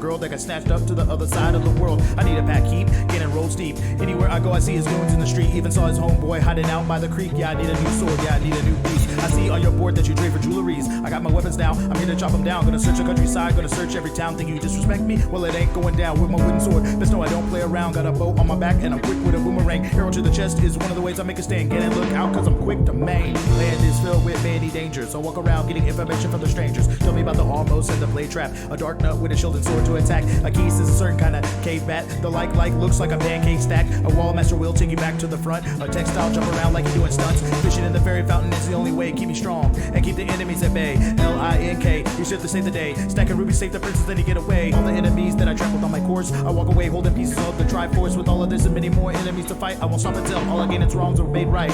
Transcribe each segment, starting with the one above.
girl that got snatched up to the other side of the world. I need a pack heat, getting rolled steep. Anywhere I go, I see his goons in the street. Even saw his homeboy hiding out by the creek. Yeah, I need a new sword, yeah, I need a new piece. I see on your board that you trade for jewelries. I got my weapons now, I'm here to chop them down. Gonna search the countryside, gonna search every town. Think you disrespect me? Well, it ain't going down with my wooden sword. Best know I don't play around. Got a bow on my back and I'm quick with a boomerang. Arrow to the chest is one of the ways I make a stand. Get and look out, cause I'm quick to main. Land is filled with many dangers. I walk around getting information from the strangers. Tell me about the almost and the blade trap. A dark nut with a shield and sword to attack. A keys is a certain kind of cave bat. The like looks like a pancake stack. A wall master will take you back to the front. A textile jump around like you're doing stunts. Fishing in the fairy fountain is the only way. Keep me strong and keep the enemies at bay. L-I-N-K, you should to save the day. Stacking rubies, save the princess, then you get away. All the enemies that I trampled on my course, I walk away holding pieces of the Triforce. With all of this and many more enemies to fight, I won't stop until all against wrongs are made right.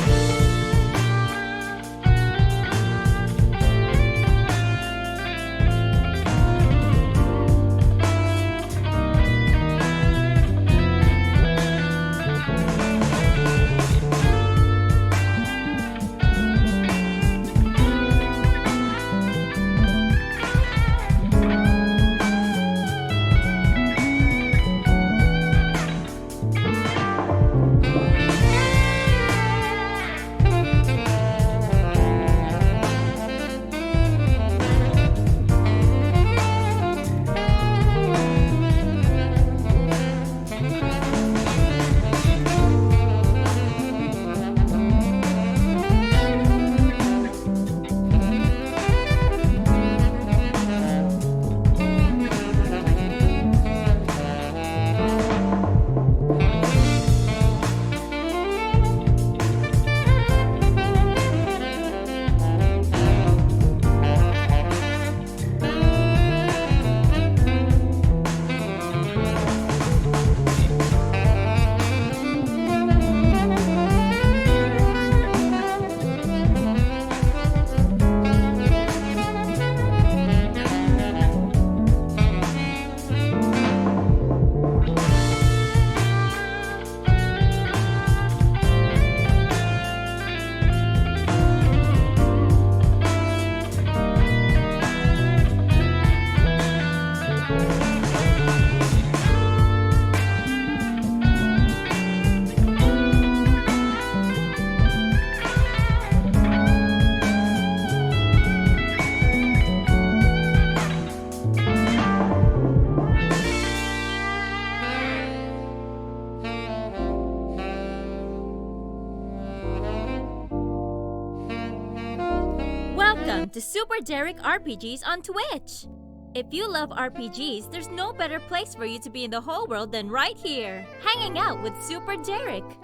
Welcome to SuperDerek RPGs on Twitch! If you love RPGs, there's no better place for you to be in the whole world than right here, hanging out with SuperDerek.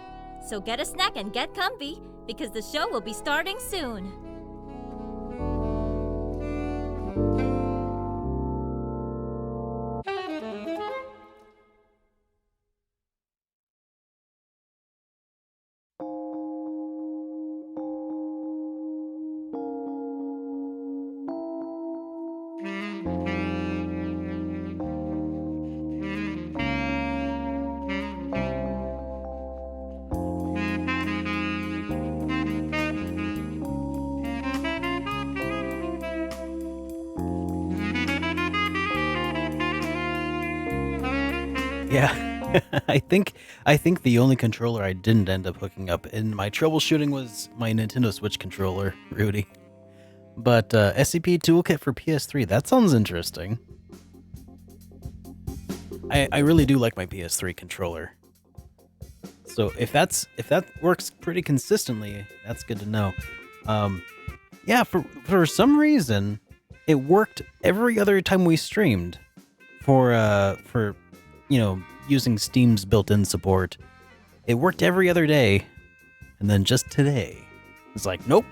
So get a snack and get comfy, because the show will be starting soon. Yeah, I think the only controller I didn't end up hooking up in my troubleshooting was my Nintendo Switch controller, Rudy. But SCP Toolkit for PS3, that sounds interesting. I really do like my PS3 controller. So if that works pretty consistently, that's good to know. Yeah, for some reason, it worked every other time we streamed for using Steam's built-in support. It worked every other day, and then just today, it's like, nope,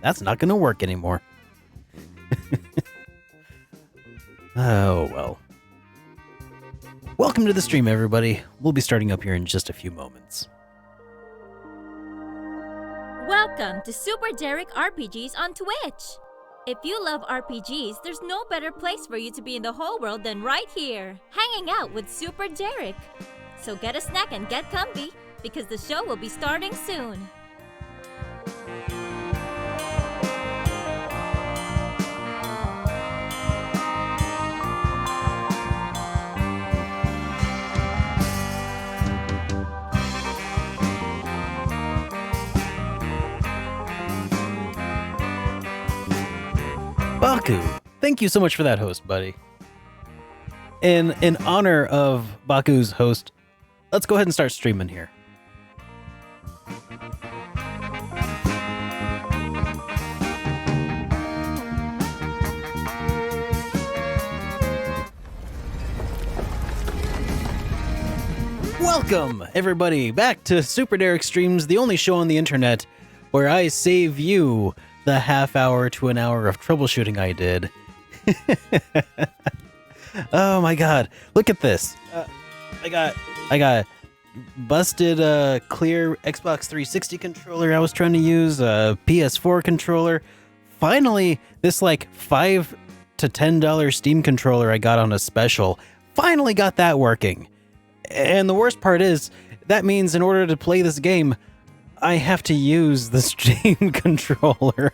that's not gonna work anymore. Oh, well. Welcome to the stream, everybody. We'll be starting up here in just a few moments. Welcome to SuperDerek RPGs on Twitch! If you love RPGs, there's no better place for you to be in the whole world than right here, hanging out with SuperDerek. So get a snack and get comfy, because the show will be starting soon. Baku, thank you so much for that host, buddy. In honor of Baku's host, let's go ahead and start streaming here. Welcome, everybody, back to SuperDerek Streams, the only show on the internet where I save you the half hour to an hour of troubleshooting I did. Oh my god, look at this. I got busted clear Xbox 360 controller I was trying to use, a PS4 controller. Finally, this like $5 to $10 Steam controller I got on a special, finally got that working. And the worst part is, that means in order to play this game, I have to use the Steam controller.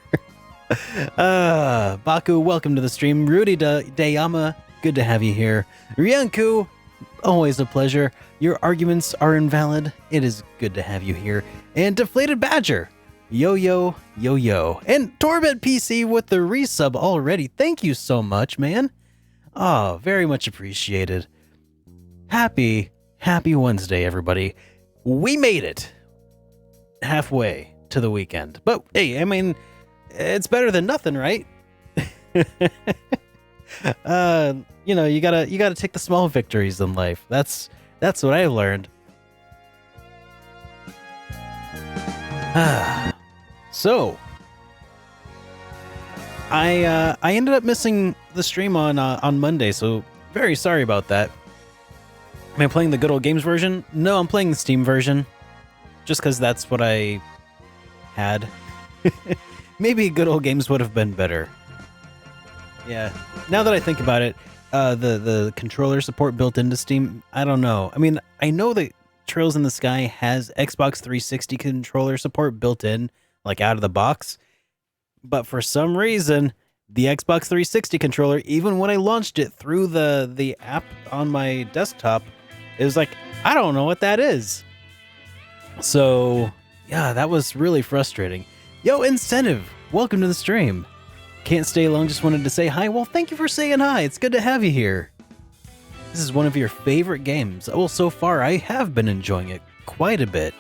Baku, welcome to the stream. Rudy Dayama, good to have you here. Ryanku, always a pleasure. Your arguments are invalid. It is good to have you here. And Deflated Badger, yo. And Torbet PC with the resub already. Thank you so much, man. Oh, very much appreciated. Happy Wednesday, everybody. We made it halfway to the weekend. But hey, I mean, it's better than nothing, right? You know, you gotta take the small victories in life. That's what I learned. So I ended up missing the stream on Monday, so very sorry about that. Am I playing the good old games version? No, I'm playing the Steam version. Just because that's what I had. Maybe good old games would have been better. Yeah. Now that I think about it, the controller support built into Steam, I don't know. I mean, I know that Trails in the Sky has Xbox 360 controller support built in, like out of the box. But for some reason, the Xbox 360 controller, even when I launched it through the app on my desktop, it was like, I don't know what that is. So, yeah, that was really frustrating. Yo, Incentive, welcome to the stream. Can't stay long, just wanted to say hi. Well, thank you for saying hi. It's good to have you here. This is one of your favorite games. Well, so far, I have been enjoying it quite a bit.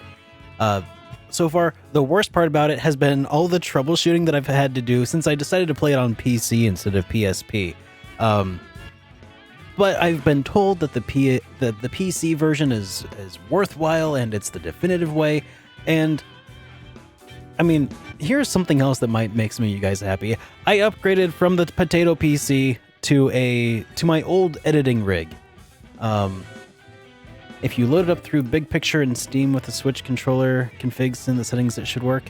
So far, the worst part about it has been all the troubleshooting that I've had to do since I decided to play it on PC instead of PSP. But I've been told that the PC version is worthwhile and it's the definitive way. And I mean, here's something else that might make some of you guys happy. I upgraded from the potato PC to my old editing rig. If you load it up through Big Picture and Steam with the Switch controller configs in the settings, it should work.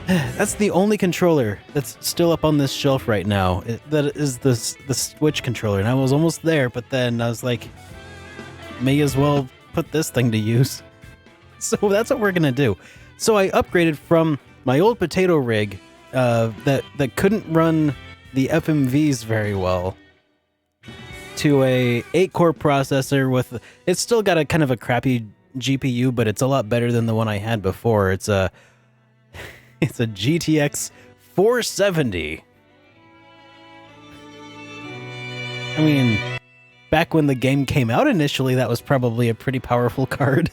That's the only controller that's still up on this shelf right now. That is the Switch controller, and I was almost there, but then I was like, may as well put this thing to use. So that's what we're gonna do. So I upgraded from my old potato rig that couldn't run the FMVs very well to a 8-core processor with, it's still got a kind of a crappy GPU, but it's a lot better than the one I had before. It's a GTX 470. I mean, back when the game came out initially, that was probably a pretty powerful card.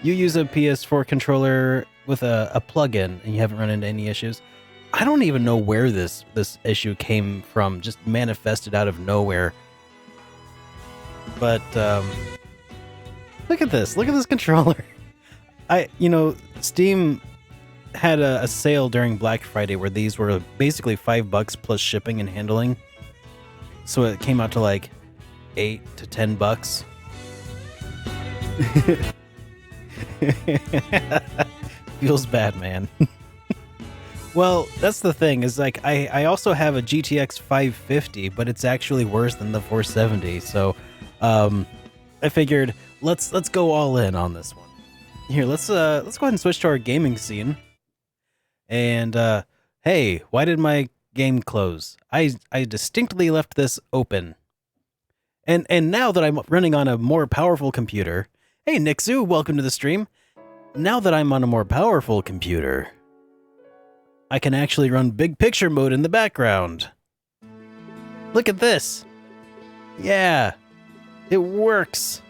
You use a PS4 controller with a plug-in and you haven't run into any issues. I don't even know where this issue came from, just manifested out of nowhere. But look at this controller. Steam had a sale during Black Friday where these were basically $5 plus shipping and handling. So it came out to like $8 to $10. Feels bad, man. Well, that's the thing, is like I also have a GTX 550, but it's actually worse than the 470. So I figured let's go all in on this one. Here, let's go ahead and switch to our gaming scene. And hey, why did my game close? I distinctly left this open. And now that I'm running on a more powerful computer, hey Nixu, welcome to the stream. Now that I'm on a more powerful computer, I can actually run big picture mode in the background. Look at this. Yeah, it works.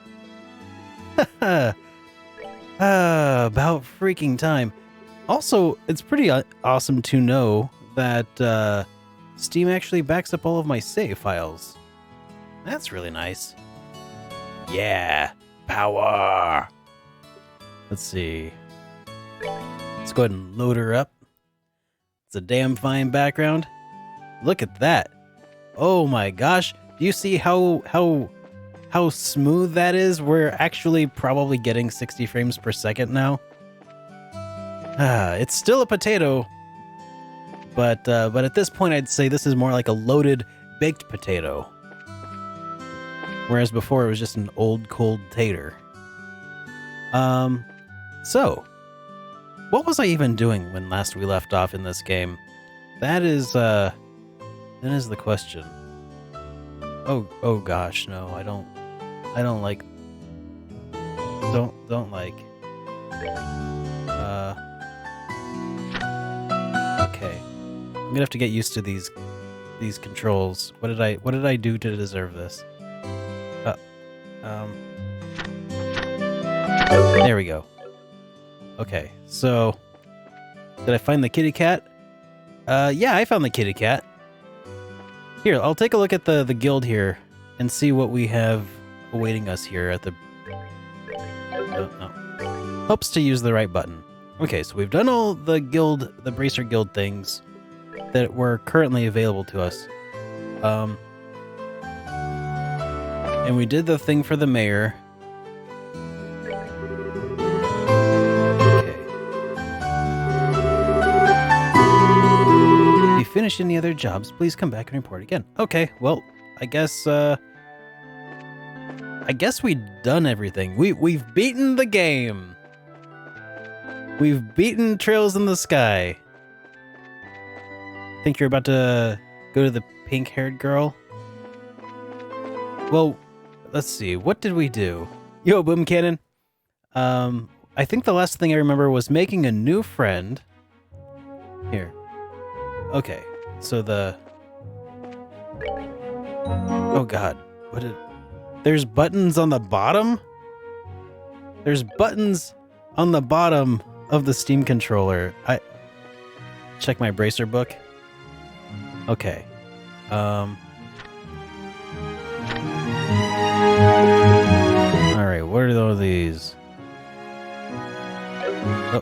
About freaking time. Also, it's pretty awesome to know that Steam actually backs up all of my save files. That's really nice. Yeah, power. Let's see. Let's go ahead and load her up. It's a damn fine background. Look at that. Oh my gosh. Do you see how smooth that is? We're actually probably getting 60 frames per second now. It's still a potato, but at this point I'd say this is more like a loaded baked potato. Whereas before it was just an old cold tater. So what was I even doing when last we left off in this game? That is the question. Oh gosh, no, I don't like. Don't like. Okay, I'm gonna have to get used to these controls. What did I do to deserve this? There we go. Okay, so did I find the kitty cat? Yeah, I found the kitty cat. Here, I'll take a look at the guild here and see what we have awaiting us here at the... no. Hopes to use the right button. Okay, so we've done all the Bracer Guild things that were currently available to us. And we did the thing for the mayor. If you finish any other jobs, please come back and report again. Okay, well, I guess we've done everything. We've beaten the game. We've beaten Trails in the Sky. Think you're about to go to the pink-haired girl? Well, let's see. What did we do? Yo, Boom Cannon. I think the last thing I remember was making a new friend. Here. Okay. So oh god. There's buttons on the bottom? There's buttons on the bottom of the Steam controller. Check my Bracer book. Okay. Alright, what are all these? Oh.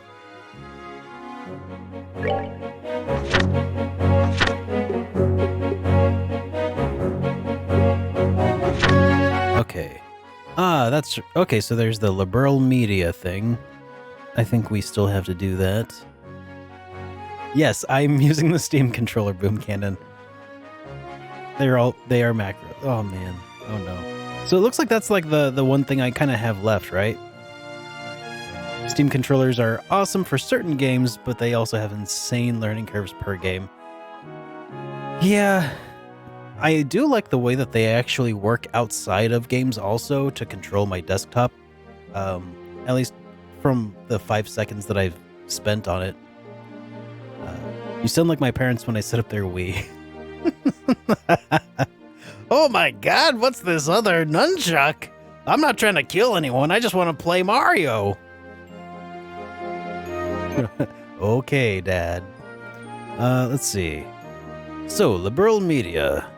Okay. That's... Okay, so there's the liberal media thing. I think we still have to do that. Yes, I'm using the Steam controller, Boom Cannon. They are macro. Oh man. Oh no. So it looks like that's like the one thing I kind of have left, right? Steam controllers are awesome for certain games, but they also have insane learning curves per game. Yeah, I do like the way that they actually work outside of games also to control my desktop. At least from the 5 seconds that I've spent on it. You sound like my parents when I set up their Wii. Oh my god, what's this other nunchuck? I'm not trying to kill anyone, I just want to play Mario. Okay, Dad. Let's see. So, liberal media.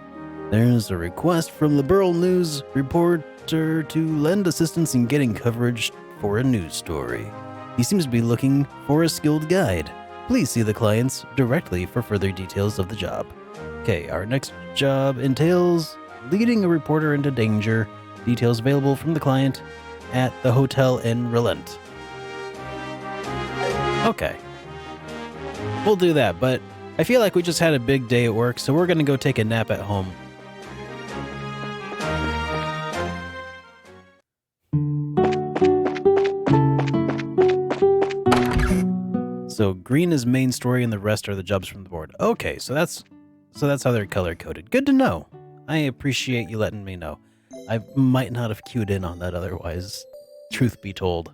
There's a request from liberal news reporter to lend assistance in getting coverage for a news story. He seems to be looking for a skilled guide. Please see the clients directly for further details of the job. Okay, our next job entails leading a reporter into danger. Details available from the client at the hotel in Relent. Okay. We'll do that, but I feel like we just had a big day at work, so we're gonna go take a nap at home. So green is main story and the rest are the jobs from the board. Okay, so that's how they're color coded. Good to know. I appreciate you letting me know. I might not have cued in on that otherwise, truth be told.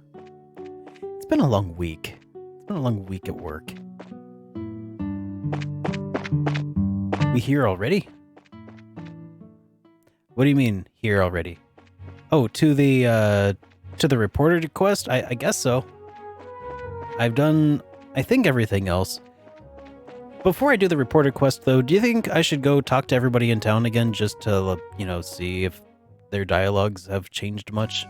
It's been a long week. It's been a long week at work. We here already? What do you mean, here already? Oh, to the reporter quest? I guess so. I've done, I think, everything else. Before I do the reporter quest, though, do you think I should go talk to everybody in town again just to, you know, see if their dialogues have changed much?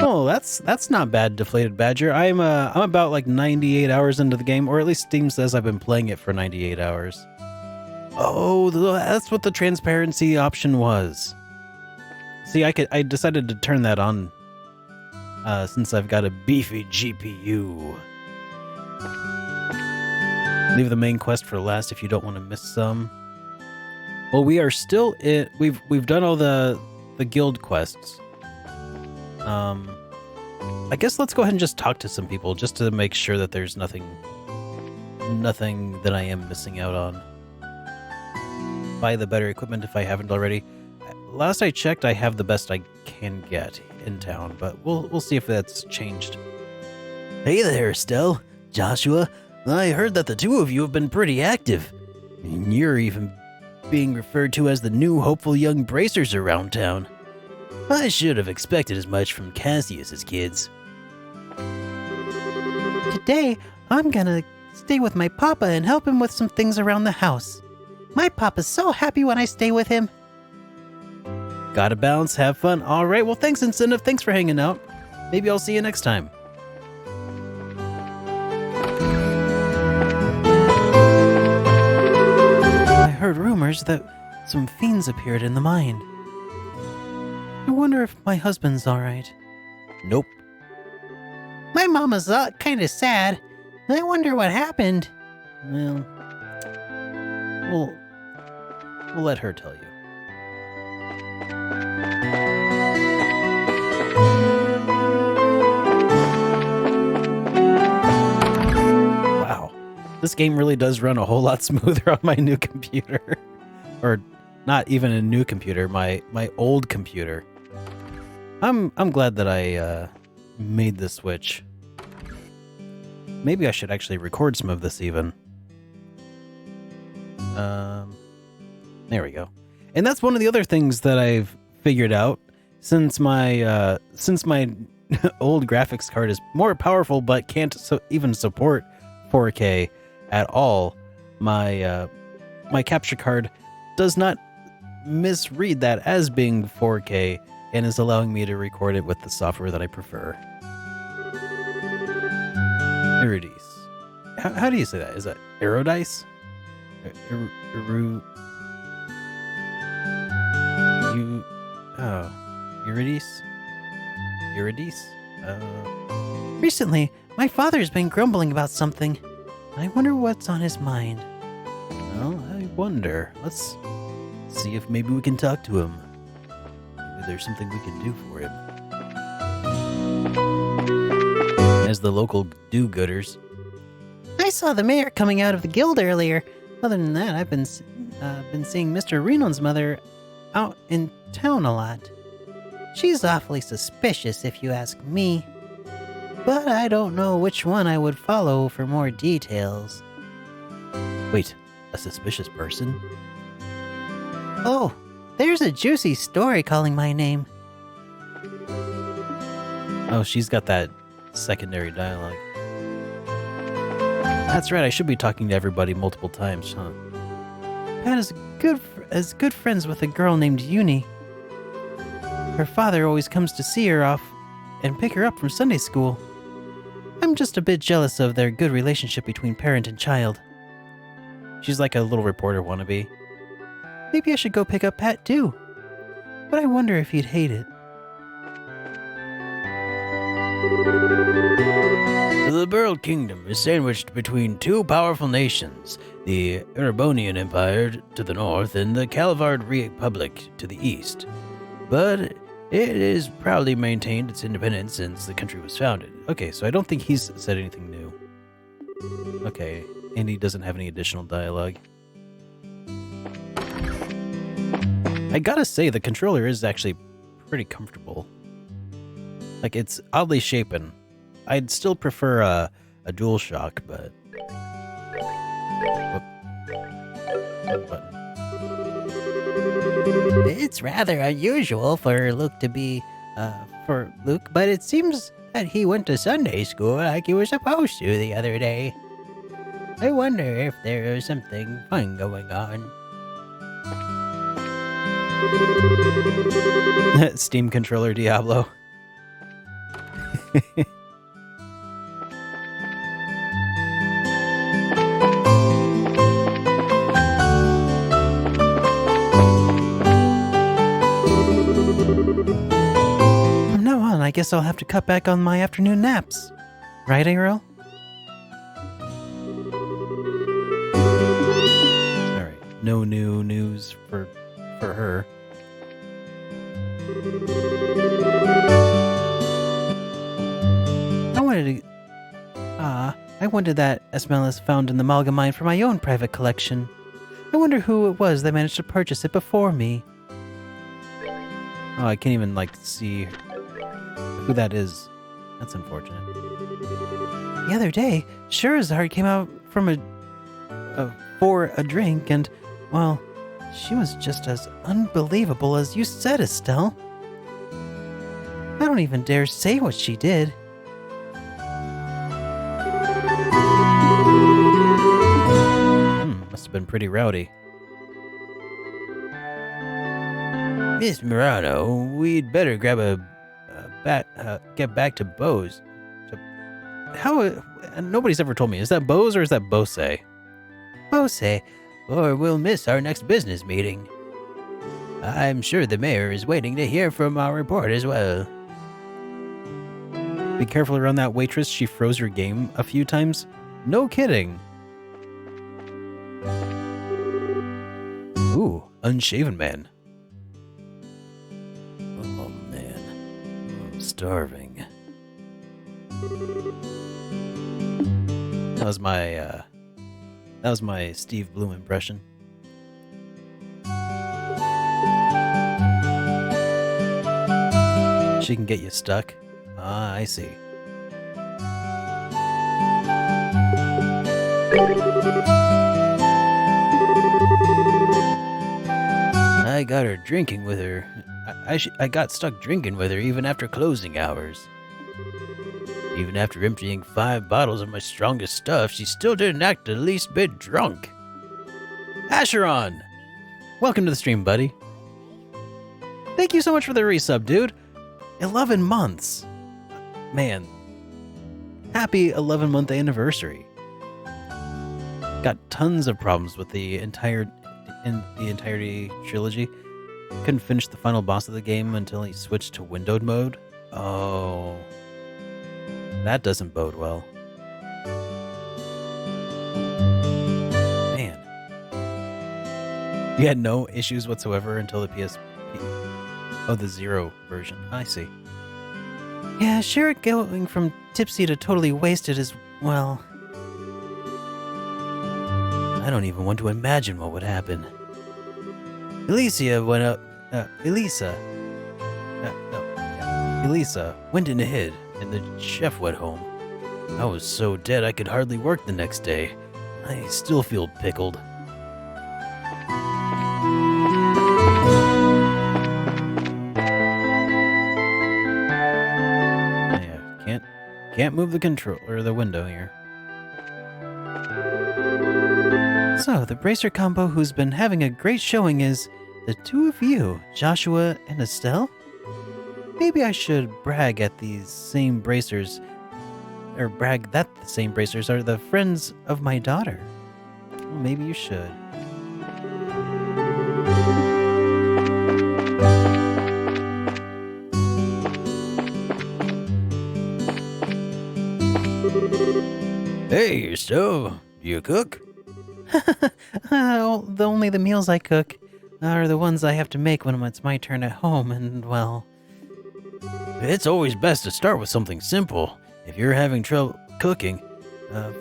Oh, that's not bad, Deflated Badger. I'm about like 98 hours into the game, or at least Steam says I've been playing it for 98 hours. Oh, that's what the transparency option was. See, I decided to turn that on since I've got a beefy GPU. Leave the main quest for last if you don't want to miss some. Well, we are still in. We've done all the guild quests. I guess let's go ahead and just talk to some people just to make sure that there's nothing that I am missing out on. Buy the better equipment if I haven't already. Last I checked, I have the best I can get in town, but we'll see if that's changed. Hey there, Estelle. Joshua, I heard that the two of you have been pretty active. And you're even being referred to as the new hopeful young bracers around town. I should have expected as much from Cassius's kids. Today, I'm gonna stay with my papa and help him with some things around the house. My papa's so happy when I stay with him. Gotta bounce, have fun. All right, well, thanks, Incentive. Thanks for hanging out. Maybe I'll see you next time. I heard rumors that some fiends appeared in the mine. I wonder if my husband's alright. Nope. My mama's kinda sad. I wonder what happened. Well, we'll let her tell you. Wow. This game really does run a whole lot smoother on my new computer. Or not even a new computer, my old computer. I'm glad that I made the switch. Maybe I should actually record some of this even. There we go. And that's one of the other things that I've figured out since my old graphics card is more powerful but can't even support 4K at all. My capture card does not misread that as being 4K and is allowing me to record it with the software that I prefer. Iridice. How do you say that? Is that Aerodice? Iridice? Recently, my father's been grumbling about something. I wonder what's on his mind. Well, I wonder. Let's see if maybe we can talk to him. Maybe there's something we can do for him. As the local do-gooders. I saw the mayor coming out of the guild earlier. Other than that, I've been seeing Mr. Reno's mother out in town a lot. She's awfully suspicious, if you ask me. But I don't know which one I would follow for more details. Wait, a suspicious person? Oh, there's a juicy story calling my name. Oh, she's got that secondary dialogue. That's right, I should be talking to everybody multiple times, huh? Pat is good friends with a girl named Uni. Her father always comes to see her off and pick her up from Sunday school. I'm just a bit jealous of their good relationship between parent and child. She's like a little reporter wannabe. Maybe I should go pick up Pat too. But I wonder if he'd hate it. The Burl Kingdom is sandwiched between two powerful nations, the Erebonian Empire to the north and the Calvard Republic to the east. But it has proudly maintained its independence since the country was founded. Okay, so I don't think he's said anything new. Okay, and he doesn't have any additional dialogue. I gotta say, the controller is actually pretty comfortable. Like, it's oddly shapen. I'd still prefer a DualShock, but Whoop. Wrong button. It's rather unusual for Luke, but it seems that he went to Sunday school like he was supposed to the other day. I wonder if there is something fun going on. Steam controller Diablo. From now on, I guess I'll have to cut back on my afternoon naps. Right, Ariel? All right, no new news for her. I wanted that Esmelis found in the Malga mine for my own private collection. I wonder who it was that managed to purchase it before me. Oh, I can't even see who that is. That's unfortunate. The other day, Shurazad came out from for a drink, and, well, she was just as unbelievable as you said, Estelle. I don't even dare say what she did. Must have been pretty rowdy. Miss Murano, we'd better grab get back to Bose. How? Nobody's ever told me. Is that Bose or is that Bose? Bose, or we'll miss our next business meeting. I'm sure the mayor is waiting to hear from our report as well. Be careful around that waitress. She froze your game a few times. No kidding. Ooh, unshaven man. Oh man, I'm starving. That was my Steve Bloom impression. She can get you stuck. Ah, I see. I got her drinking with her. I got stuck drinking with her even after closing hours. Even after emptying 5 bottles of my strongest stuff, she still didn't act the least bit drunk. Asheron! Welcome to the stream, buddy. Thank you so much for the resub, dude. 11 months. Man. Happy 11-month anniversary. Got tons of problems with the entirety trilogy. Couldn't finish the final boss of the game until he switched to windowed mode. Oh. That doesn't bode well. Man. You had no issues whatsoever until the PSP. Oh, the Zero version. I see. Yeah, sure, going from tipsy to totally wasted is, well... I don't even want to imagine what would happen. Elisa went in ahead, and the chef went home. I was so dead I could hardly work the next day. I still feel pickled. Yeah, can't move the control or the window here. So, the bracer combo who's been having a great showing is the two of you, Joshua and Estelle? Maybe I should brag at these same bracers, or brag that the same bracers are the friends of my daughter. Well, maybe you should. Hey, Estelle, do you cook? Only the meals I cook are the ones I have to make when it's my turn at home, and, well... It's always best to start with something simple. If you're having trouble cooking,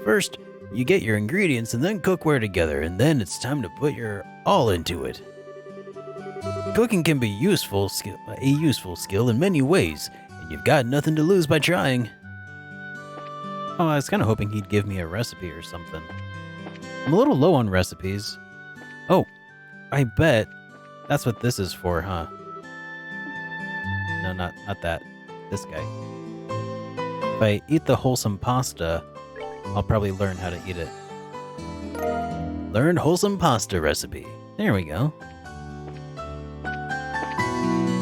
first you get your ingredients and then cookware together, and then it's time to put your all into it. Cooking can be a useful skill in many ways, and you've got nothing to lose by trying. Oh, I was kind of hoping he'd give me a recipe or something. I'm a little low on recipes. Oh, I bet that's what this is for, huh? No, not that. This guy. If I eat the wholesome pasta, I'll probably learn how to eat it. Learn wholesome pasta recipe. There we go.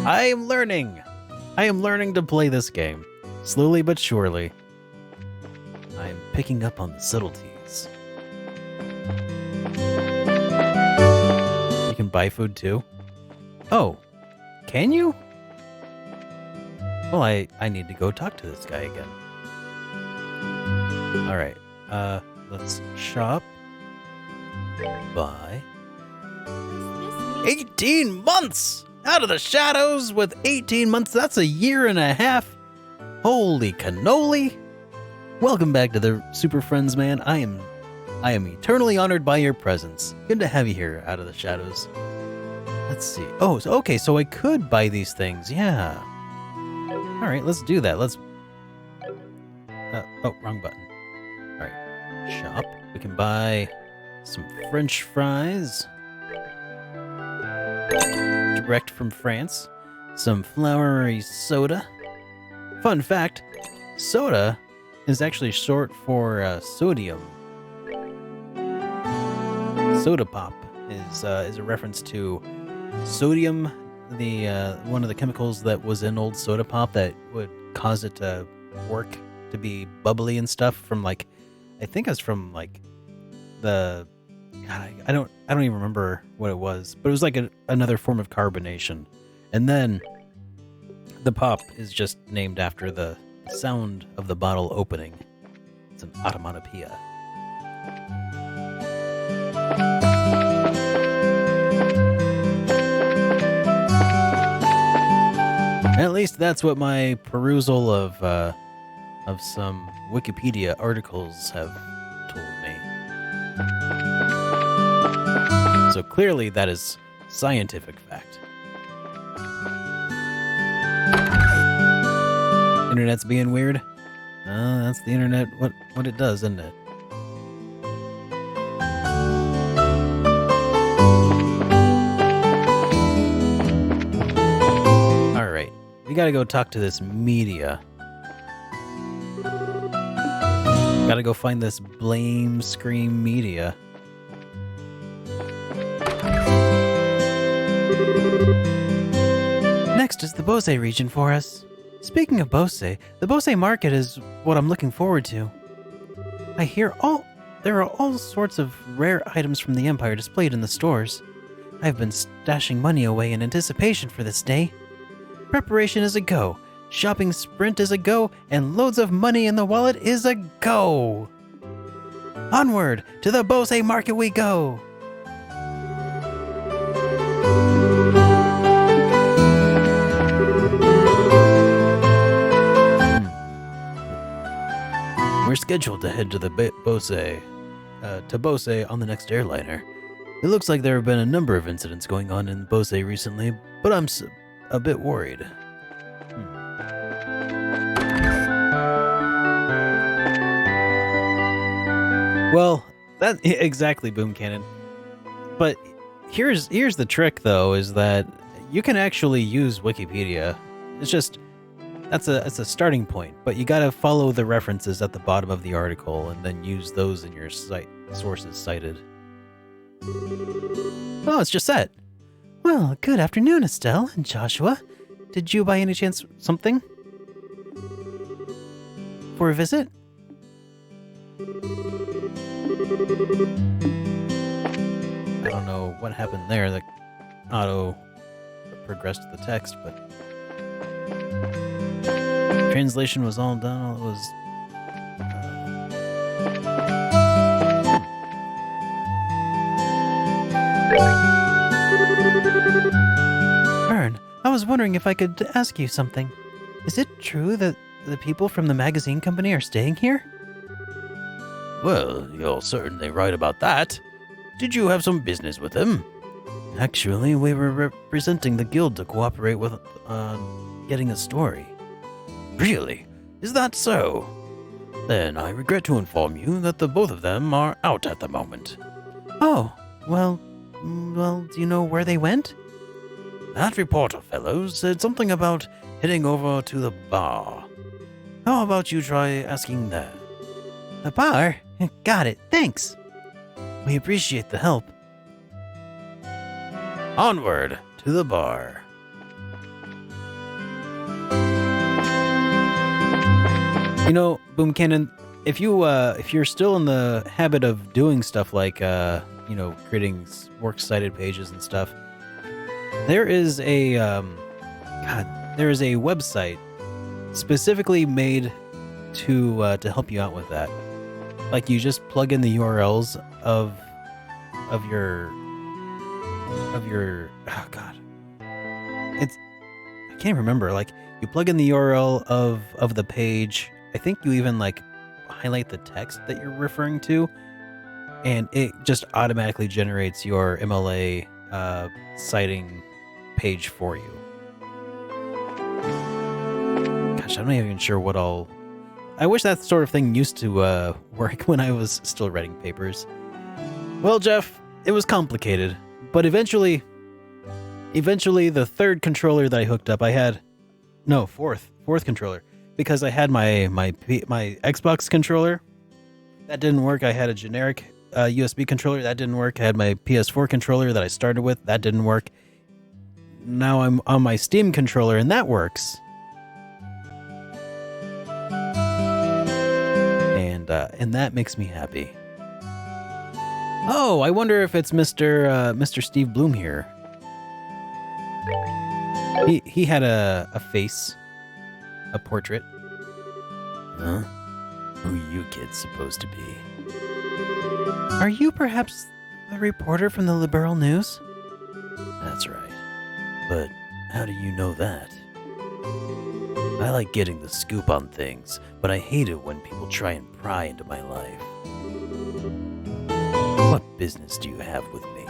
I am learning. I am learning to play this game. Slowly but surely. I am picking up on the subtleties. You can buy food too? Oh, can you? Well, I need to go talk to this guy again. Alright, let's shop. Buy. 18 months! Out of the shadows with 18 months, that's a year and a half. Holy cannoli! Welcome back to the Super Friends, man. I am eternally honored by your presence. Good to have you here, Out of the Shadows. Let's see. Oh, okay, so I could buy these things, yeah. Alright, let's do that. Let's... oh, wrong button. Alright, shop. We can buy some French fries. Direct from France. Some flowery soda. Fun fact, soda is actually short for sodium. Soda pop is a reference to sodium, the one of the chemicals that was in old soda pop that would cause it to work to be bubbly and stuff from like, I think it was from like the, God, I don't even remember what it was, but it was like another form of carbonation. And then the pop is just named after the sound of the bottle opening. It's an onomatopoeia. At least that's what my perusal of some Wikipedia articles have told me. So clearly that is scientific fact. Internet's being weird? That's the internet, what it does, isn't it? Alright, we gotta go talk to this media. Gotta go find this blame scream media. Next is the Bose region for us. Speaking of Bose, the Bose market is what I'm looking forward to. I hear there are all sorts of rare items from the Empire displayed in the stores. I've been stashing money away in anticipation for this day. Preparation is a go, shopping sprint is a go, and loads of money in the wallet is a go! Onward, to the Bose market we go! We're scheduled to head to the Bose on the next airliner. It looks like there have been a number of incidents going on in Bose recently, but I'm a bit worried. Well, that exactly, Boom Cannon. But here's the trick, though, is that you can actually use Wikipedia. It's just it's a starting point, but you gotta follow the references at the bottom of the article and then use those in your sources cited. Oh, it's just set. Well, good afternoon, Estelle and Joshua. Did you by any chance something? For a visit? I don't know what happened there. The auto progressed the text, but translation was all done. All it was. Vern, I was wondering if I could ask you something. Is it true that the people from the magazine company are staying here? Well, you're certainly right about that. Did you have some business with them? Actually, we were representing the guild to cooperate with getting a story. Really? Is that so? Then I regret to inform you that the both of them are out at the moment. Oh, well, do you know where they went? That reporter fellow said something about heading over to the bar. How about you try asking there? The bar? Got it, thanks. We appreciate the help. Onward to the bar. You know, Boom Cannon, if you're still in the habit of doing stuff like creating works cited pages and stuff, there is a website specifically made to help you out with that. Like, you just plug in the URLs of your oh god, I can't remember. Like, you plug in the URL of the page. I think you even like highlight the text that you're referring to, and it just automatically generates your MLA citing page for you. Gosh, I'm not even sure what all. I wish that sort of thing used to work when I was still writing papers. Well, Jeff, it was complicated, but eventually the third controller that I hooked up, fourth controller, because I had my Xbox controller. That didn't work. I had a generic USB controller. That didn't work. I had my PS4 controller that I started with. That didn't work. Now I'm on my Steam controller, and that works. And that makes me happy. Oh, I wonder if it's Mr. Steve Bloom here. He had a face, a portrait. Huh? Who you kids supposed to be? Are you perhaps the reporter from the Liberal News? That's right. But how do you know that? I like getting the scoop on things, but I hate it when people try and pry into my life. What business do you have with me?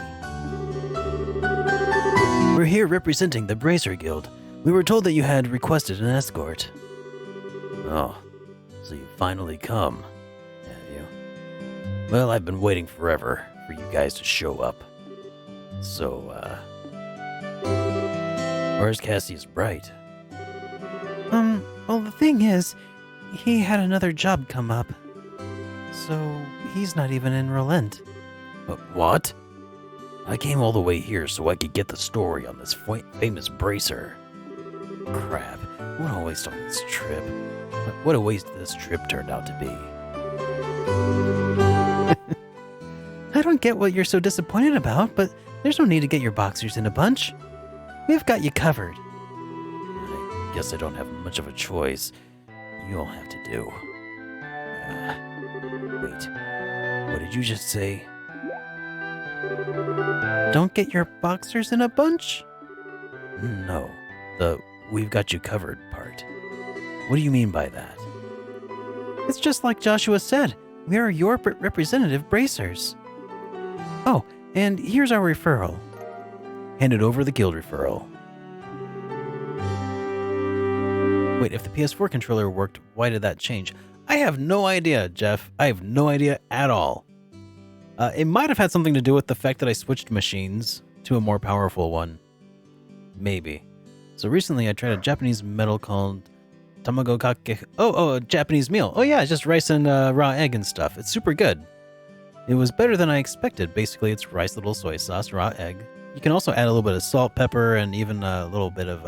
We're here representing the Bracer Guild. We were told that you had requested an escort. Oh, so you finally come, have you? Well, I've been waiting forever for you guys to show up. So, where's Cassius Bright? Well, the thing is, he had another job come up. So, he's not even in Relent. What? I came all the way here so I could get the story on this famous bracer. Crap, what a waste on this trip. What a waste this trip turned out to be. I don't get what you're so disappointed about, but there's no need to get your boxers in a bunch. We've got you covered. I guess I don't have much of a choice. You all have to do. Wait, what did you just say? Don't get your boxers in a bunch? No, the "we've got you covered" part. What do you mean by that? It's just like Joshua said. We are your representative bracers. Oh, and here's our referral. Handed over the guild referral. Wait, if the PS4 controller worked, why did that change? I have no idea, Jeff. I have no idea at all. It might have had something to do with the fact that I switched machines to a more powerful one. Maybe. So recently I tried a Japanese meal called tamago kake. Oh, a Japanese meal. Oh yeah, it's just rice and raw egg and stuff. It's super good. It was better than I expected. Basically, it's rice, little soy sauce, raw egg. You can also add a little bit of salt, pepper, and even a little bit of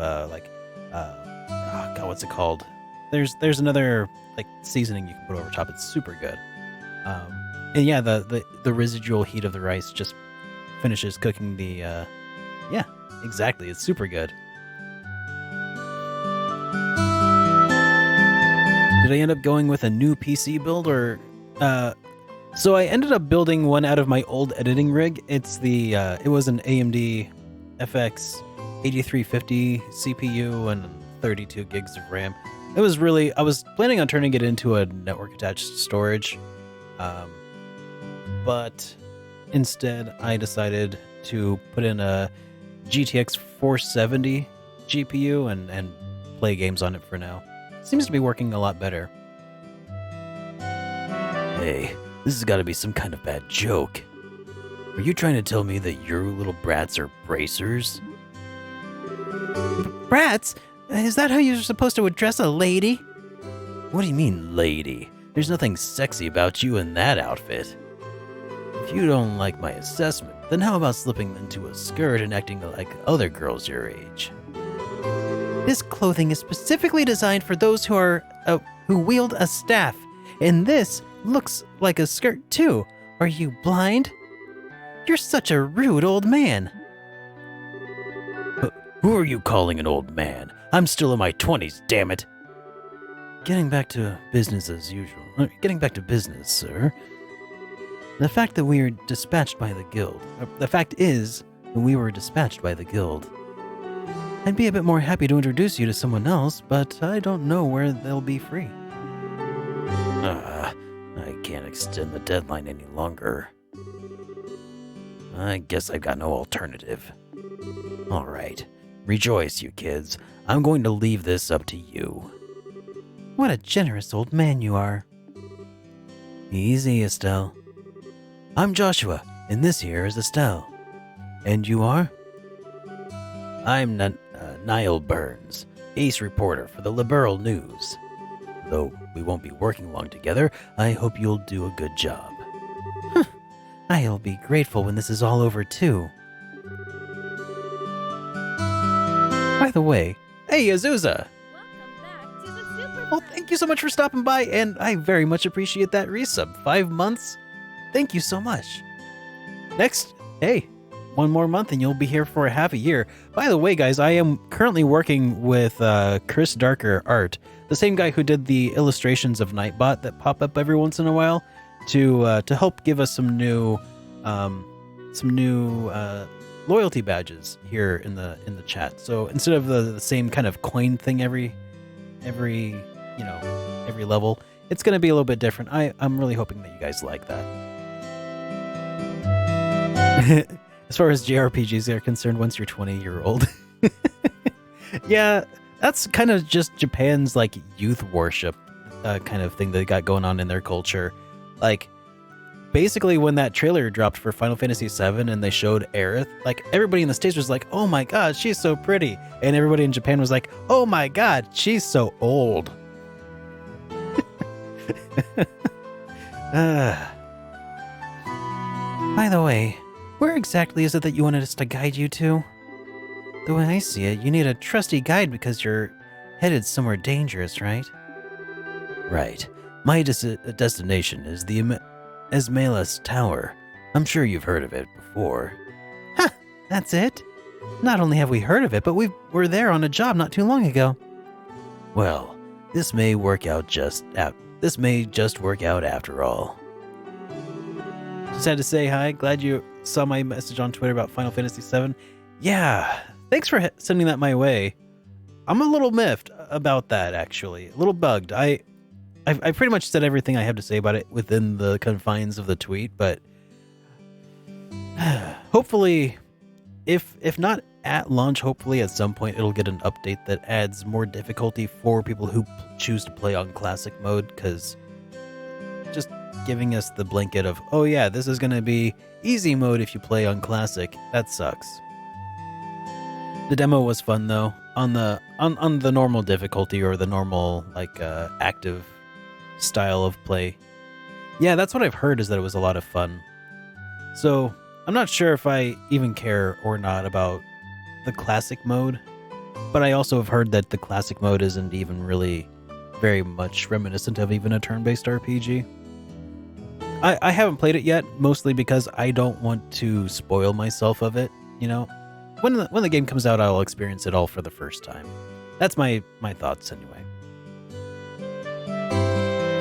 what's it called? There's another like seasoning you can put over top. It's super good. And yeah, the residual heat of the rice just finishes cooking the. Yeah, exactly. It's super good. Did I end up going with a new PC build or? So I ended up building one out of my old editing rig. It's it was an AMD FX 8350 CPU and 32 gigs of RAM. I was planning on turning it into a network attached storage. But instead I decided to put in a GTX 470 GPU and play games on it for now. Seems to be working a lot better. Hey, this has got to be some kind of bad joke. Are you trying to tell me that your little brats are bracers? Brats? Is that how you're supposed to address a lady? What do you mean, lady? There's nothing sexy about you in that outfit. If you don't like my assessment, then how about slipping into a skirt and acting like other girls your age? This clothing is specifically designed for those who wield a staff, and this looks like a skirt too. Are you blind? You're such a rude old man. Who are you calling an old man? I'm still in my 20s, damn it. Getting back to business as usual. Getting back to business, sir. The fact that we were dispatched by the guild. The fact is that we were dispatched by the guild. I'd be a bit more happy to introduce you to someone else, but I don't know where they'll be free. I can't extend the deadline any longer. I guess I've got no alternative. All right. Rejoice, you kids. I'm going to leave this up to you. What a generous old man you are. Easy, Estelle. I'm Joshua, and this here is Estelle. And you are? I'm Niall Burns, ace reporter for the Liberal News. Though we won't be working long together, I hope you'll do a good job. I'll be grateful when this is all over, too. By the way, hey, Azusa! Welcome back to the Super. Well, thank you so much for stopping by, and I very much appreciate that resub. 5 months? Thank you so much. Next, hey, 1 more month and you'll be here for a half a year. By the way, guys, I am currently working with Chris Darker Art, the same guy who did the illustrations of Nightbot that pop up every once in a while, to help give us some new loyalty badges here in the chat. So instead of the same kind of coin thing every level, it's going to be a little bit different. I'm really hoping that you guys like that. As far as JRPGs are concerned, once you're 20, you're old. Yeah, that's kind of just Japan's like youth worship kind of thing they got going on in their culture. Like, basically when that trailer dropped for Final Fantasy VII and they showed Aerith, like everybody in the States was like, oh my god, she's so pretty. And everybody in Japan was like, oh my god, she's so old. By the way, where exactly is it that you wanted us to guide you to? The way I see it, you need a trusty guide because you're headed somewhere dangerous, right? Right. My destination is the Esmelas Tower. I'm sure you've heard of it before. Ha! That's it? Not only have we heard of it, but we were there on a job not too long ago. Well, this may just work out after all. Just had to say hi. Glad you saw my message on Twitter about Final Fantasy VII. Yeah, thanks for sending that my way. I'm a little miffed about that, actually. A little bugged. I pretty much said everything I have to say about it within the confines of the tweet, but hopefully, if not at launch, hopefully at some point it'll get an update that adds more difficulty for people who choose to play on classic mode, because just giving us the blanket of, oh yeah, this is going to be easy mode if you play on classic, that sucks. The demo was fun though, on the normal difficulty or the normal active style of play. Yeah, that's what I've heard, is that it was a lot of fun. So I'm not sure if I even care or not about the classic mode, but I also have heard that the classic mode isn't even really very much reminiscent of even a turn-based RPG. I haven't played it yet, mostly because I don't want to spoil myself of it, you know? When the game comes out, I'll experience it all for the first time. That's my thoughts anyway.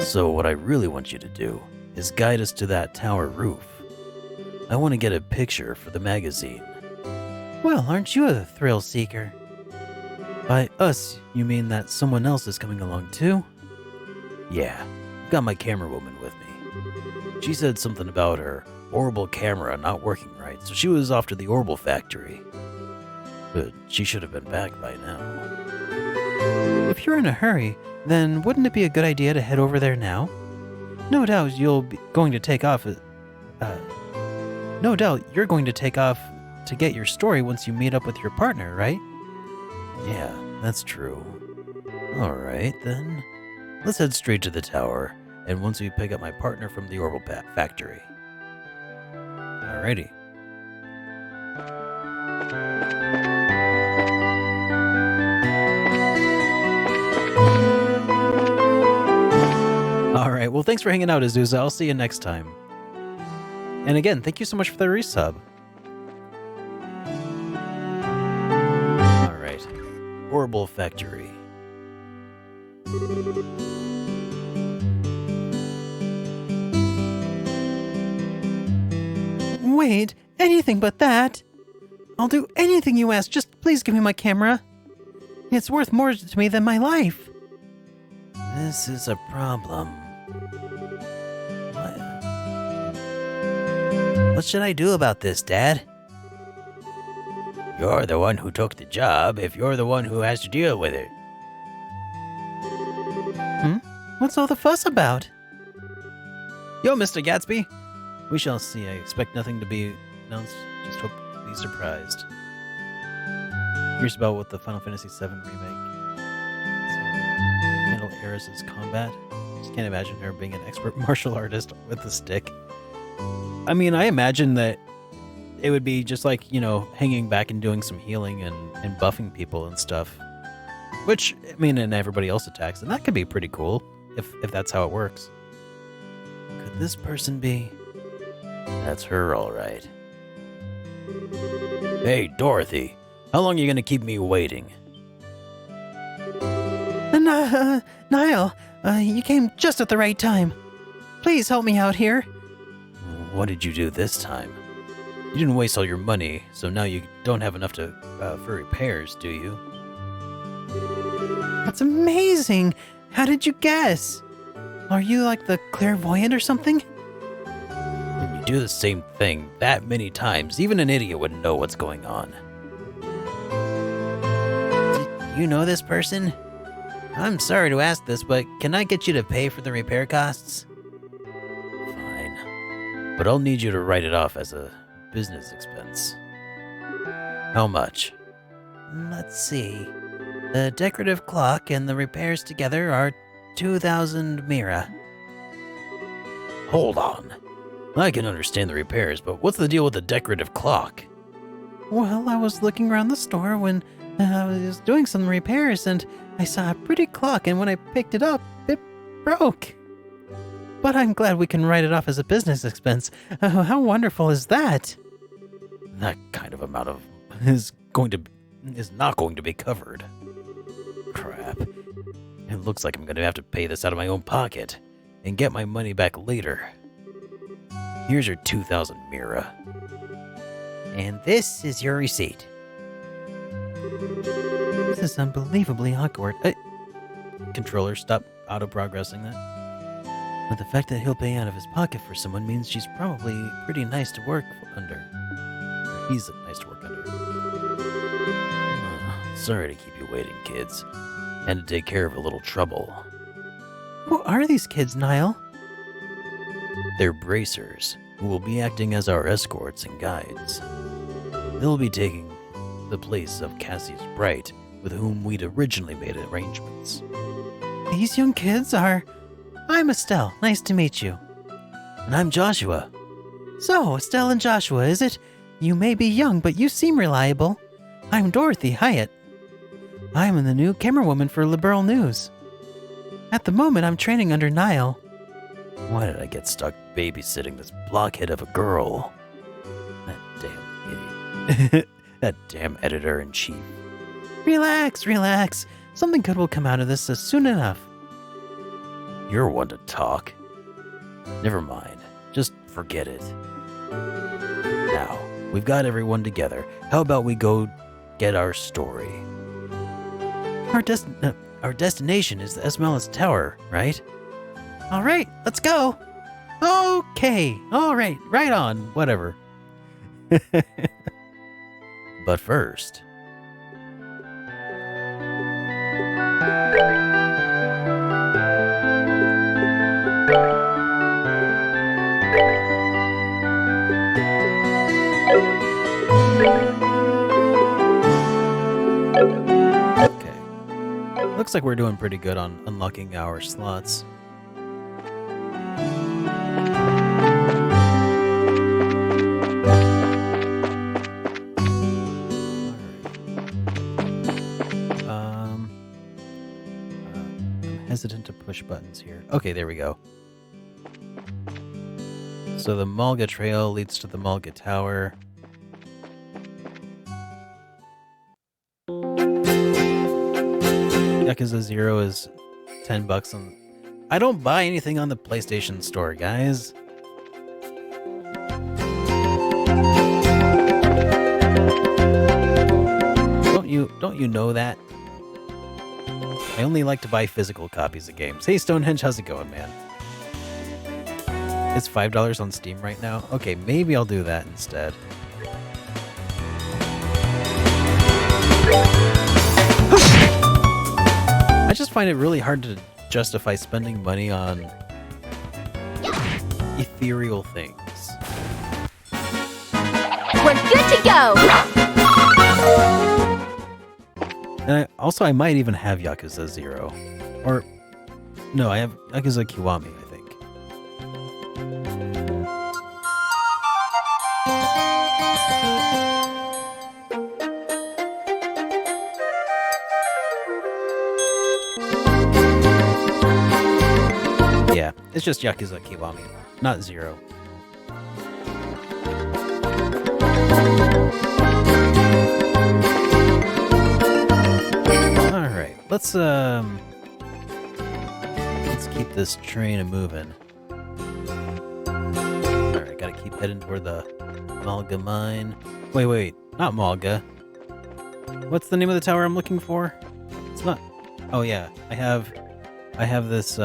So what I really want you to do is guide us to that tower roof. I want to get a picture for the magazine. Well, aren't you a thrill seeker? By us, you mean that someone else is coming along too? Yeah, I've got my camera woman with me. She said something about her orbital camera not working right, so she was off to the orbital factory. But she should have been back by now. If you're in a hurry, then wouldn't it be a good idea to head over there now? No doubt going to take off. No doubt you're going to take off to get your story once you meet up with your partner, right? Yeah, that's true. Alright, then. Let's head straight to the tower, and once we pick up my partner from the orbital factory. Alrighty. Alright, well, thanks for hanging out, Azusa. I'll see you next time. And again, thank you so much for the resub. Alright. Orbital factory. Wait, anything but that. I'll do anything you ask. Just please give me my camera. It's worth more to me than my life. This is a problem. What should I do about this, Dad? You're the one who took the job if you're the one who has to deal with it. What's all the fuss about? Yo, Mr. Gatsby. We shall see. I expect nothing to be announced. Just hope to be surprised. Curious about what the Final Fantasy VII remake handle Eris's combat. Just can't imagine her being an expert martial artist with a stick. I mean, I imagine that it would be just like, hanging back and doing some healing and buffing people and stuff. Which, I mean, and everybody else attacks, and that could be pretty cool if that's how it works. Could this person be? That's her, all right. Hey, Dorothy. How long are you going to keep me waiting? Niall, you came just at the right time. Please help me out here. What did you do this time? You didn't waste all your money, so now you don't have enough for repairs, do you? That's amazing. How did you guess? Are you like the clairvoyant or something? When you do the same thing that many times, even an idiot wouldn't know what's going on. Do you know this person? I'm sorry to ask this, but can I get you to pay for the repair costs? Fine. But I'll need you to write it off as a business expense. How much? Let's see. The decorative clock and the repairs together are 2,000 mira. Hold on. I can understand the repairs, but what's the deal with the decorative clock? Well, I was looking around the store when I was doing some repairs and I saw a pretty clock, and when I picked it up, it broke. But I'm glad we can write it off as a business expense. How wonderful is that? That kind of amount is not going to be covered. Crap. It looks like I'm going to have to pay this out of my own pocket and get my money back later. Here's your 2,000 mira. And this is your receipt. This is unbelievably awkward. Controller, stop auto-progressing that. But the fact that he'll pay out of his pocket for someone means she's probably pretty nice to work under. Or he's nice to work under. Sorry to keep you waiting, kids. And to take care of a little trouble. Who are these kids, Niall? They're bracers, who will be acting as our escorts and guides. They'll be taking the place of Cassius Bright, with whom we'd originally made arrangements. These young kids are... I'm Estelle. Nice to meet you. And I'm Joshua. So, Estelle and Joshua, is it? You may be young, but you seem reliable. I'm Dorothy Hyatt. I'm the new camerawoman for Liberal News. At the moment, I'm training under Niall. Why did I get stuck babysitting this blockhead of a girl? That damn idiot. That damn editor-in-chief. Relax. Something good will come out of this soon enough. You're one to talk. Never mind. Just forget it. Now, we've got everyone together. How about we go get our story? Our destination is the Esmeralda's Tower, right? All right, let's go. Okay, all right, right on, whatever. But first... looks like we're doing pretty good on unlocking our slots. I'm hesitant to push buttons here. Okay, there we go. So the Malga Trail leads to the Malga Tower. Yakuza 0 is $10 on... I don't buy anything on the PlayStation Store, guys. Don't you know that? I only like to buy physical copies of games. Hey Stonehenge, how's it going, man? It's $5 on Steam right now? Okay, maybe I'll do that instead. I just find it really hard to justify spending money on ethereal things. We're good to go! And I might even have Yakuza 0. Or, no, I have Yakuza Kiwami, I think. Yeah, it's just Yakuza Kiwami, not 0. Alright, let's keep this train a-moving. Alright, gotta keep heading toward the Malga mine. Wait, not Malga. What's the name of the tower I'm looking for? It's not... Oh yeah, I have this,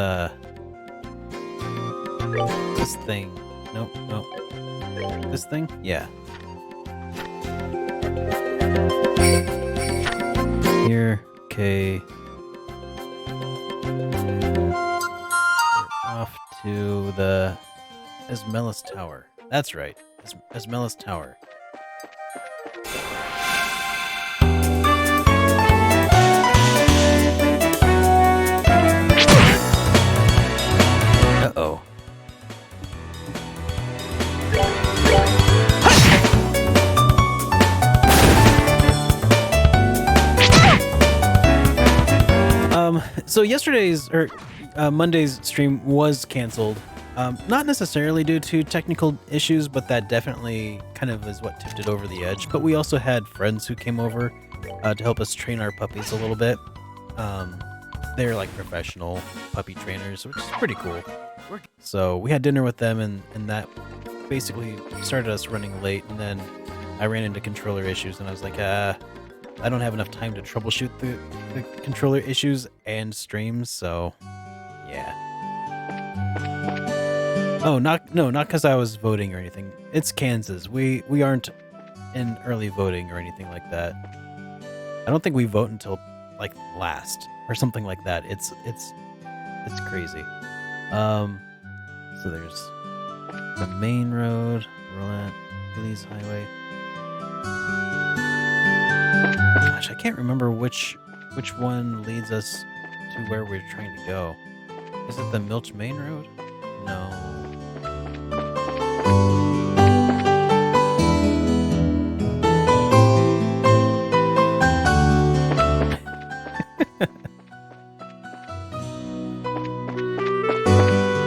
this thing. Nope. This thing? Yeah. Here, okay. We're off to the Esmelis Tower. That's right, Esmelis Tower. Uh-oh. So yesterday's or Monday's stream was canceled. Not necessarily due to technical issues, but that definitely kind of is what tipped it over the edge. But we also had friends who came over to help us train our puppies a little bit. They're like professional puppy trainers, which is pretty cool. So we had dinner with them, and that basically started us running late. And then I ran into controller issues, and I was like, I don't have enough time to troubleshoot the controller issues and streams, so yeah. Oh, not because I was voting or anything. It's Kansas. We aren't in early voting or anything like that. I don't think we vote until like last or something like that. It's crazy. So there's the main road, Roland, Billy's Highway. Gosh, I can't remember which one leads us to where we're trying to go. Is it the Milch Main Road? No.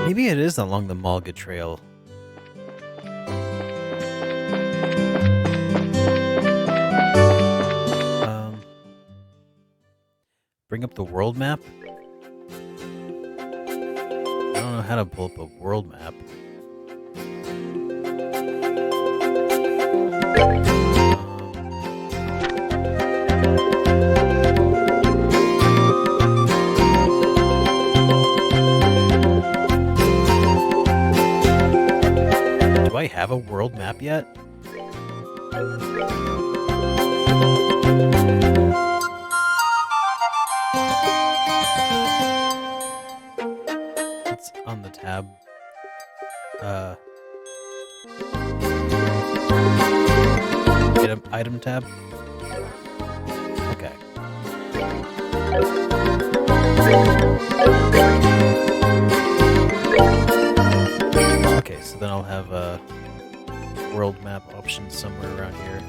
Maybe it is along the Malga Trail. Bring up the world map? I don't know how to pull up a world map. Do I have a world map yet? It's on the tab. Item tab. Okay. Okay, so then I'll have a world map option somewhere around here.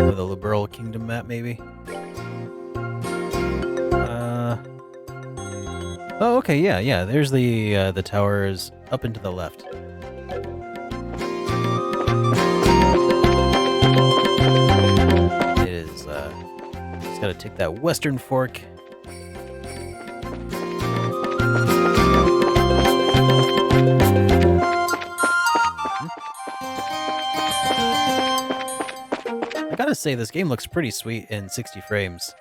Or the Liberal Kingdom map, maybe? Oh, okay, yeah. There's the towers up and to the left. It is, just gotta take that western fork. I gotta say, this game looks pretty sweet in 60 frames.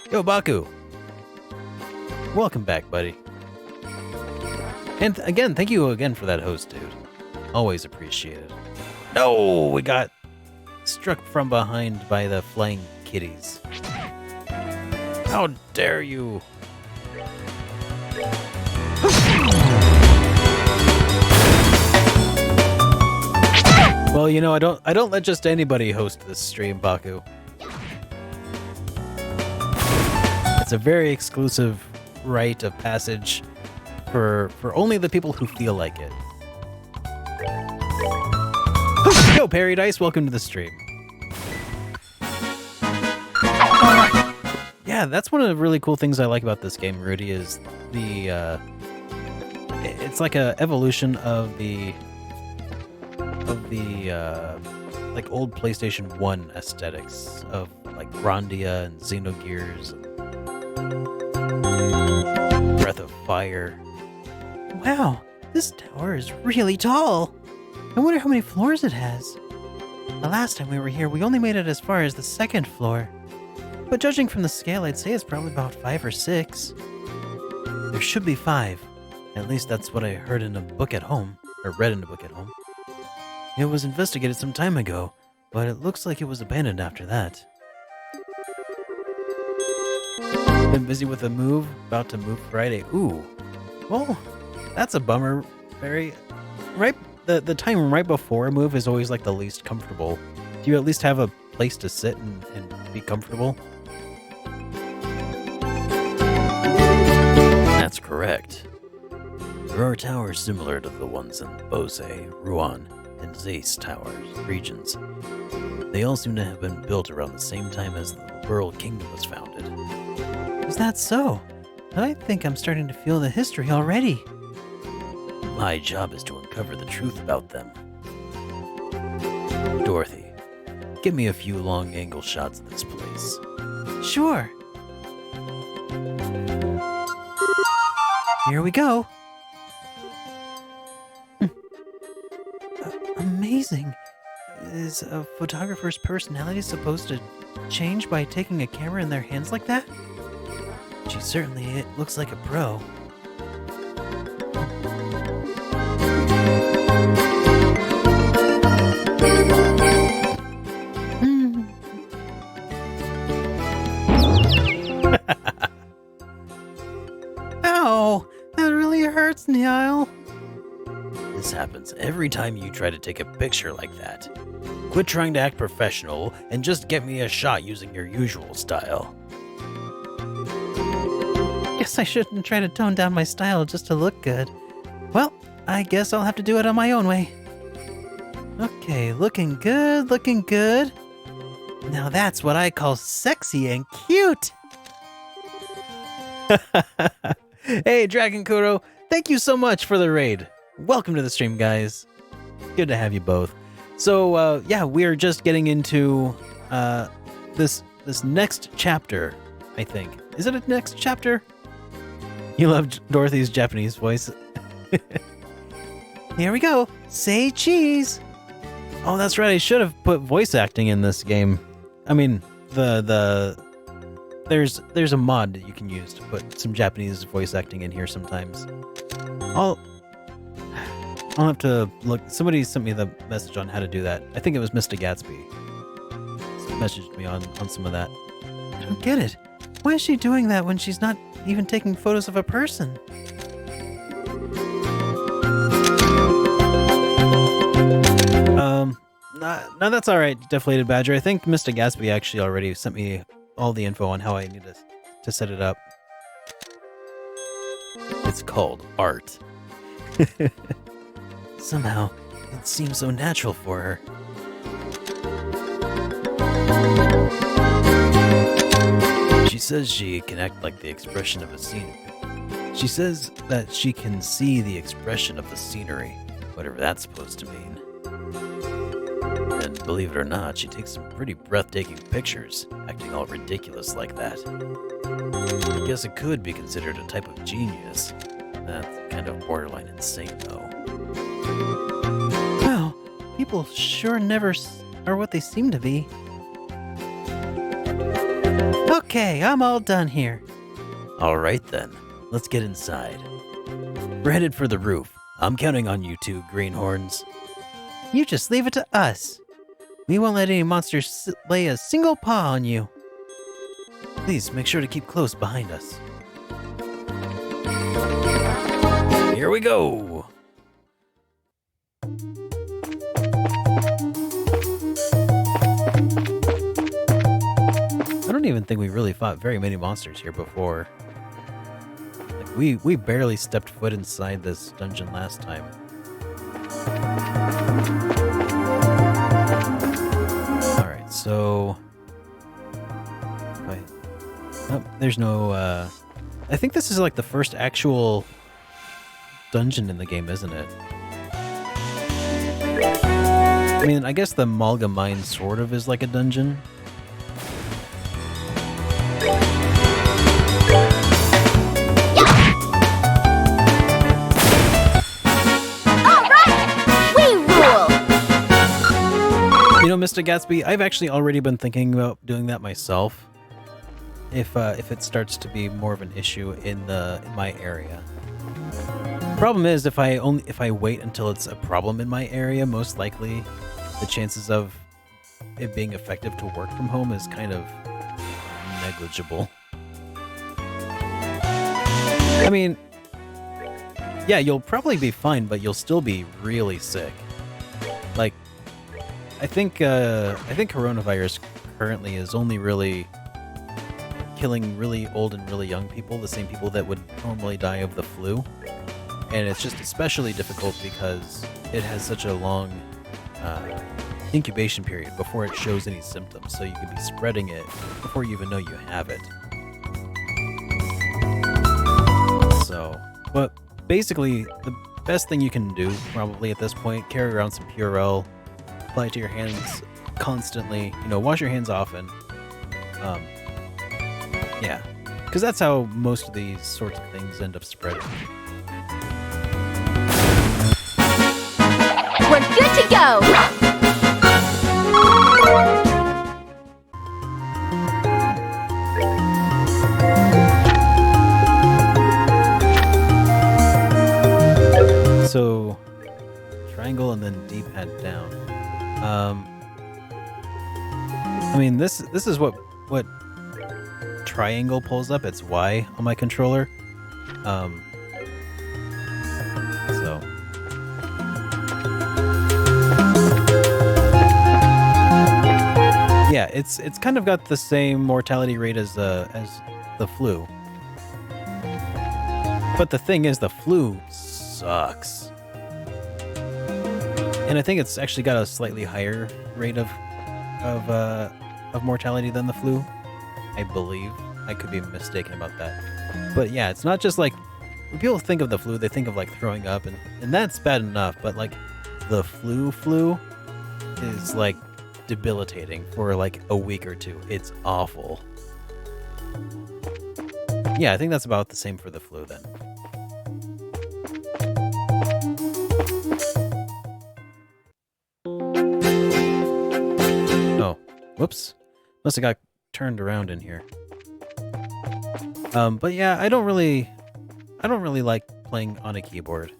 Yo, Baku! Welcome back, buddy. And again, thank you again for that host, dude. Always appreciated. No, we got struck from behind by the flying kitties. How dare you! Well, you know, I don't let just anybody host this stream, Baku. It's a very exclusive rite of passage for only the people who feel like it. Yo, Parry Dice, welcome to the stream. Yeah, that's one of the really cool things I like about this game, Rudy, is the it's like a evolution of the like old PlayStation 1 aesthetics of like Grandia and Xenogears, Breath of Fire. Wow, this tower is really tall. I wonder how many floors it has. The last time we were here, we only made it as far as the second floor. But judging from the scale, I'd say it's probably about 5 or 6. There should be 5. At least that's what I heard in a book at home, or read in a book at home. It was investigated some time ago, but it looks like it was abandoned after that. Been busy with a move, about to move Friday. Ooh. Well, that's a bummer. Very right. The time right before a move is always like the least comfortable. Do you at least have a place to sit and be comfortable? That's correct. There are towers similar to the ones in Bose, Rouen, and Zeiss towers regions. They all seem to have been built around the same time as the Liberal Kingdom was founded. Is that so? I think I'm starting to feel the history already. My job is to uncover the truth about them. Dorothy, give me a few long-angle shots of this place. Sure. Here we go. Amazing. Is a photographer's personality supposed to change by taking a camera in their hands like that? It looks like a pro. Ow! That really hurts, Niall. This happens every time you try to take a picture like that. Quit trying to act professional and just get me a shot using your usual style. Guess I shouldn't try to tone down my style just to look good. Well, I guess I'll have to do it on my own way. Okay, looking good, looking good. Now that's what I call sexy and cute. Hey, Dragon Kuro, thank you so much for the raid. Welcome to the stream, guys. Good to have you both. So, yeah, we are just getting into this next chapter, I think. Is it a next chapter? You love Dorothy's Japanese voice. Here we go. Say cheese. Oh, that's right. I should have put voice acting in this game. I mean, there's a mod that you can use to put some Japanese voice acting in here sometimes. I'll have to look. Somebody sent me the message on how to do that. I think it was Mr. Gatsby. Messaged me on some of that. I don't get it. Why is she doing that when she's not even taking photos of a person? No, that's all right, Deflated Badger. I think Mr. Gatsby actually already sent me all the info on how I need to set it up. It's called art. Somehow, it seems so natural for her. She says she can act like the expression of a scene. She says that she can see the expression of the scenery, whatever that's supposed to mean. And believe it or not, she takes some pretty breathtaking pictures, acting all ridiculous like that. I guess it could be considered a type of genius. That's kind of borderline insane, though. Wow, people sure never are what they seem to be. Okay, I'm all done here. All right then, let's get inside. We're headed for the roof. I'm counting on you two, greenhorns. You just leave it to us. We won't let any monsters lay a single paw on you. Please make sure to keep close behind us. Here we go. I don't even think we really fought very many monsters here before. Like we barely stepped foot inside this dungeon last time. Alright, so... Oh, there's no... I think this is like the first actual dungeon in the game, isn't it? I mean, I guess the Malga Mine sort of is like a dungeon. You know, Mr. Gatsby, I've actually already been thinking about doing that myself. If it starts to be more of an issue in my area. Problem is, if I wait until it's a problem in my area, most likely the chances of it being effective to work from home is kind of negligible. I mean, yeah, you'll probably be fine, but you'll still be really sick. Like, I think coronavirus currently is only really killing really old and really young people, the same people that would normally die of the flu. And it's just especially difficult because it has such a long incubation period before it shows any symptoms, so you could be spreading it before you even know you have it. So, but basically, the best thing you can do probably at this point, carry around some Purell, apply it to your hands constantly, wash your hands often. Yeah, because that's how most of these sorts of things end up spreading. We're good to go! So, triangle and then D-pad down. I mean, this is what triangle pulls up. It's Y on my controller. So. Yeah, it's kind of got the same mortality rate as the flu. But the thing is, the flu sucks. And I think it's actually got a slightly higher rate of mortality than the flu, I believe. I could be mistaken about that. But yeah, it's not just like when people think of the flu, they think of like throwing up, and that's bad enough, but like the flu is like debilitating for like a week or two. It's awful. Yeah, I think that's about the same for the flu then. Oh, whoops. Must have got turned around in here. But yeah, I don't really like playing on a keyboard.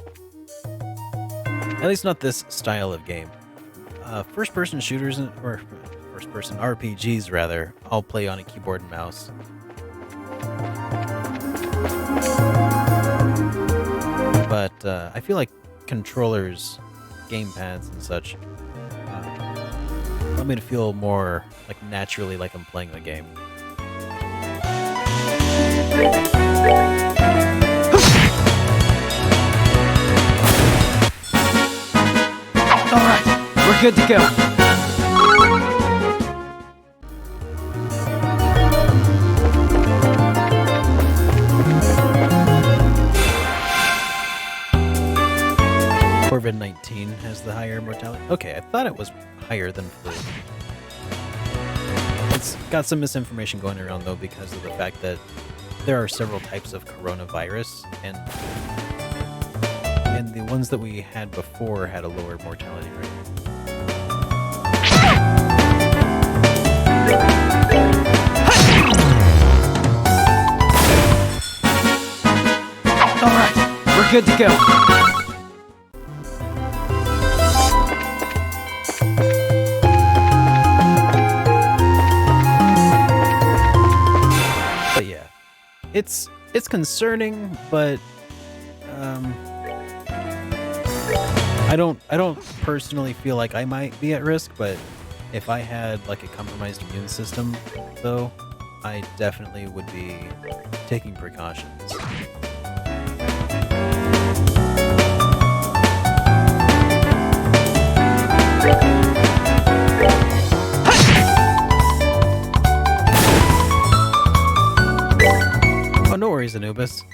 At least not this style of game. First-person shooters, or first-person RPGs rather, I'll play on a keyboard and mouse. But I feel like controllers, gamepads, and such want me to feel more like naturally like I'm playing the game. All right, we're good to go. COVID-19 has the higher mortality. Okay, I thought it was higher than flu. It's got some misinformation going around though because of the fact that there are several types of coronavirus, and the ones that we had before had a lower mortality rate. All right, we're good to go. But yeah, it's concerning, but I don't personally feel like I might be at risk, but if I had like a compromised immune system, though, I definitely would be taking precautions. Oh, no worries, Anubis.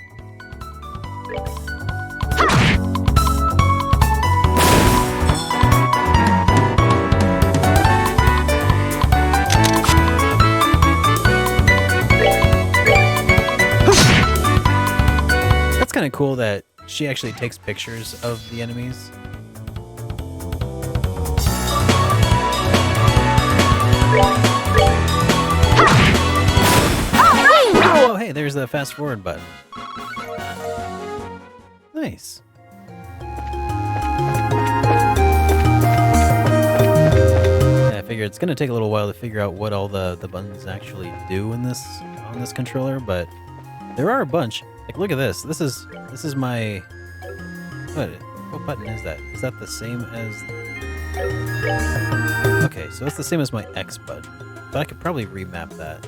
That's kind of cool that she actually takes pictures of the enemies. Oh, hey, there's the fast forward button. Nice. Yeah, I figure it's gonna take a little while to figure out what all the buttons actually do in this on this controller, but there are a bunch. Like, look at this. This is my what button is that? Is that the same as? Okay, so it's the same as my X button, but I could probably remap that.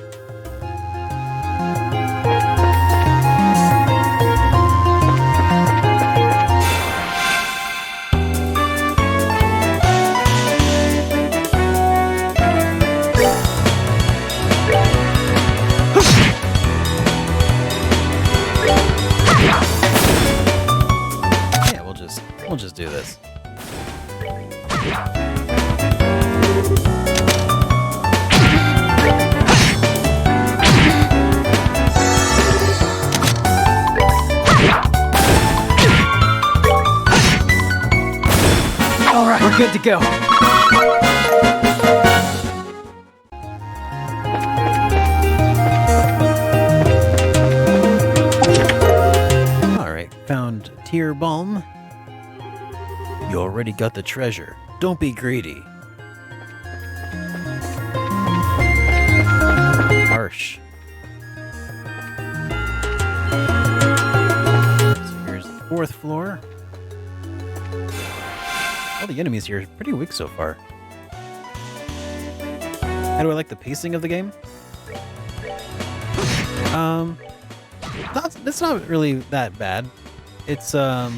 Yeah, we'll just do this. All right, we're good to go. All right, found Tear Balm. You already got the treasure. Don't be greedy. Harsh. So here's the 4th floor. All the enemies here are pretty weak so far. How do I like the pacing of the game? It's not really that bad. It's I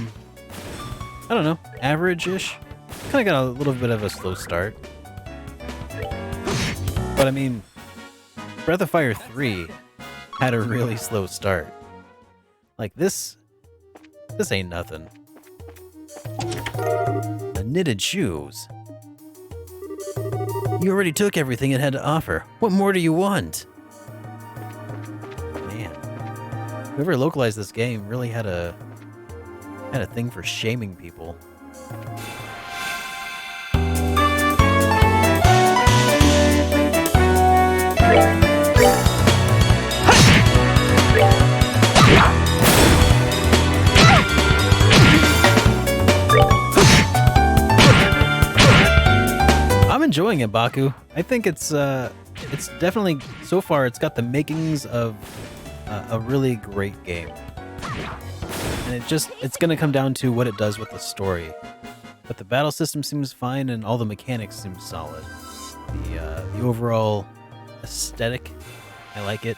don't know, average-ish. Kind of got a little bit of a slow start. But I mean, Breath of Fire 3 had a really slow start. Like this ain't nothing. The knitted shoes. You already took everything it had to offer. What more do you want? Man, whoever localized this game really had a thing for shaming people. I'm enjoying it, Baku. I think it's definitely, so far, it's got the makings of a really great game. And it's gonna come down to what it does with the story. But the battle system seems fine and all the mechanics seem solid. The overall aesthetic, I like it.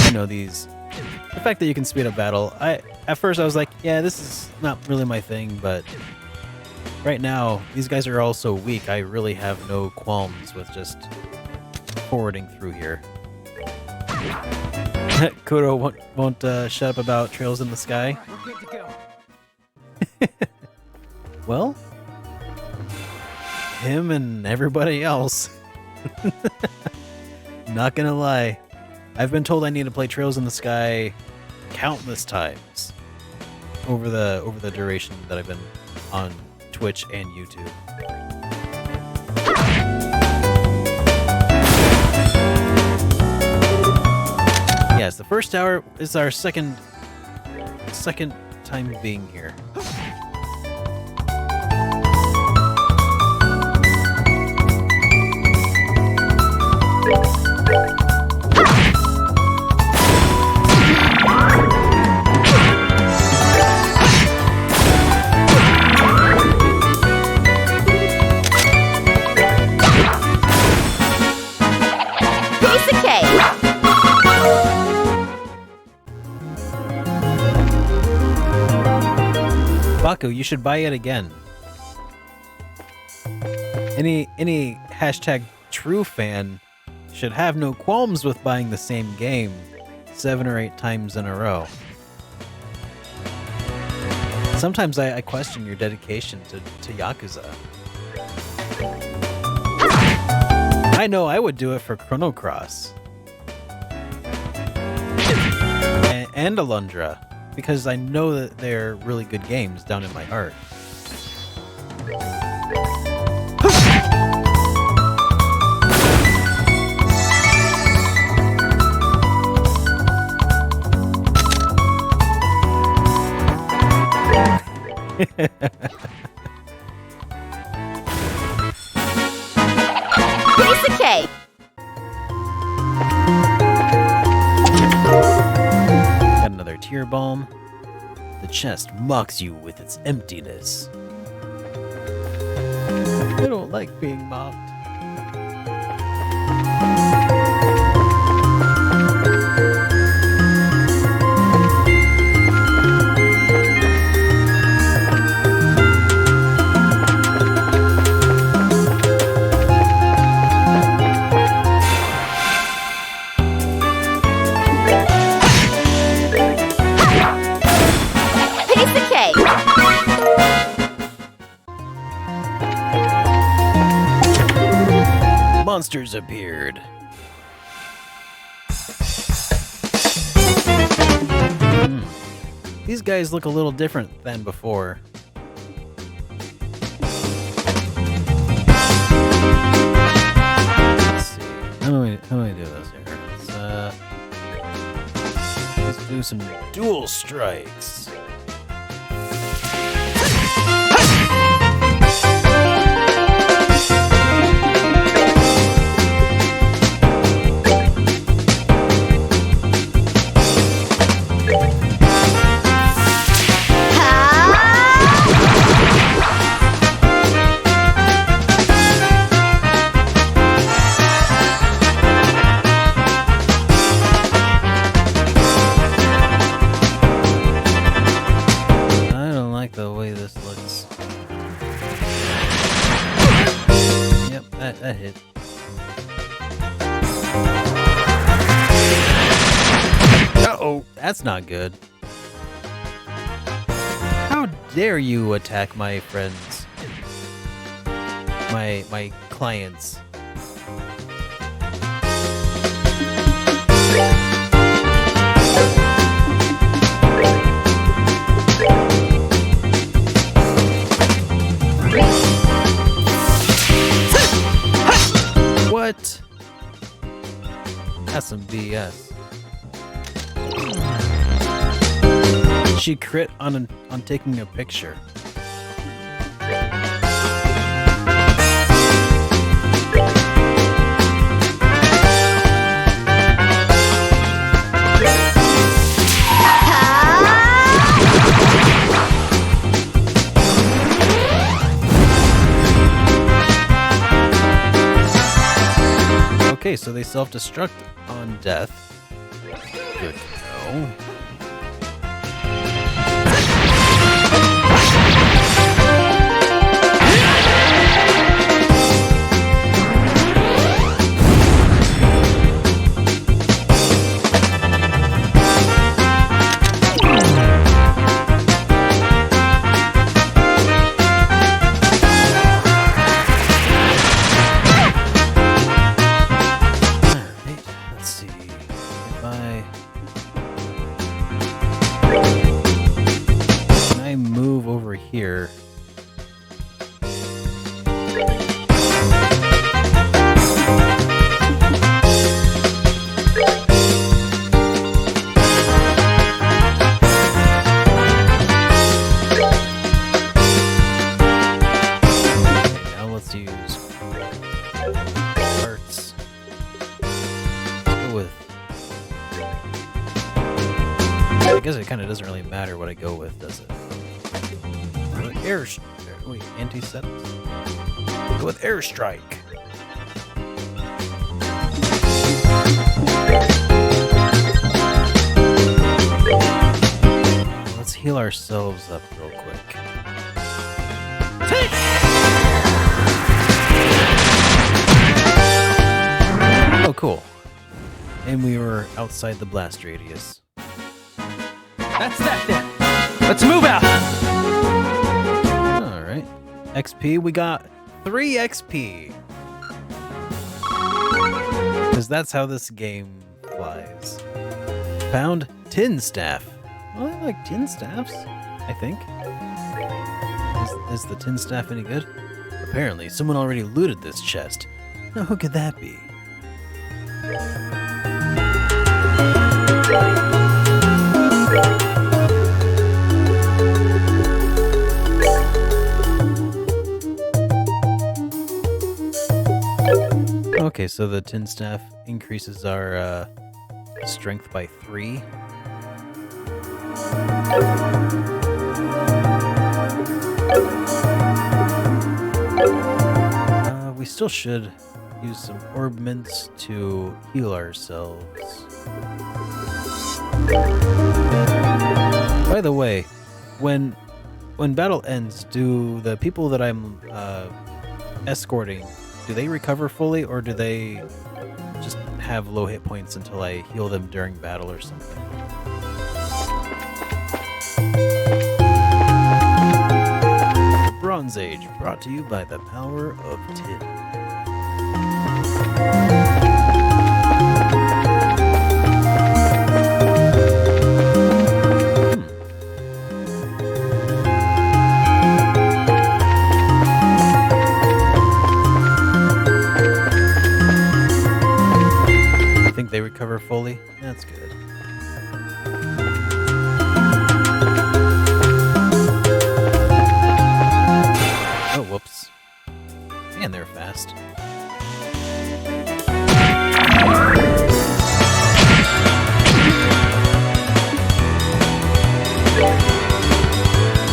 You know, the fact that you can speed up battle. At first I was like, yeah, this is not really my thing, but right now these guys are all so weak. I really have no qualms with just forwarding through here. Kudo won't shut up about Trails in the Sky. Well, him and everybody else. Not gonna lie, I've been told I need to play Trails in the Sky countless times over the duration that I've been on Twitch and YouTube. Yes, the first tower is our second time being here. Piece of cake. Baku, you should buy it again. Any hashtag true fan should have no qualms with buying the same game 7 or 8 times in a row. Sometimes I question your dedication to Yakuza. I know I would do it for Chrono Cross. And Alundra, because I know that they're really good games down in my heart. Piece of cake. Got another tear balm. The chest mocks you with its emptiness. I don't like being mocked. Piece of cake. Monsters appeared. These guys look a little different than before. Let's see. How do we do this here? Let's do some dual strikes. I don't like the way this looks. Yep, that hit. Uh-oh, that's not good. How dare you attack my friends? My clients. What? That's some BS. She crit on taking a picture. self-destruct on death. Good to know. Here. Now let's use parts. Let's go with. I guess it kind of doesn't really matter what I go with, does it? Wait, anti-settles? Go with airstrike. Let's heal ourselves up real quick. Oh, cool. And we were outside the blast radius. That's that then. Let's move out. Alright. XP, we got 3 XP. Because that's how this game flies. Found tin staff. Well, I like tin staffs, I think. Is the tin staff any good? Apparently, someone already looted this chest. Now, who could that be? Okay, so the tin staff increases our strength by 3. We still should use some orb mints to heal ourselves. By the way, when battle ends, do the people that I'm escorting, do they recover fully, or do they just have low hit points until I heal them during battle or something? Bronze Age, brought to you by the power of tin. I think they recover fully. That's good. Oh, whoops. And they're fast.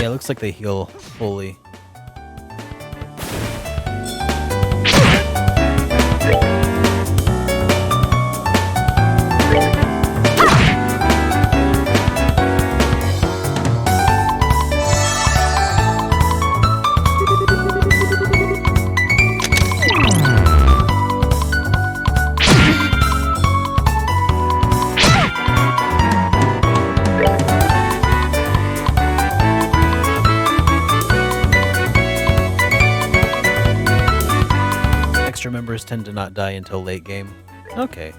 Yeah, it looks like they heal fully. Members tend to not die until late game. Okay.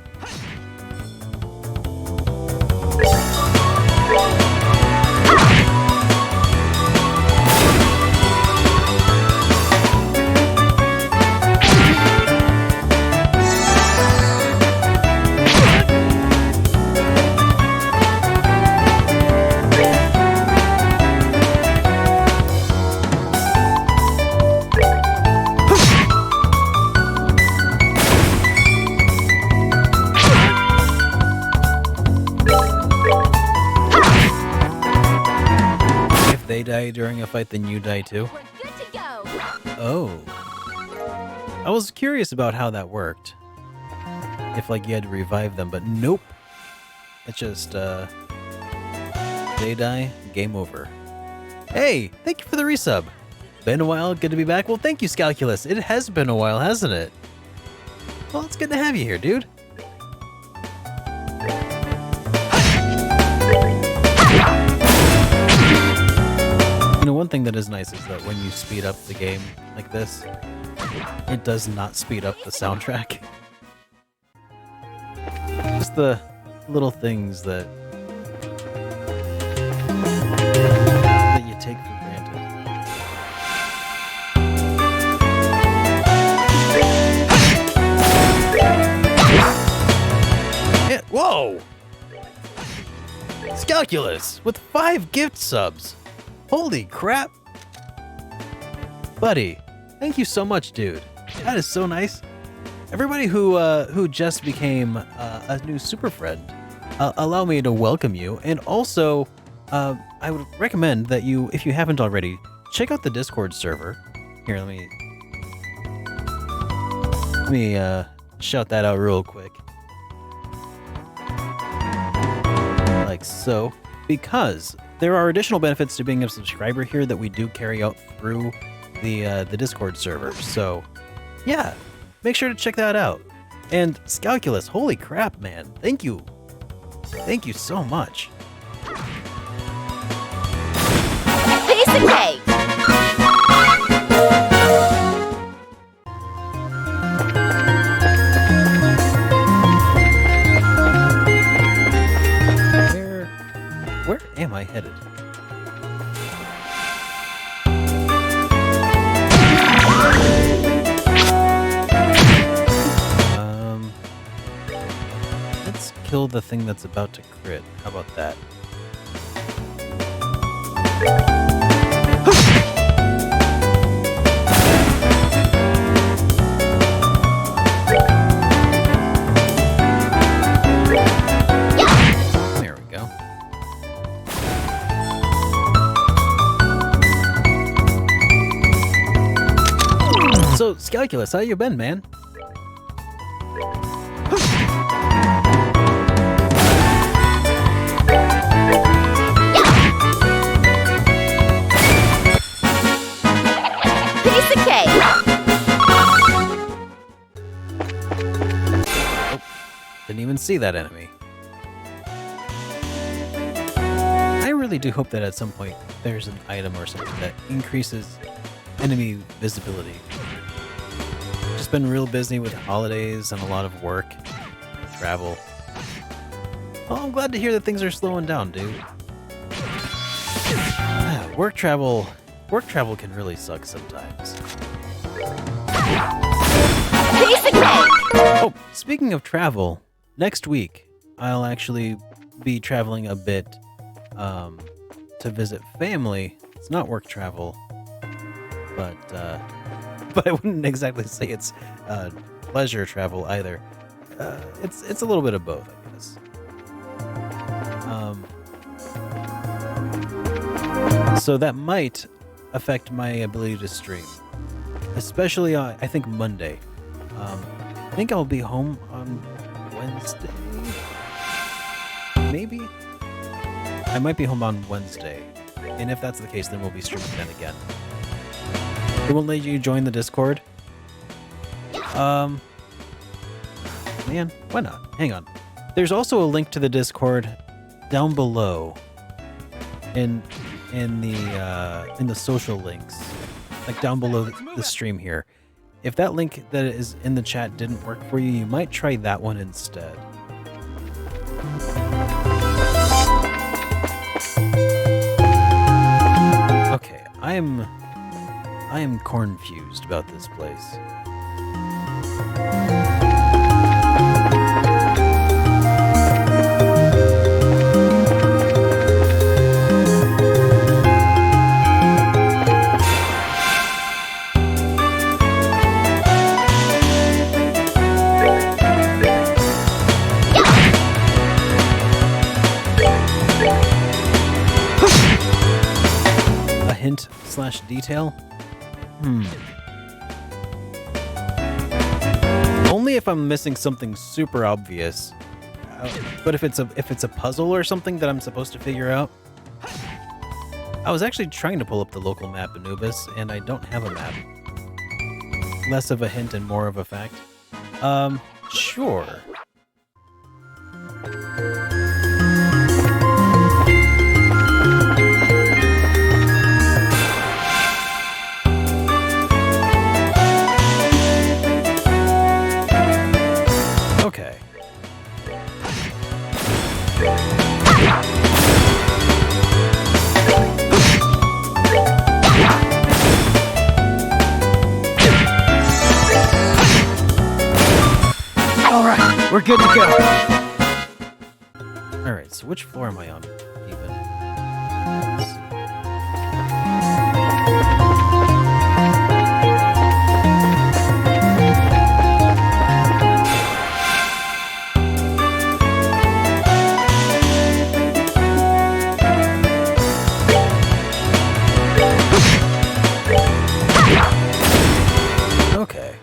They die during a fight, then you die too? We're good to go. Oh. I was curious about how that worked. if like you had to revive them, but nope. It's just they die, game over. Hey, thank you for the resub. Been a while, good to be back. Well, thank you, Scalculus. It has been a while, hasn't it? Well, it's good to have you here, dude. You know, one thing that is nice is that when you speed up the game like this, it does not speed up the soundtrack. Just the little things that you take for granted. Yeah, whoa! Scalculus with 5 gift subs. Holy crap! Buddy, thank you so much, dude. That is so nice. Everybody who just became a new super friend, allow me to welcome you. And also, I would recommend that you, if you haven't already, check out the Discord server. Here, let me shout that out real quick. Like so, because there are additional benefits to being a subscriber here that we do carry out through the Discord server. So, yeah, make sure to check that out. And Scalculus, holy crap, man! Thank you so much. Piece of cake! Where am I headed? Let's kill the thing that's about to crit. How about that? There we go. So, Scalculus, how you been, man? Piece of cake! Oh, didn't even see that enemy. I really do hope that at some point there's an item or something that increases enemy visibility. Just been real busy with holidays and a lot of work, travel. Well, I'm glad to hear that things are slowing down, dude. Work travel can really suck sometimes. Piece of cake! Oh, speaking of travel, next week I'll actually be traveling a bit to visit family. It's not work travel, but I wouldn't exactly say it's pleasure travel either. It's a little bit of both, I guess. So that might affect my ability to stream, especially I think Monday. I think I'll be home on Wednesday. Maybe I might be home on Wednesday, and if that's the case, then we'll be streaming then again. It won't let you join the Discord. Man, why not? Hang on. There's also a link to the Discord down below in the social links, like down below the stream here. If that link that is in the chat didn't work for you, you might try that one instead. Okay, I am confused about this place. A hint/detail? Only if I'm missing something super obvious. But if it's a puzzle or something that I'm supposed to figure out. I was actually trying to pull up the local map, Anubis, and I don't have a map. Less of a hint and more of a fact. Sure. Okay. All right, we're good to go. All right. So which floor am I on? Even. Okay.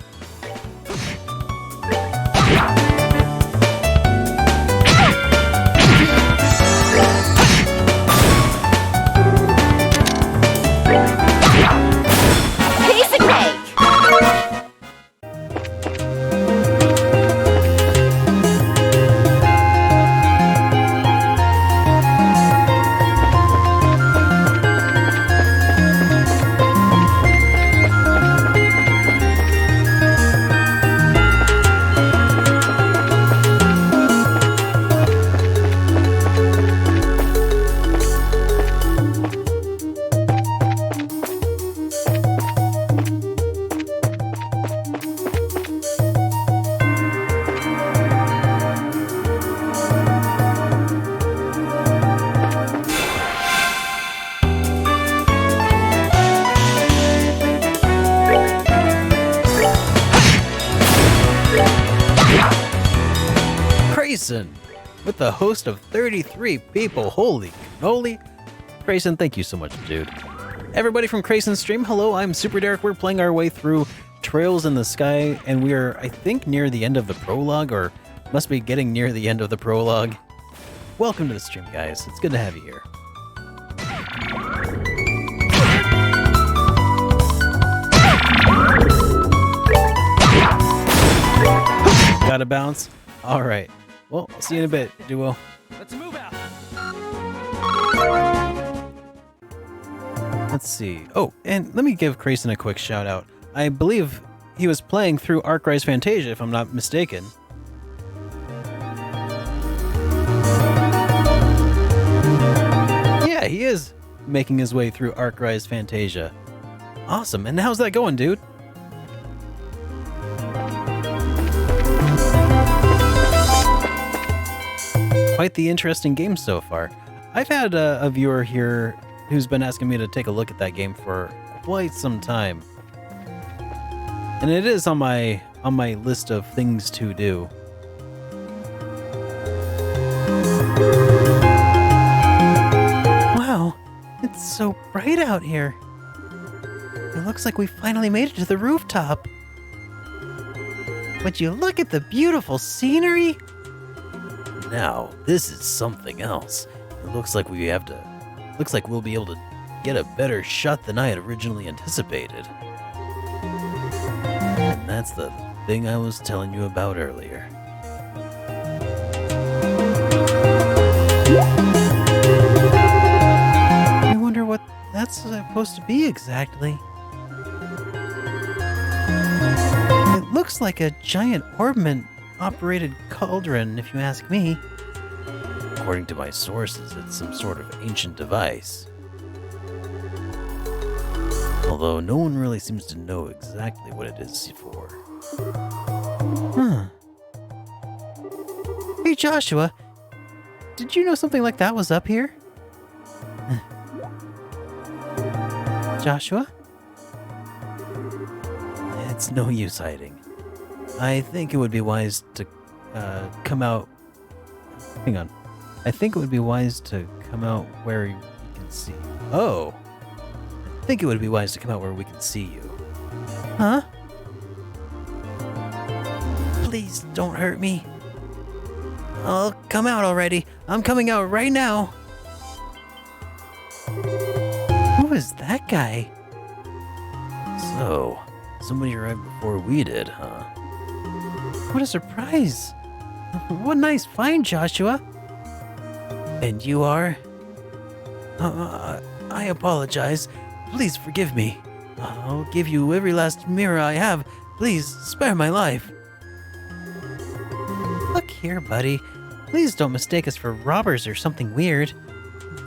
Piece of cake! Grayson, with the host of 33 people. Holy cannoli. Grayson, thank you so much, dude. Everybody from Grayson's stream, hello, I'm SuperDerek. We're playing our way through Trails in the Sky, and we are, I think, near the end of the prologue, or must be getting near the end of the prologue. Welcome to the stream, guys. It's good to have you here. Gotta bounce? Alright. Well, I'll see you in a bit, duo. Let's move out. Let's see. Oh, and let me give Grayson a quick shout out. I believe he was playing through Arc-Rise Fantasia, if I'm not mistaken. Yeah, he is making his way through Arc-Rise Fantasia. Awesome. And how's that going, dude? Quite the interesting game so far. I've had a viewer here who's been asking me to take a look at that game for quite some time. And it is on my list of things to do. Wow, it's so bright out here. It looks like we finally made it to the rooftop. Would you look at the beautiful scenery? Now, this is something else. It looks like we'll be able to get a better shot than I had originally anticipated. And that's the thing I was telling you about earlier. I wonder what that's supposed to be exactly. It looks like a giant Orbment-operated cauldron, if you ask me. According to my sources, it's some sort of ancient device. Although no one really seems to know exactly what it is for. Huh. Hey, Joshua. Did you know something like that was up here? Joshua? It's no use hiding. I think it would be wise to come out. Hang on. I think it would be wise to come out where you can see. Oh. I think it would be wise to come out where we can see you. Huh? Please don't hurt me. Oh, come out already. I'm coming out right now. Who is that guy? So, somebody arrived before we did, huh? What a surprise. What a nice find, Joshua. And you are? I apologize. Please forgive me. I'll give you every last mirror I have. Please spare my life. Look here, buddy. Please don't mistake us for robbers or something weird.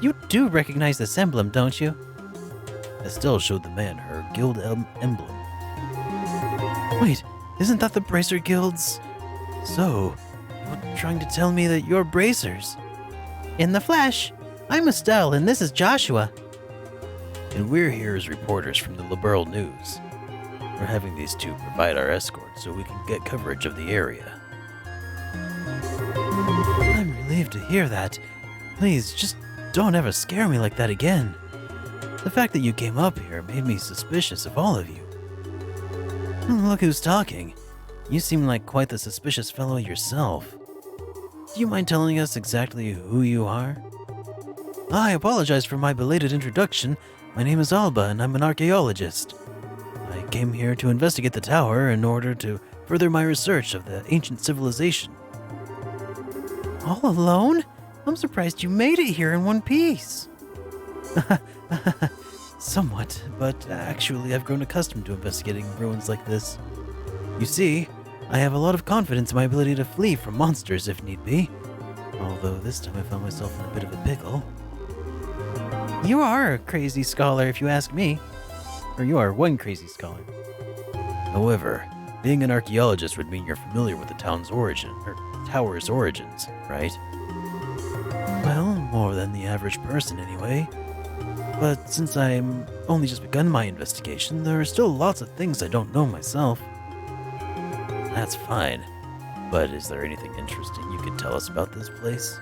You do recognize this emblem, don't you? Estelle showed the man her guild emblem. Wait, isn't that the Bracer Guild's? So, you're trying to tell me that you're bracers? In the flesh. I'm Estelle, and this is Joshua. And we're here as reporters from the Liberal News. We're having these two provide our escort so we can get coverage of the area. I'm relieved to hear that. Please, just don't ever scare me like that again. The fact that you came up here made me suspicious of all of you. Look who's talking. You seem like quite the suspicious fellow yourself. Do you mind telling us exactly who you are? I apologize for my belated introduction. My name is Alba, and I'm an archaeologist. I came here to investigate the tower in order to further my research of the ancient civilization. All alone? I'm surprised you made it here in one piece. Somewhat, but actually I've grown accustomed to investigating ruins like this. You see, I have a lot of confidence in my ability to flee from monsters if need be. Although this time I found myself in a bit of a pickle. You are a crazy scholar if you ask me. Or you are one crazy scholar. However, being an archaeologist would mean you're familiar with the tower's origins, right? Well, more than the average person anyway. But since I'm only just begun my investigation, there are still lots of things I don't know myself. That's fine. But is there anything interesting you could tell us about this place?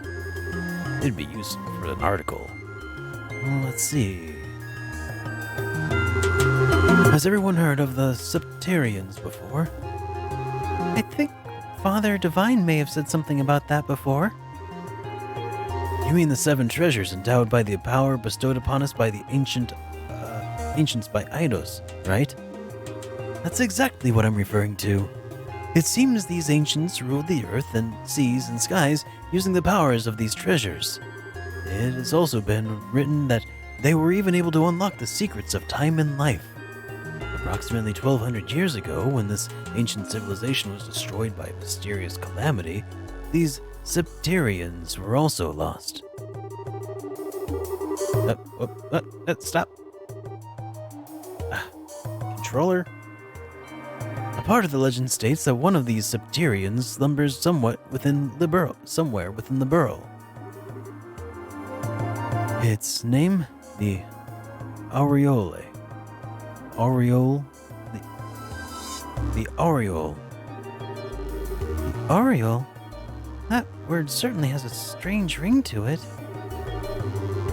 It'd be useful for an article. Well, let's see. Has everyone heard of the Septarians before? I think Father Divine may have said something about that before. You mean the 7 treasures endowed by the power bestowed upon us by the ancients by Eidos, right? That's exactly what I'm referring to. It seems these ancients ruled the earth and seas and skies using the powers of these treasures. It has also been written that they were even able to unlock the secrets of time and life. Approximately 1200 years ago, when this ancient civilization was destroyed by a mysterious calamity, these Septarians were also lost. Stop. Controller? A part of the legend states that one of these Septarians slumbers somewhere within the burrow. Its name? The Aureole. The Aureole. The Aureole? That word certainly has a strange ring to it.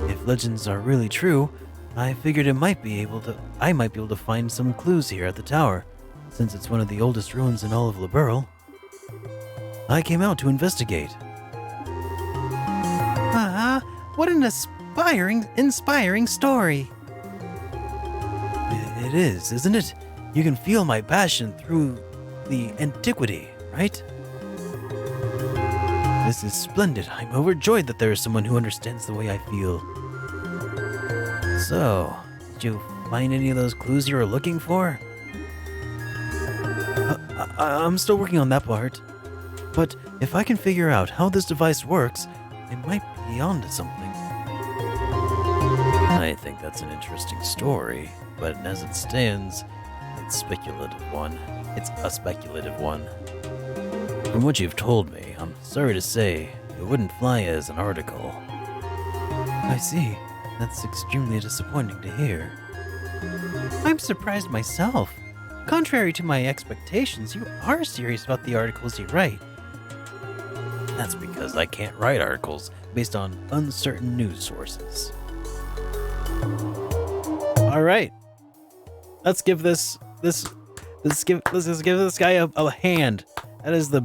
If legends are really true, I figured I might be able to find some clues here at the tower, since it's one of the oldest ruins in all of Liberl. I came out to investigate. What an inspiring story. It is, isn't it? You can feel my passion through the antiquity, right? This is splendid. I'm overjoyed that there is someone who understands the way I feel. So, did you find any of those clues you were looking for? I'm still working on that part. But if I can figure out how this device works, I might be onto something. I think that's an interesting story, but as it stands, it's a speculative one. From what you've told me, I'm sorry to say, it wouldn't fly as an article. I see. That's extremely disappointing to hear. I'm surprised myself. Contrary to my expectations, you are serious about the articles you write. That's because I can't write articles based on uncertain news sources. All right. Let's give this guy a hand. That is the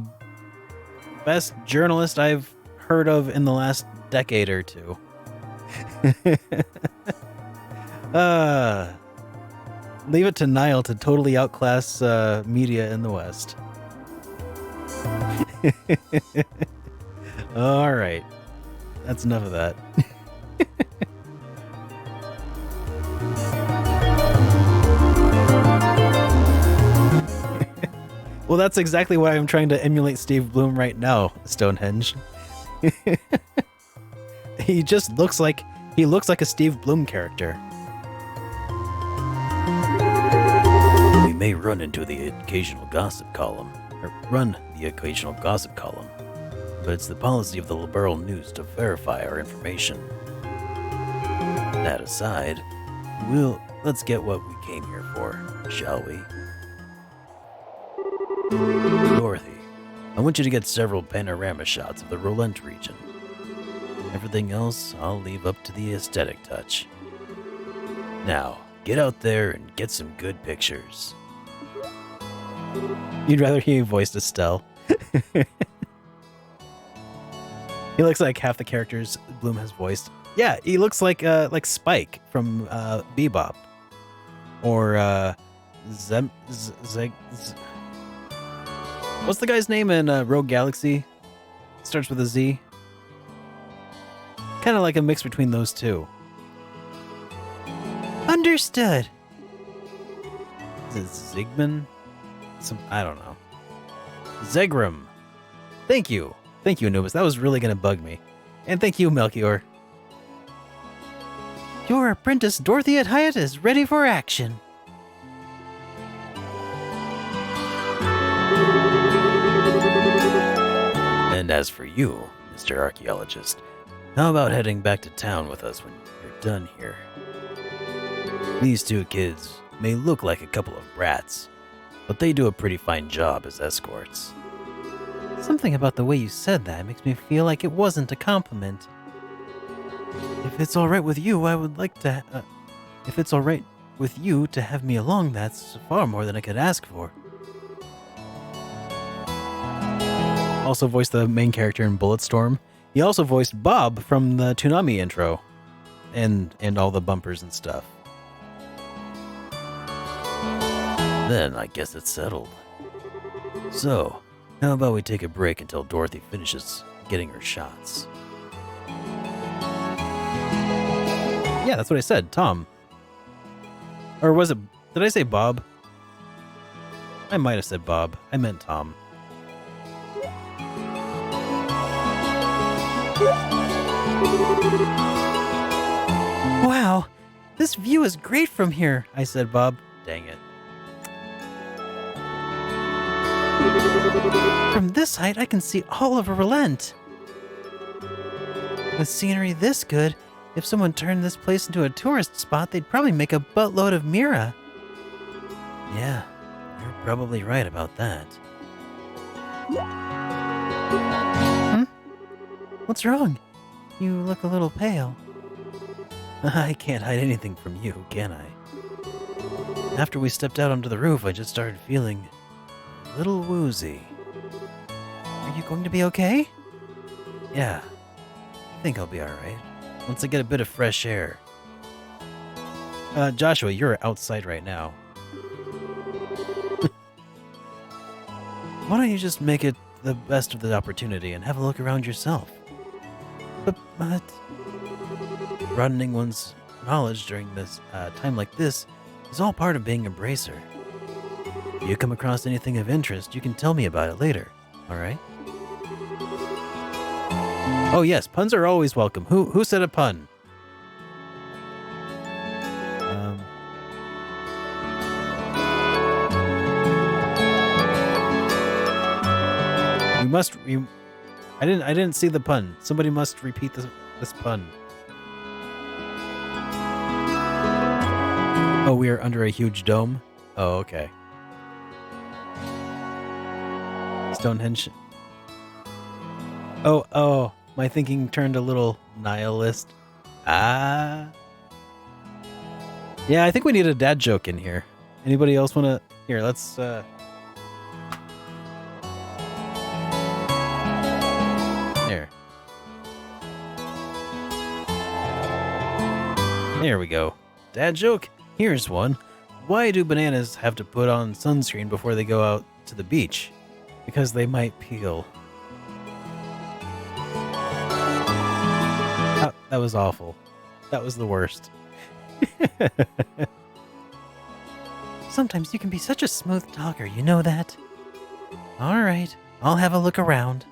best journalist I've heard of in the last decade or two. Leave it to Niall to totally outclass media in the West. All right. That's enough of that. Well, that's exactly why I'm trying to emulate Steve Bloom right now, Stonehenge. He looks like a Steve Bloom character. We may run into the occasional gossip column, but it's the policy of the liberal news to verify our information. That aside, let's get what we came here for, shall we? Dorothy, I want you to get several panorama shots of the Rolent region. Everything else, I'll leave up to the aesthetic touch. Now, get out there and get some good pictures. You'd rather he voiced Estelle. He looks like half the characters Bloom has voiced. Yeah, he looks like Spike from Bebop, or what's the guy's name in Rogue Galaxy? Starts with a Z. Kind of like a mix between those two. Understood. Is it Zygmunt? I don't know. Zegram. Thank you, Anubis. That was really gonna bug me. And thank you, Melchior. Your apprentice Dorothy at Hyatt is ready for action. And as for you, Mr. Archaeologist, how about heading back to town with us when you're done here? These two kids may look like a couple of brats, but they do a pretty fine job as escorts. Something about the way you said that makes me feel like it wasn't a compliment. If it's all right with you, I would like to... if it's all right with you to have me along, that's far more than I could ask for. Also voiced the main character in Bulletstorm. He also voiced Bob from the Toonami intro, and all the bumpers and stuff. Then I guess it's settled. So, how about we take a break until Dorothy finishes getting her shots? Yeah, that's what I said, Tom. Or was it... Did I say Bob? I might have said Bob. I meant Tom. Wow, this view is great from here, I said Bob. Dang it. From this height, I can see all of Relent. With scenery this good, if someone turned this place into a tourist spot, they'd probably make a buttload of Mira. Yeah, you're probably right about that. What's wrong? You look a little pale. I can't hide anything from you, can I? After we stepped out onto the roof, I just started feeling a little woozy. Are you going to be okay? Yeah, I think I'll be alright. Once I get a bit of fresh air. Joshua, you're outside right now. Why don't you just make it the best of the opportunity and have a look around yourself? But... Broadening one's knowledge during this time like this is all part of being a bracer. If you come across anything of interest, you can tell me about it later, alright? Oh yes, puns are always welcome. Who said a pun? I didn't see the pun. Somebody must repeat this pun. Oh, we are under a huge dome? Oh, okay. Stonehenge. Oh, my thinking turned a little nihilist. Ah. Yeah, I think we need a dad joke in here. Anybody else want to... Here, let's... Here we go. Dad joke? Here's one. Why do bananas have to put on sunscreen before they go out to the beach? Because they might peel. That was awful. That was the worst. Sometimes you can be such a smooth talker, you know that? All right, I'll have a look around.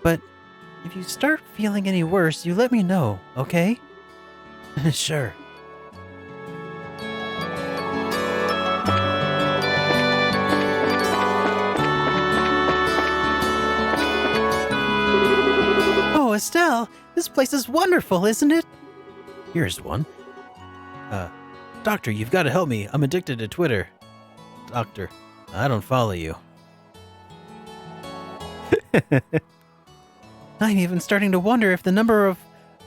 But if you start feeling any worse, you let me know, okay? Sure. Oh, Estelle, this place is wonderful, isn't it? Here's one. Doctor, you've got to help me. I'm addicted to Twitter. Doctor, I don't follow you. I'm even starting to wonder if the number of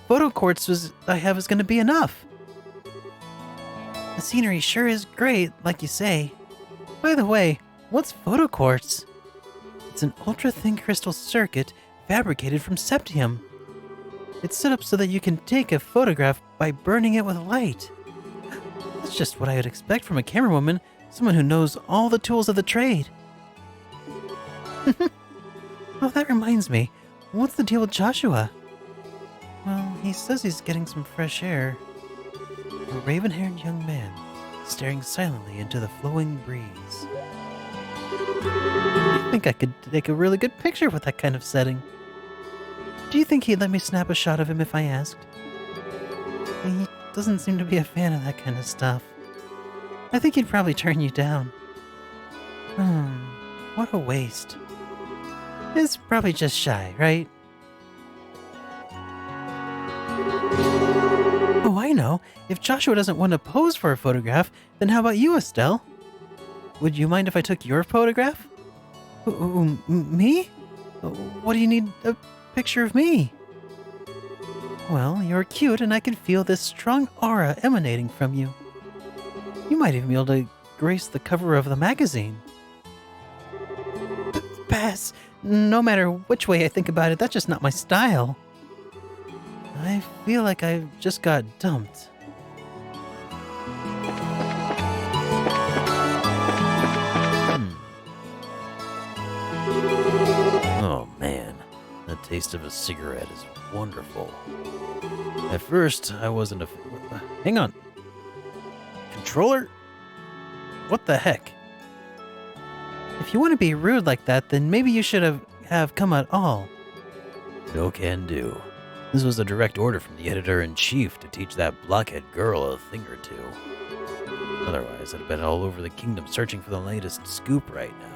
photo quartz I have is going to be enough. The scenery sure is great, like you say. By the way, what's photo quartz? It's an ultra-thin crystal circuit fabricated from septium. It's set up so that you can take a photograph by burning it with light. That's just what I would expect from a camerawoman, someone who knows all the tools of the trade. Oh, that reminds me. What's the deal with Joshua? Well, he says he's getting some fresh air. A raven-haired young man, staring silently into the flowing breeze. I think I could take a really good picture with that kind of setting. Do you think he'd let me snap a shot of him if I asked? He doesn't seem to be a fan of that kind of stuff. I think he'd probably turn you down. What a waste. He's probably just shy, right? Oh, I know. If Joshua doesn't want to pose for a photograph, then how about you, Estelle? Would you mind if I took your photograph? Me? What do you need a picture of me? Well, you're cute and I can feel this strong aura emanating from you. You might even be able to grace the cover of the magazine. Pass. No matter which way I think about it, that's just not my style. I feel like I just got dumped. Oh man, the taste of a cigarette is wonderful. At first, I wasn't a... Hang on. Controller? What the heck? If you want to be rude like that, then maybe you should have come at all. No can do. This was a direct order from the editor-in-chief to teach that blockhead girl a thing or two. Otherwise, I'd have been all over the kingdom searching for the latest scoop right now.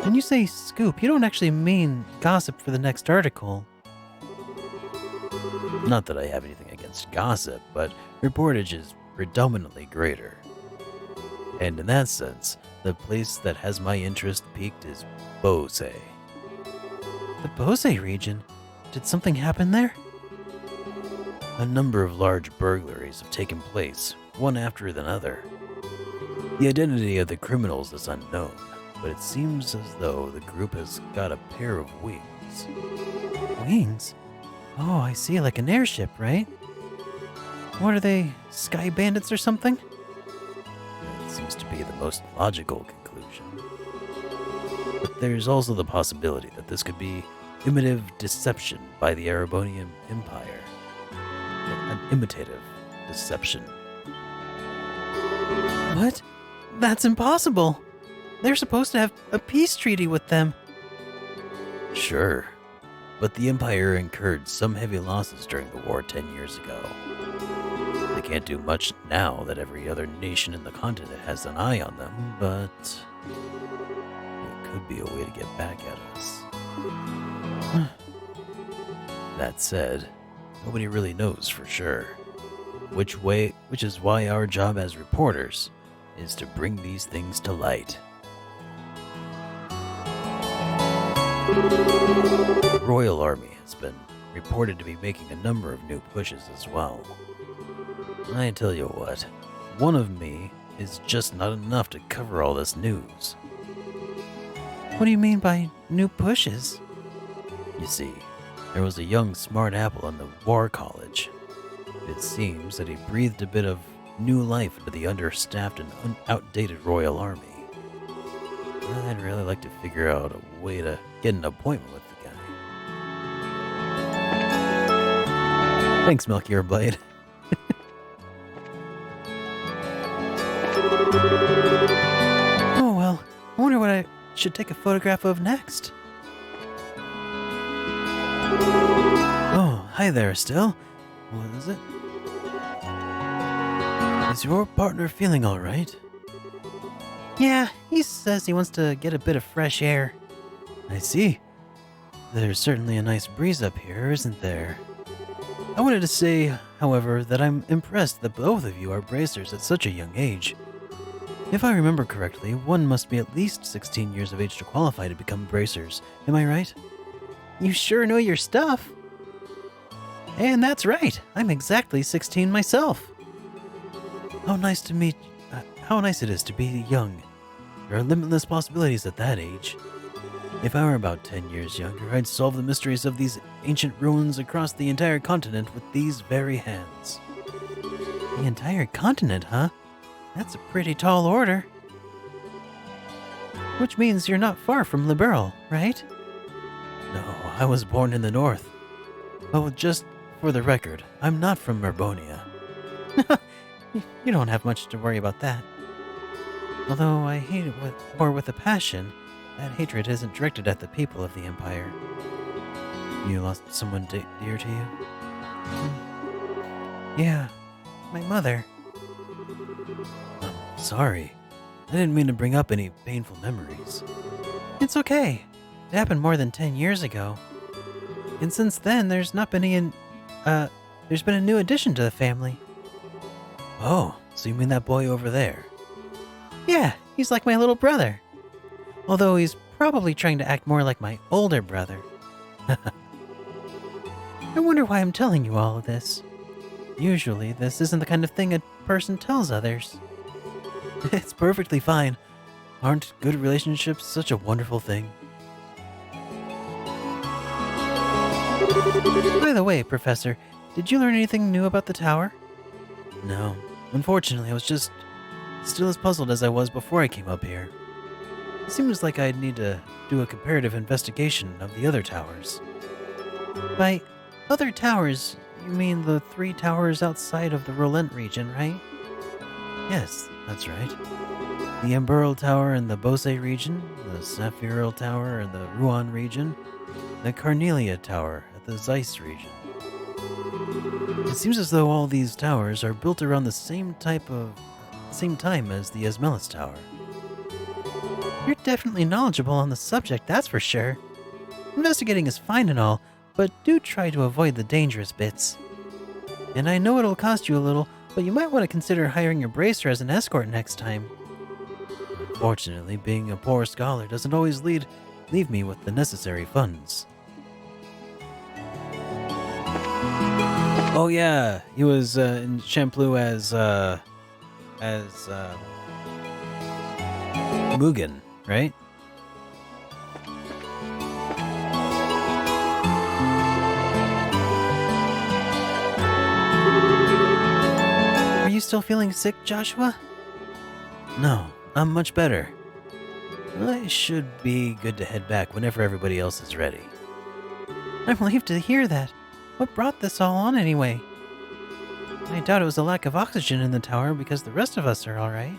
When you say scoop, you don't actually mean gossip for the next article. Not that I have anything against gossip, but reportage is predominantly greater. And in that sense, the place that has my interest peaked is Bose. The Bose region? Did something happen there? A number of large burglaries have taken place, one after another. The identity of the criminals is unknown, but it seems as though the group has got a pair of wings. Wings? Oh, I see, like an airship, right? What are they, sky bandits or something? That seems to be the most logical conclusion. But there's also the possibility that this could be imitative deception by the Erebonian Empire. An imitative deception. What? That's impossible. They're supposed to have a peace treaty with them. Sure, but the Empire incurred some heavy losses during the war 10 years ago. They can't do much now that every other nation in the continent has an eye on them, but it could be a way to get back at us. That said, nobody really knows for sure. Which is why our job as reporters is to bring these things to light. The Royal Army has been reported to be making a number of new pushes as well. I tell you what, one of me is just not enough to cover all this news. What do you mean by new pushes? You see, there was a young smart apple in the War College. It seems that he breathed a bit of new life into the understaffed and outdated Royal Army. I'd really like to figure out a way to get an appointment with the guy. Thanks, Melchior Blade. Oh, well, I wonder what I should take a photograph of next. Oh, hi there, Estelle. What is it? Is your partner feeling all right? Yeah, he says he wants to get a bit of fresh air. I see. There's certainly a nice breeze up here, isn't there? I wanted to say, however, that I'm impressed that both of you are bracers at such a young age. If I remember correctly, one must be at least 16 years of age to qualify to become bracers. Am I right? You sure know your stuff. And that's right, I'm exactly 16 myself. How nice it is to be young. There are limitless possibilities at that age. If I were about 10 years younger, I'd solve the mysteries of these ancient ruins across the entire continent with these very hands. The entire continent, huh? That's a pretty tall order. Which means you're not far from Liberal, right? No, I was born in the north. Oh, just for the record, I'm not from Merbonia. You don't have much to worry about that. Although I hate it with a passion, that hatred isn't directed at the people of the Empire. You lost someone dear to you? Yeah, my mother. I'm sorry. I didn't mean to bring up any painful memories. It's okay. It happened more than 10 years ago. And since then, there's been a new addition to the family. Oh, so you mean that boy over there? Yeah, he's like my little brother. Although he's probably trying to act more like my older brother. I wonder why I'm telling you all of this. Usually, this isn't the kind of thing a person tells others. It's perfectly fine. Aren't good relationships such a wonderful thing? By the way, Professor, did you learn anything new about the tower? No. Unfortunately, I was just still as puzzled as I was before I came up here. It seems like I'd need to do a comparative investigation of the other towers. By other towers, you mean the 3 towers outside of the Rolent region, right? Yes, that's right. The Emberl Tower in the Bose region, the Saphiril Tower in the Ruan region, the Carnelia Tower at the Zeiss region. It seems as though all these towers are built around the same time as the Esmelis Tower. You're definitely knowledgeable on the subject, that's for sure. Investigating is fine and all, but do try to avoid the dangerous bits. And I know it'll cost you a little, but you might want to consider hiring your bracer as an escort next time. Unfortunately, being a poor scholar doesn't always leave me with the necessary funds. Oh yeah, he was in Champloo as Mugen, right? Are you still feeling sick, Joshua? No, I'm much better. I should be good to head back whenever everybody else is ready. I'm relieved to hear that. What brought this all on anyway? I doubt it was a lack of oxygen in the tower because the rest of us are alright.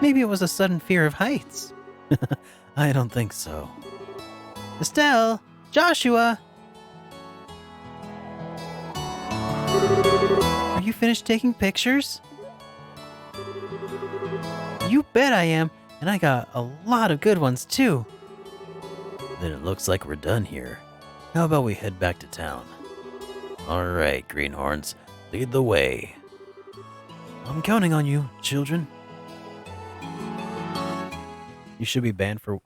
Maybe it was a sudden fear of heights. I don't think so. Estelle! Joshua! Are you finished taking pictures? You bet I am, and I got a lot of good ones too. Then it looks like we're done here. How about we head back to town? Alright, greenhorns, lead the way. I'm counting on you, children. You should be banned for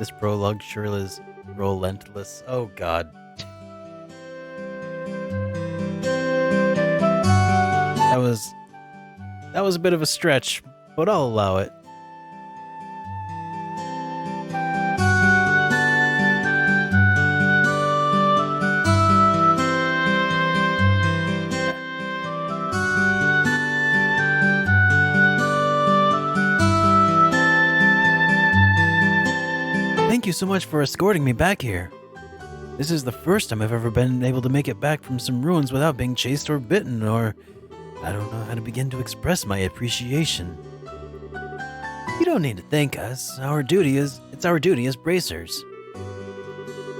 this prologue. Shirla's relentless. Oh God. That was a bit of a stretch, but I'll allow it. Thank you so much for escorting me back here. This is the first time I've ever been able to make it back from some ruins without being chased or bitten, or I don't know how to begin to express my appreciation. You don't need to thank us. It's our duty as bracers.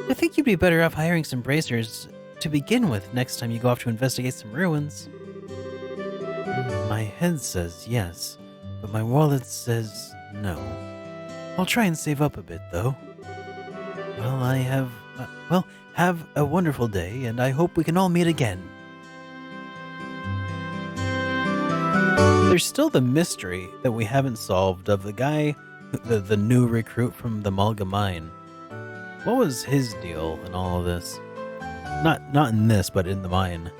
I think you'd be better off hiring some bracers to begin with next time you go off to investigate some ruins. My head says yes, but my wallet says no. I'll try and save up a bit, though. Well, have a wonderful day, and I hope we can all meet again. There's still the mystery that we haven't solved of the guy, the new recruit from the Malga mine. What was his deal in all of this? Not in this, but in the mine.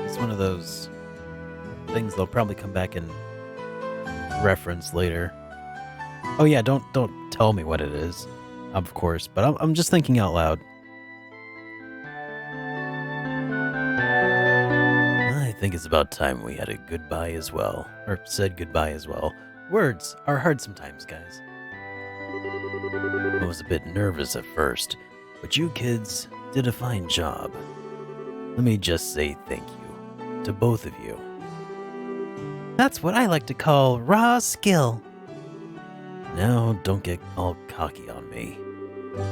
It's one of those things they'll probably come back and reference later. Oh yeah, don't tell me what it is, of course, but I'm just thinking out loud. I think it's about time we had a goodbye as well, Or said goodbye as well. Words are hard sometimes, guys. I was a bit nervous at first, but you kids did a fine job. Let me just say thank you to both of you. That's what I like to call raw skill. Now, don't get all cocky on me.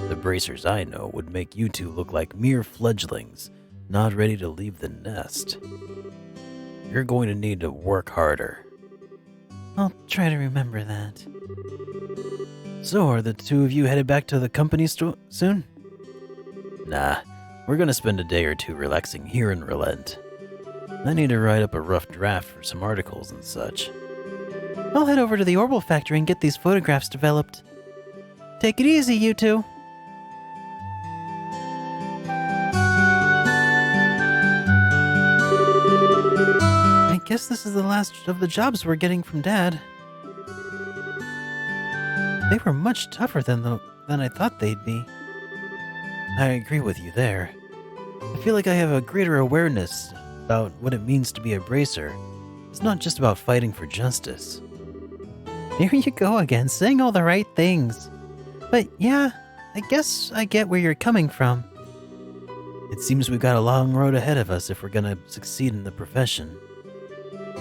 The bracers I know would make you two look like mere fledglings, not ready to leave the nest. You're going to need to work harder. I'll try to remember that. So, are the two of you headed back to the company soon? Nah, we're gonna spend a day or two relaxing here in Relent. I need to write up a rough draft for some articles and such. I'll head over to the Orbital Factory and get these photographs developed. Take it easy, you two. I guess this is the last of the jobs we're getting from Dad. They were much tougher than I thought they'd be. I agree with you there. I feel like I have a greater awareness about what it means to be a bracer. It's not just about fighting for justice. There you go again, saying all the right things. But yeah, I guess I get where you're coming from. It seems we've got a long road ahead of us if we're gonna succeed in the profession.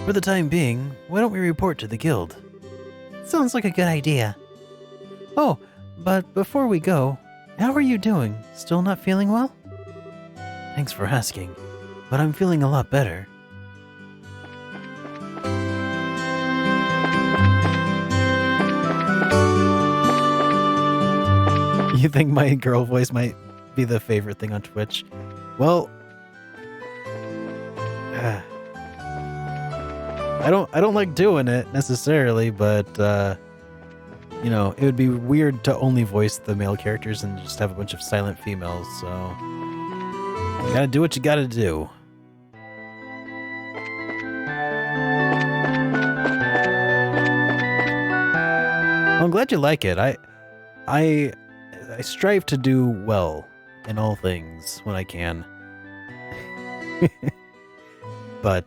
For the time being, why don't we report to the guild? Sounds like a good idea. Oh, but before we go, how are you doing? Still not feeling well? Thanks for asking, but I'm feeling a lot better. You think my girl voice might be the favorite thing on Twitch? Well, I don't like doing it necessarily, but you know, it would be weird to only voice the male characters and just have a bunch of silent females, so you gotta do what you gotta do. Well, I'm glad you like it. I strive to do well in all things when I can. But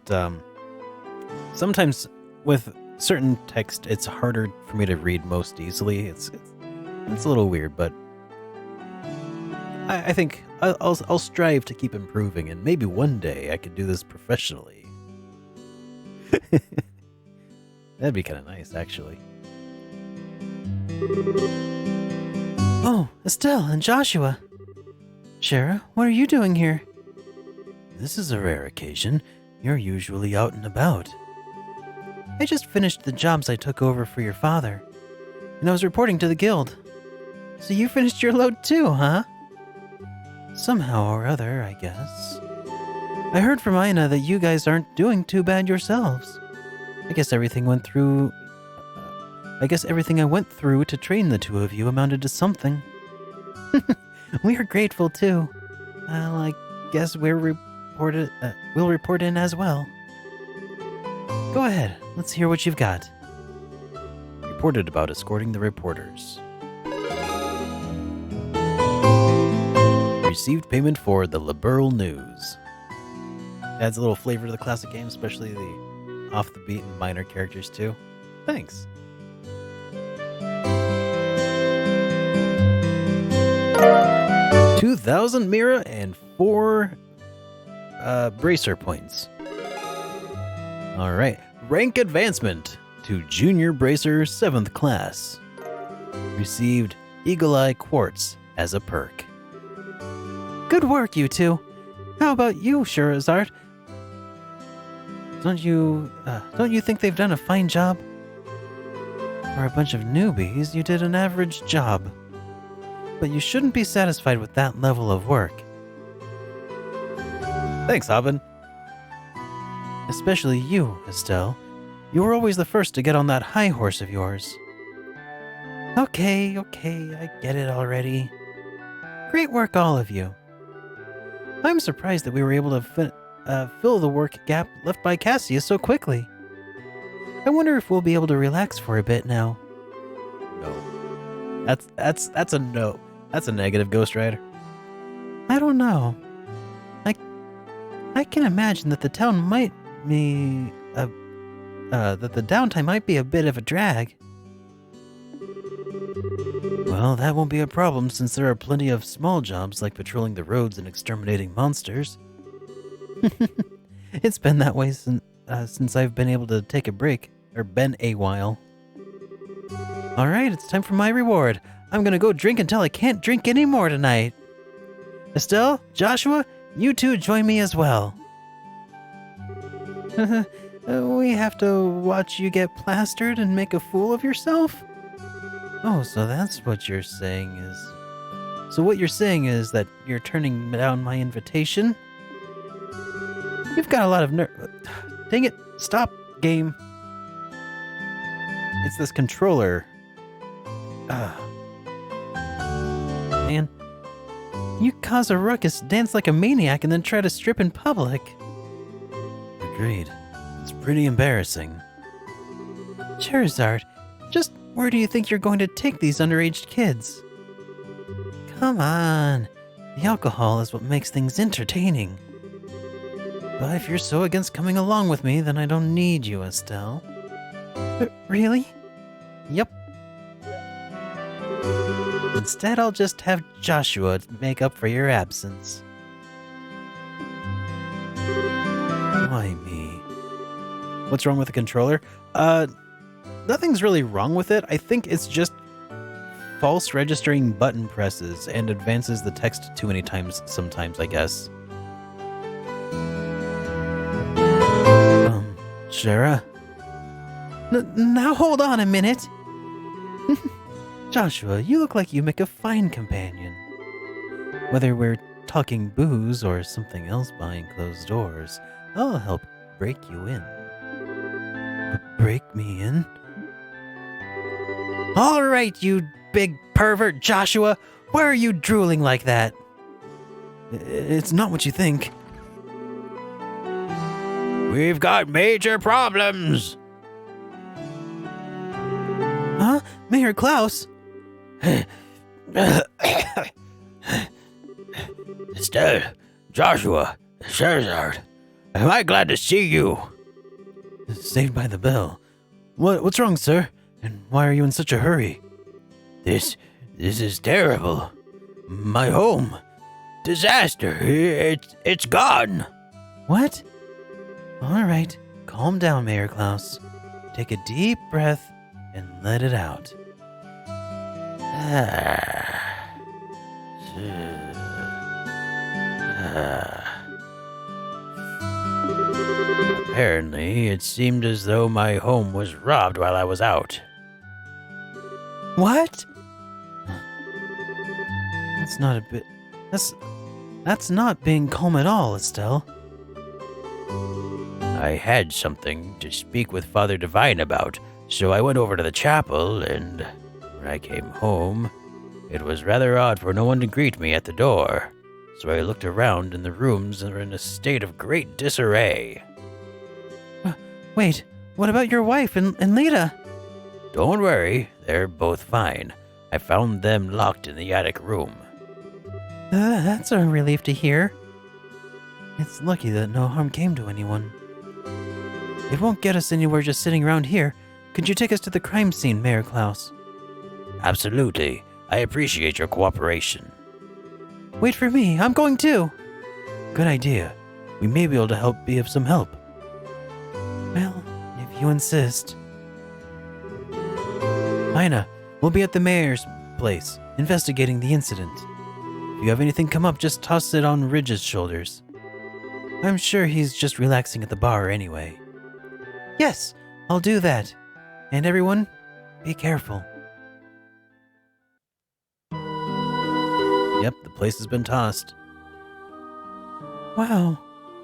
sometimes with certain text, it's harder for me to read most easily. It's a little weird, but I think I'll strive to keep improving, and maybe one day I could do this professionally. That'd be kind of nice, actually. Oh, Estelle and Joshua. Shara, what are you doing here? This is a rare occasion. You're usually out and about. I just finished the jobs I took over for your father, and I was reporting to the guild. So you finished your load too, huh? Somehow or other, I guess. I heard from Ina that you guys aren't doing too bad yourselves. I guess everything I went through to train the two of you amounted to something. We're grateful too. Well, I guess we'll report in as well. Go ahead, let's hear what you've got. Reported about escorting the reporters. Received payment for the liberal news. Adds a little flavor to the classic game, especially the off the beat and minor characters too. Thanks. 2,000 Mira and 4 bracer points. All right. Rank advancement to Junior Bracer 7th class. Received Eagle Eye Quartz as a perk. Good work, you two. How about you, Shurazard? Don't you think they've done a fine job? For a bunch of newbies, you did an average job. But you shouldn't be satisfied with that level of work. Thanks, Hobbin. Especially you, Estelle. You were always the first to get on that high horse of yours. Okay, I get it already. Great work, all of you. I'm surprised that we were able to fill the work gap left by Cassius so quickly. I wonder if we'll be able to relax for a bit now. No. That's a no. That's a negative, Ghost Rider. I don't know. I can imagine that the town might be that the downtime might be a bit of a drag. Well, that won't be a problem since there are plenty of small jobs like patrolling the roads and exterminating monsters. It's been that way since I've been able to take a break, or been a while. All right, it's time for my reward. I'm gonna go drink until I can't drink anymore tonight. Estelle, Joshua, you two join me as well. We have to watch you get plastered and make a fool of yourself? Oh, so that's what you're saying is... So what you're saying is that you're turning down my invitation? You've got a lot of Dang it, stop, game. It's this controller. Man, you cause a ruckus, dance like a maniac, and then try to strip in public. Agreed. It's pretty embarrassing. Charizard, just where do you think you're going to take these underage kids? Come on. The alcohol is what makes things entertaining. But if you're so against coming along with me, then I don't need you, Estelle. Really? Yep. Instead, I'll just have Joshua make up for your absence. Why me? What's wrong with the controller? Nothing's really wrong with it. I think it's just false registering button presses and advances the text too many times sometimes, I guess. Shara? Now hold on a minute. Joshua, you look like you make a fine companion. Whether we're talking booze or something else behind closed doors, I'll help break you in. Break me in? All right, you big pervert Joshua. Why are you drooling like that? It's not what you think. We've got major problems. Huh? Mayor Klaus? Estelle, Joshua, Charizard, am I glad to see you? Saved by the bell. What's wrong, sir? And why are you in such a hurry? This is terrible. My home. Disaster. It's gone. What? All right, calm down, Mayor Klaus. Take a deep breath and let it out. Apparently, it seemed as though my home was robbed while I was out. What? That's not being calm at all, Estelle. I had something to speak with Father Divine about, so I went over to the chapel, and when I came home, it was rather odd for no one to greet me at the door. So I looked around, and the rooms were in a state of great disarray. Wait, what about your wife and Lita? Don't worry, they're both fine. I found them locked in the attic room. That's a relief to hear. It's lucky that no harm came to anyone. It won't get us anywhere just sitting around here. Could you take us to the crime scene, Mayor Klaus? Absolutely. I appreciate your cooperation. Wait for me. I'm going too. Good idea. We may be able to be of some help. Well, if you insist. Ina, we'll be at the mayor's place, investigating the incident. If you have anything come up, just toss it on Ridge's shoulders. I'm sure he's just relaxing at the bar anyway. Yes, I'll do that. And everyone, be careful. Yep, the place has been tossed. Wow,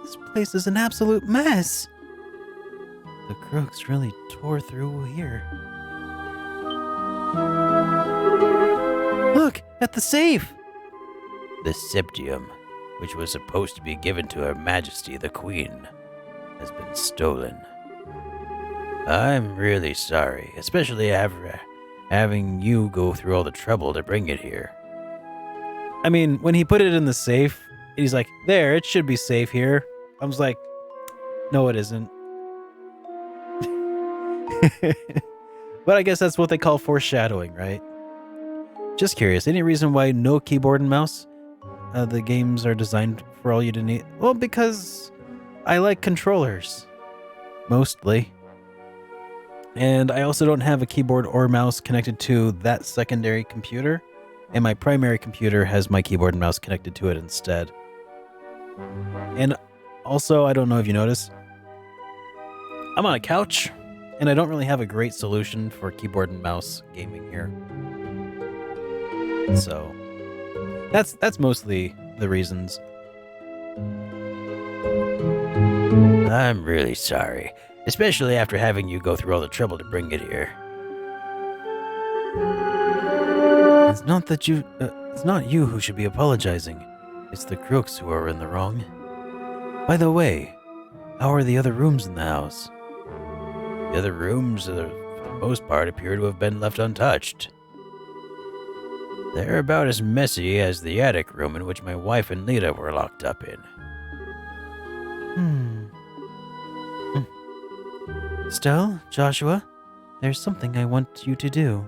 this place is an absolute mess. The crooks really tore through here. Look, at the safe! The septium, which was supposed to be given to Her Majesty the Queen, has been stolen. I'm really sorry, especially after having you go through all the trouble to bring it here. I mean, when he put it in the safe, he's like, there, it should be safe here. I was like, no, it isn't. But I guess that's what they call foreshadowing, right? Just curious, any reason why no keyboard and mouse? The games are designed for all you to need. Well, because I like controllers. Mostly. And I also don't have a keyboard or mouse connected to that secondary computer. And my primary computer has my keyboard and mouse connected to it instead. And also, I don't know if you noticed, I'm on a couch, and I don't really have a great solution for keyboard and mouse gaming here. So, that's mostly the reasons. I'm really sorry, especially after having you go through all the trouble to bring it here. It's not that it's not you who should be apologizing. It's the crooks who are in the wrong. By the way, how are the other rooms in the house? The other rooms, for the most part, appear to have been left untouched. They're about as messy as the attic room in which my wife and Lita were locked up in. Stell, Joshua, there's something I want you to do.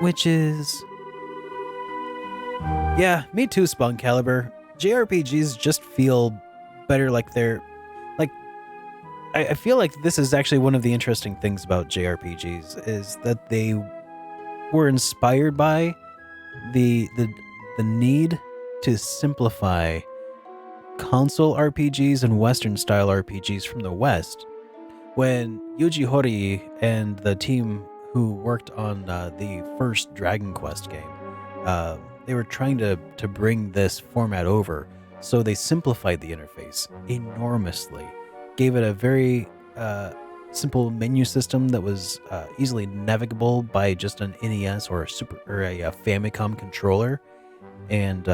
Which is... Yeah, me too, Caliber. JRPGs just feel better like they're... Like, I feel like this is actually one of the interesting things about JRPGs, is that they were inspired by the need to simplify console RPGs and Western style RPGs from the West. When Yuji Horii and the team who worked on the first Dragon Quest game, they were trying to bring this format over, so they simplified the interface enormously, gave it a very simple menu system that was easily navigable by just an NES or a Famicom controller, and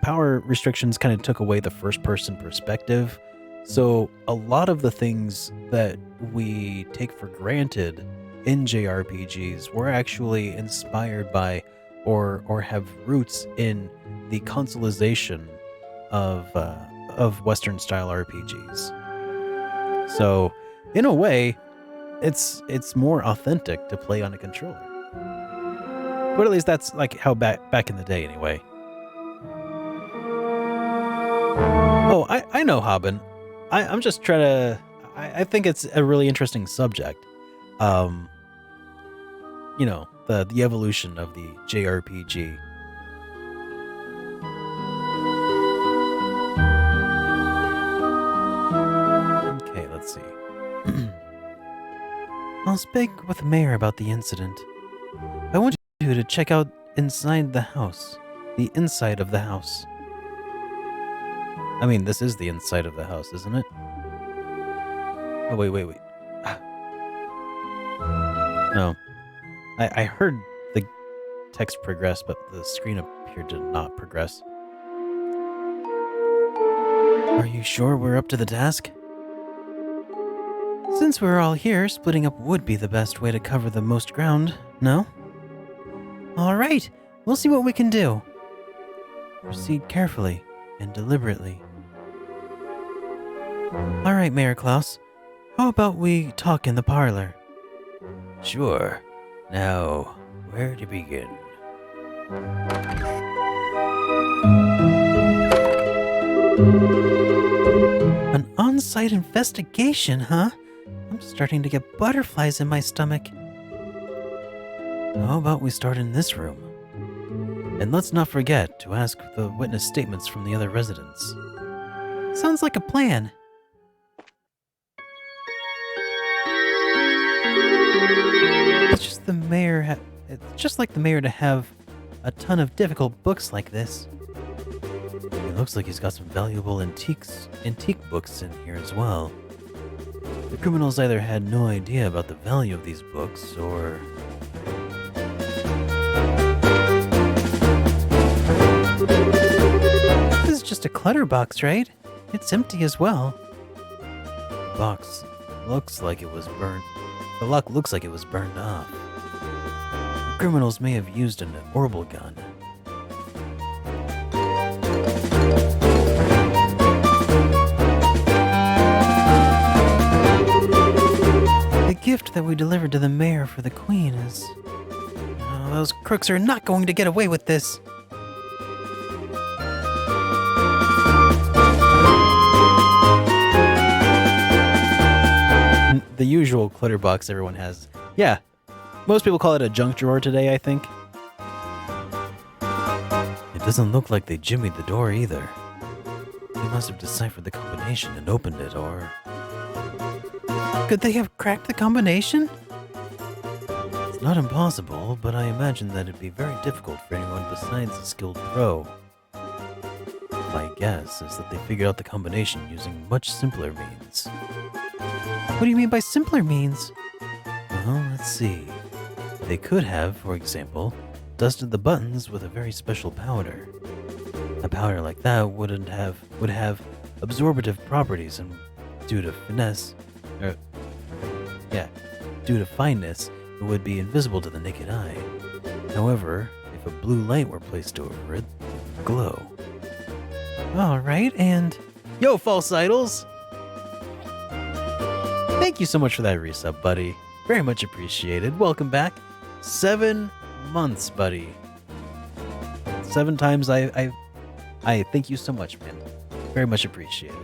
power restrictions kind of took away the first-person perspective. So a lot of the things that we take for granted in JRPGs were actually inspired by or have roots in the consoleization of Western style RPGs. So in a way, it's more authentic to play on a controller. But at least that's like how back in the day anyway. Oh, I know, Haben. I'm just trying to... I think it's a really interesting subject. You know, the evolution of the JRPG. Okay, let's see. I'll speak with the mayor about the incident. I want you to check out inside the house. The inside of the house. I mean, this is the inside of the house, isn't it? Oh, wait. No. I heard the text progress, but the screen appeared to not progress. Are you sure we're up to the task? Since we're all here, splitting up would be the best way to cover the most ground, no? All right, we'll see what we can do. Proceed carefully and deliberately. All right, Mayor Klaus. How about we talk in the parlor? Sure. Now, where to begin? An on-site investigation, huh? I'm starting to get butterflies in my stomach. How about we start in this room? And let's not forget to ask the witness statements from the other residents. Sounds like a plan. It's just like the mayor to have a ton of difficult books like this. It looks like he's got some valuable antique books in here as well. The criminals either had no idea about the value of these books, or... This is just a clutter box, right? It's empty as well. The box looks like it was burned. The lock looks like it was burned off. The criminals may have used an orbital gun. The gift that we delivered to the mayor for the queen is... Oh, those crooks are not going to get away with this. The usual clutter box everyone has. Yeah, most people call it a junk drawer today, I think. It doesn't look like they jimmied the door either. They must have deciphered the combination and opened it, or... Could they have cracked the combination? It's not impossible, but I imagine that it'd be very difficult for anyone besides a skilled pro. My guess is that they figured out the combination using much simpler means. What do you mean by simpler means? Well, let's see. They could have, for example, dusted the buttons with a very special powder. A powder like that would have absorptive properties, and due to fineness, it would be invisible to the naked eye. However, if a blue light were placed over it, it would glow. All right, and... Yo, false idols! Thank you so much for that resub, buddy. Very much appreciated. Welcome back. 7 months, buddy. 7 times I thank you so much, man. Very much appreciated.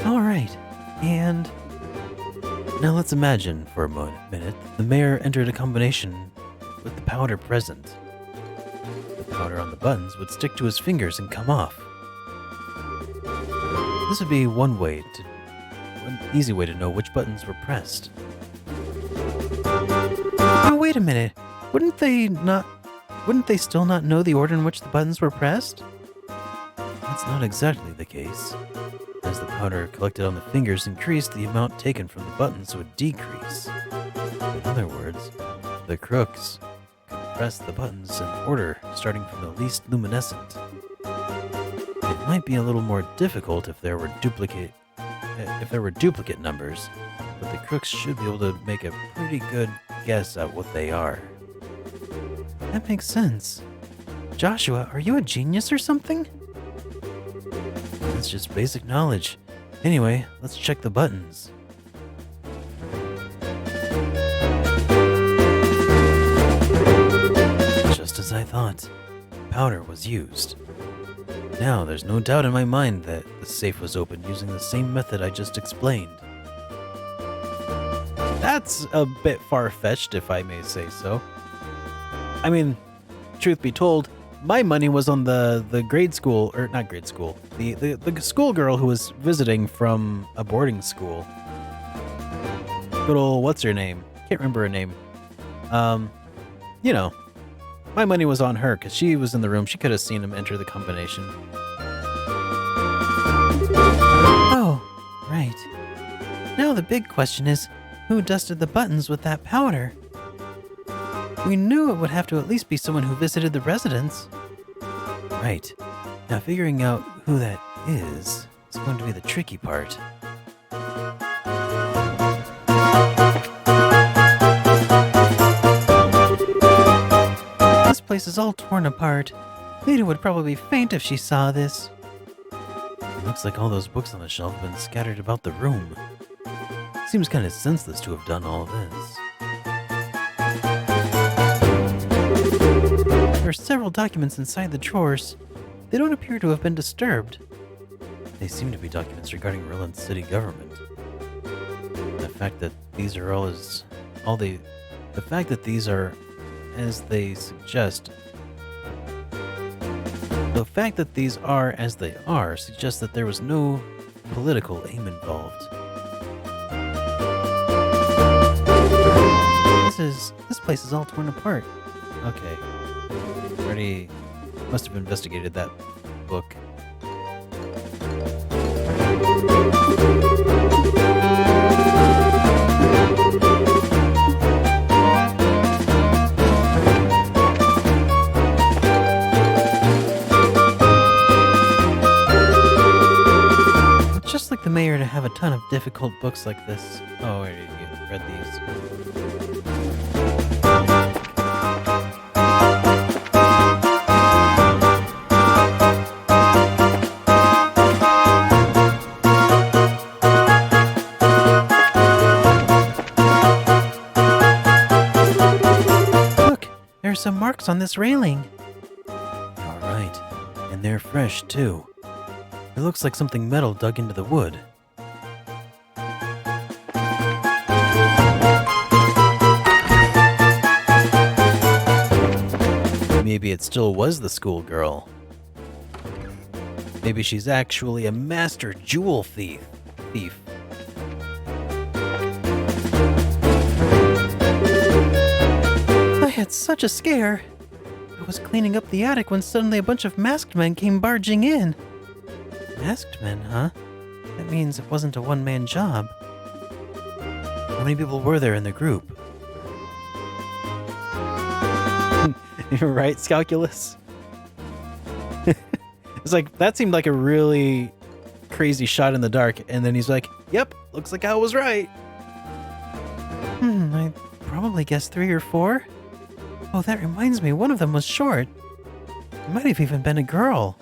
All right, and... Now let's imagine for a minute the mayor entered a combination with the powder present. The powder on the buttons would stick to his fingers and come off. This would be an easy way to know which buttons were pressed. Oh, wait a minute. Wouldn't they still not know the order in which the buttons were pressed? That's not exactly the case. As the powder collected on the fingers increased, the amount taken from the buttons would decrease. In other words, the crooks could press the buttons in order, starting from the least luminescent. It might be a little more difficult if there were duplicate numbers, but the crooks should be able to make a pretty good guess at what they are. That makes sense. Joshua, are you a genius or something? That's just basic knowledge. Anyway, let's check the buttons. Just as I thought, powder was used. Now there's no doubt in my mind that the safe was opened using the same method I just explained. That's a bit far-fetched, if I may say so. I mean, truth be told, my money was on the grade school, or not grade school, the schoolgirl who was visiting from a boarding school. Good old, what's her name? Can't remember her name. You know, my money was on her because she was in the room. She could have seen him enter the combination. Oh, right. Now the big question is, who dusted the buttons with that powder? We knew it would have to at least be someone who visited the residence. Right. Now figuring out who that is going to be the tricky part. This place is all torn apart. Lita would probably faint if she saw this. It looks like all those books on the shelf have been scattered about the room. Seems kind of senseless to have done all this. There are several documents inside the drawers. They don't appear to have been disturbed. They seem to be documents regarding Roland's city government. The fact that these are the fact that these are as they suggest. The fact that these are as they are suggests that there was no political aim involved. This place is all torn apart. Okay. Already must have investigated that book. It's just like the mayor to have a ton of difficult books like this. Oh, I already read these. Look, there are some marks on this railing. All right. And they're fresh, too. It looks like something metal dug into the wood. Maybe it still was the schoolgirl. Maybe she's actually a master jewel thief. I had such a scare. I was cleaning up the attic when suddenly a bunch of masked men came barging in. Masked men, huh? That means it wasn't a one-man job. How many people were there in the group? Right, Scalculus? It's like, that seemed like a really crazy shot in the dark, and then he's like, yep, looks like I was right. I probably guessed 3 or 4. Oh, that reminds me, one of them was short. It might have even been a girl.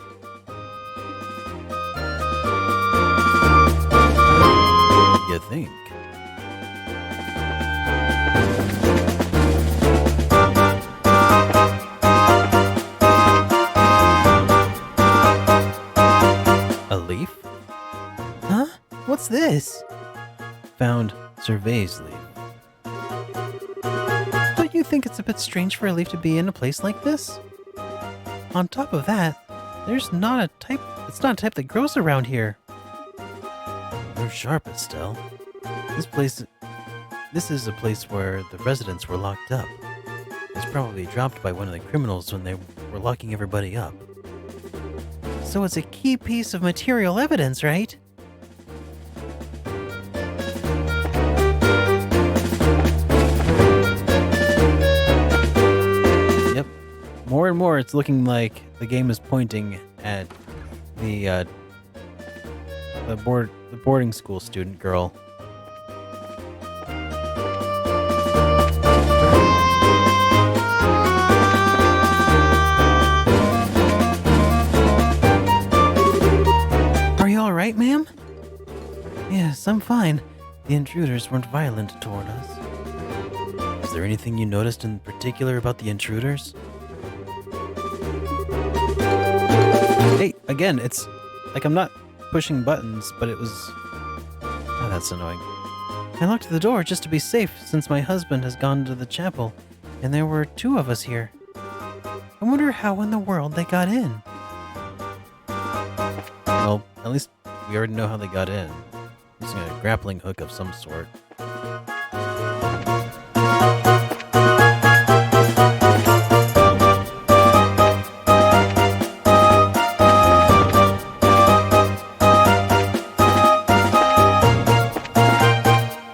You think? A leaf? Huh? What's this? Found surveys leaf. Don't you think it's a bit strange for a leaf to be in a place like this? On top of that, it's not a type that grows around here. They're sharp, Estelle. This is a place where the residents were locked up. It's probably dropped by one of the criminals when they were locking everybody up. So it's a key piece of material evidence, right? Yep. More and more, it's looking like the game is pointing at the boarding school student girl. Are you alright, ma'am? Yes, I'm fine. The intruders weren't violent toward us. Is there anything you noticed in particular about the intruders? Hey, again, it's like I'm not pushing buttons, but it was... Oh, that's annoying. I locked the door just to be safe since my husband has gone to the chapel, and there were 2 of us here. I wonder how in the world they got in. Well, at least we already know how they got in. Using a grappling hook of some sort.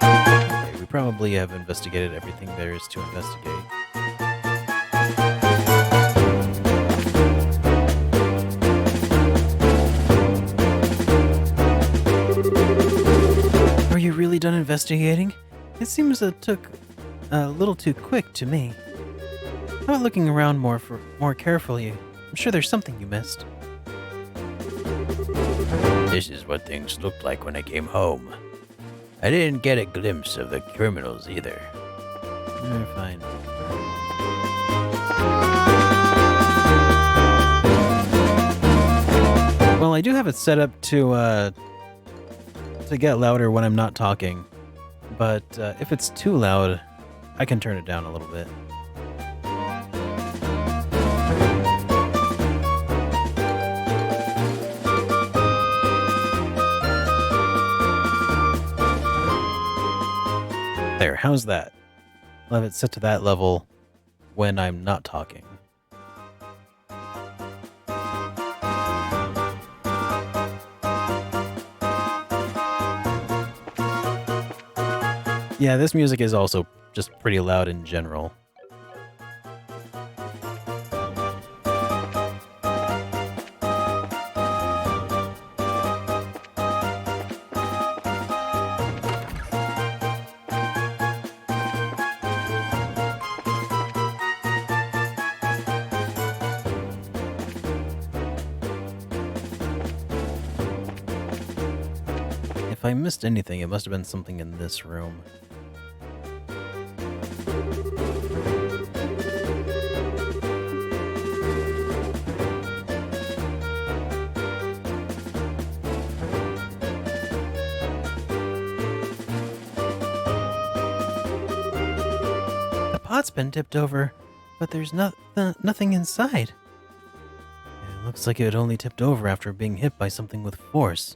Okay, we probably have investigated everything there is to investigate. Are you really done investigating? It seems it took a little too quick to me. How about looking around more carefully? I'm sure there's something you missed. This is what things looked like when I came home. I didn't get a glimpse of the criminals either. Fine. I do have it set up to get louder when I'm not talking, but if it's too loud, I can turn it down a little bit. There, how's that? I'll have it set to that level when I'm not talking. Yeah, this music is also just pretty loud in general. If I missed anything, it must have been something in this room. The pot's been tipped over, but there's nothing inside. It looks like it only tipped over after being hit by something with force.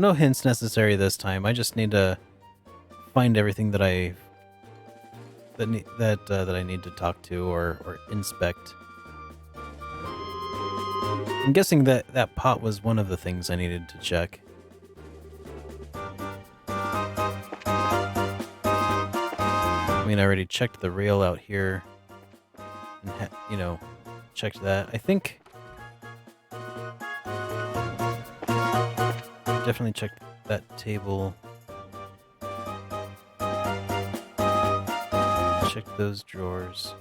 No hints necessary this time. I just need to find everything that I need to talk to or inspect. I'm guessing that pot was one of the things I needed to check. I mean, I already checked the rail out here, and checked that. I think. Definitely checked that table. Check those drawers.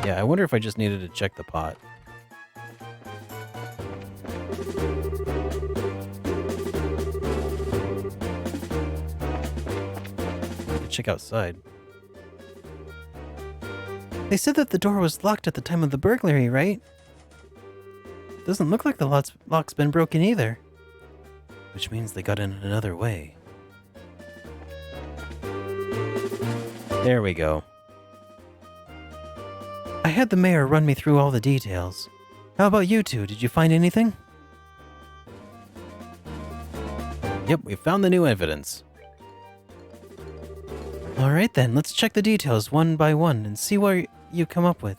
Yeah, I wonder if I just needed to check the pot. Check outside. They said that the door was locked at the time of the burglary, right? Doesn't look like the lock's been broken either. Which means they got in another way. There we go. I had the mayor run me through all the details. How about you two? Did you find anything? Yep, we found the new evidence. Alright then, let's check the details one by one and see what you come up with.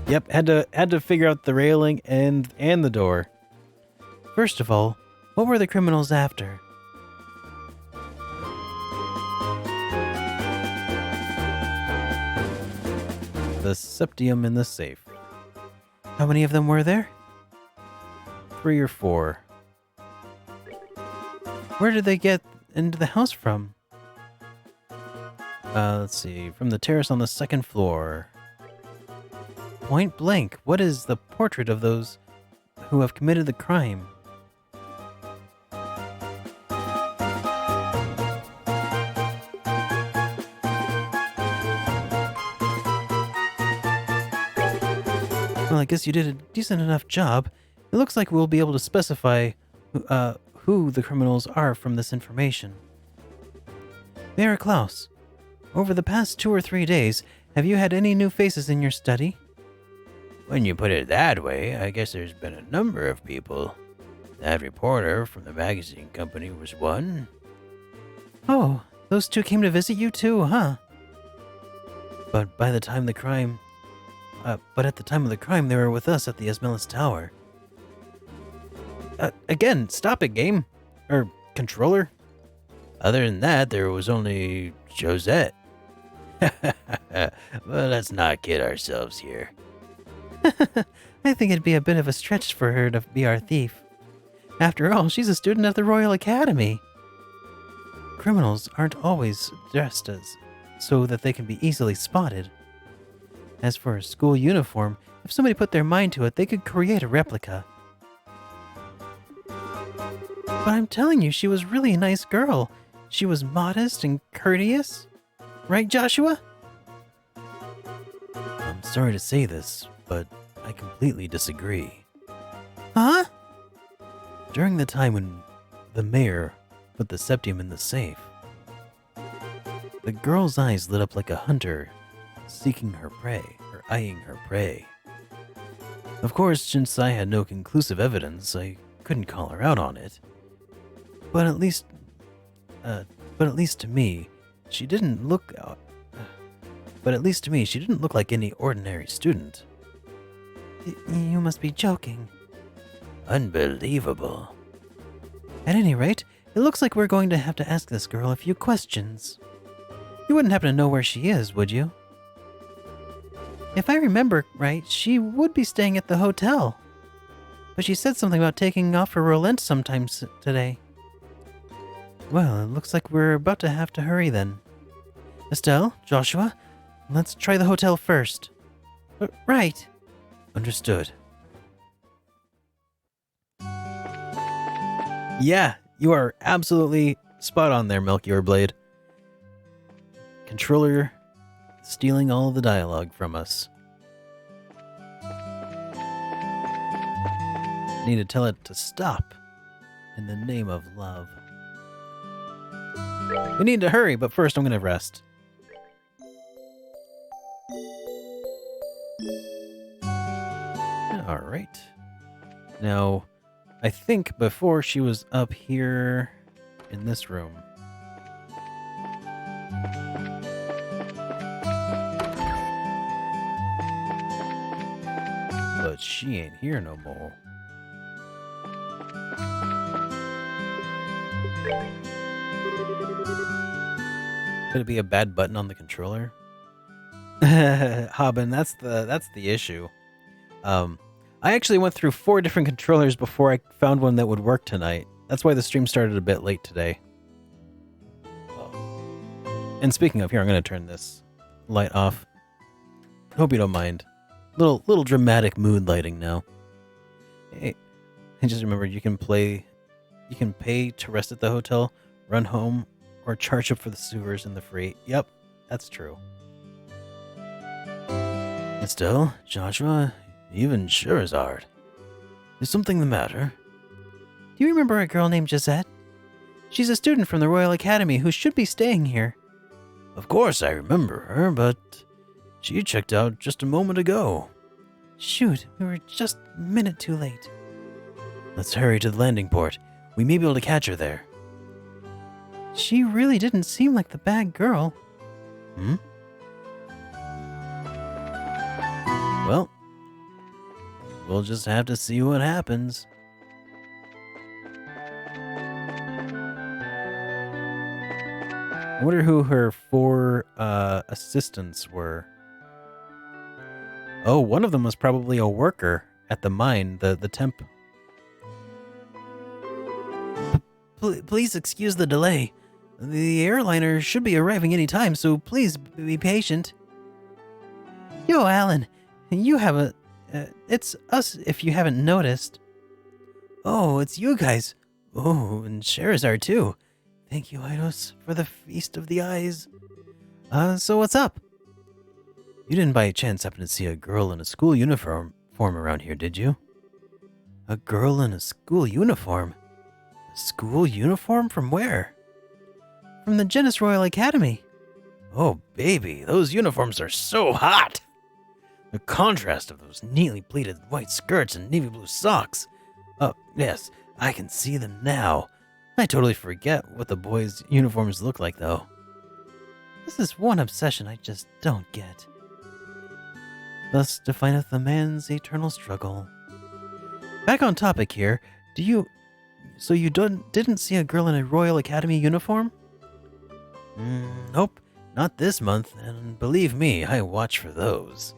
Yep, had to figure out the railing and the door. First of all, what were the criminals after? The septium in the safe. How many of them were there? 3 or 4. Where did they get into the house from? Let's see. From the terrace on the 2nd floor. Point blank, what is the portrait of those who have committed the crime? Well, I guess you did a decent enough job. It looks like we'll be able to specify who the criminals are from this information. Mayor Klaus, over the past 2 or 3 days, have you had any new faces in your study? When you put it that way, I guess there's been a number of people. That reporter from the magazine company was one. Oh, those two came to visit you too, huh? But at the time of the crime, they were with us at the Esmelis Tower. Again, stop it, game. Or controller. Other than that, there was only Josette. Well, let's not kid ourselves here. I think it'd be a bit of a stretch for her to be our thief. After all, she's a student at the Royal Academy. Criminals aren't always dressed as so that they can be easily spotted. As for a school uniform, if somebody put their mind to it, they could create a replica. But I'm telling you, she was really a nice girl. She was modest and courteous. Right, Joshua? I'm sorry to say this, but I completely disagree. Huh? During the time when the mayor put the septium in the safe, the girl's eyes lit up like a hunter seeking her prey, or eyeing her prey. Of course, since I had no conclusive evidence, I couldn't call her out on it. But at least to me, she didn't look like any ordinary student. You must be joking. Unbelievable. At any rate, it looks like we're going to have to ask this girl a few questions. You wouldn't happen to know where she is, would you? If I remember right, she would be staying at the hotel. But she said something about taking off for Rolent sometime today. Well, it looks like we're about to have to hurry then. Estelle, Joshua, let's try the hotel first. Right. Understood. Yeah, you are absolutely spot on there, Melchior Blade. Controller stealing all the dialogue from us. Need to tell it to stop in the name of love. We need to hurry, but first I'm going to rest. All right. Now, I think before she was up here in this room. But she ain't here no more. Could it be a bad button on the controller? Haben, that's the issue. I actually went through 4 different controllers before I found one that would work tonight. That's why the stream started a bit late today. And speaking of, here, I'm going to turn this light off. Hope you don't mind. Little dramatic mood lighting now. Hey, I just remembered you can pay to rest at the hotel, run home, or charge up for the sewers and the free. Yep, that's true. Estelle, Joshua, even Scheherazade. Is something the matter? Do you remember a girl named Gisette? She's a student from the Royal Academy who should be staying here. Of course I remember her, but she checked out just a moment ago. Shoot, we were just a minute too late. Let's hurry to the landing port. We may be able to catch her there. She really didn't seem like the bad girl. Well, we'll just have to see what happens. I wonder who her 4 assistants were. Oh, one of them was probably a worker at the mine, the temp. Please excuse the delay. The airliner should be arriving any time, so please be patient. Yo, Alan, you have a... it's us if you haven't noticed. Oh, it's you guys. Oh, and Scheherazade too. Thank you, Eidos, for the feast of the eyes. So what's up? You didn't by chance happen to see a girl in a school uniform around here, did you? A girl in a school uniform? A school uniform from where? From the Genis Royal Academy. Oh, baby, those uniforms are so hot! The contrast of those neatly pleated white skirts and navy blue socks. Oh, yes, I can see them now. I totally forget what the boys' uniforms look like, though. This is one obsession I just don't get. Thus defineth the man's eternal struggle. Back on topic here, so you didn't see a girl in a Royal Academy uniform? Nope, not this month, and believe me, I watch for those.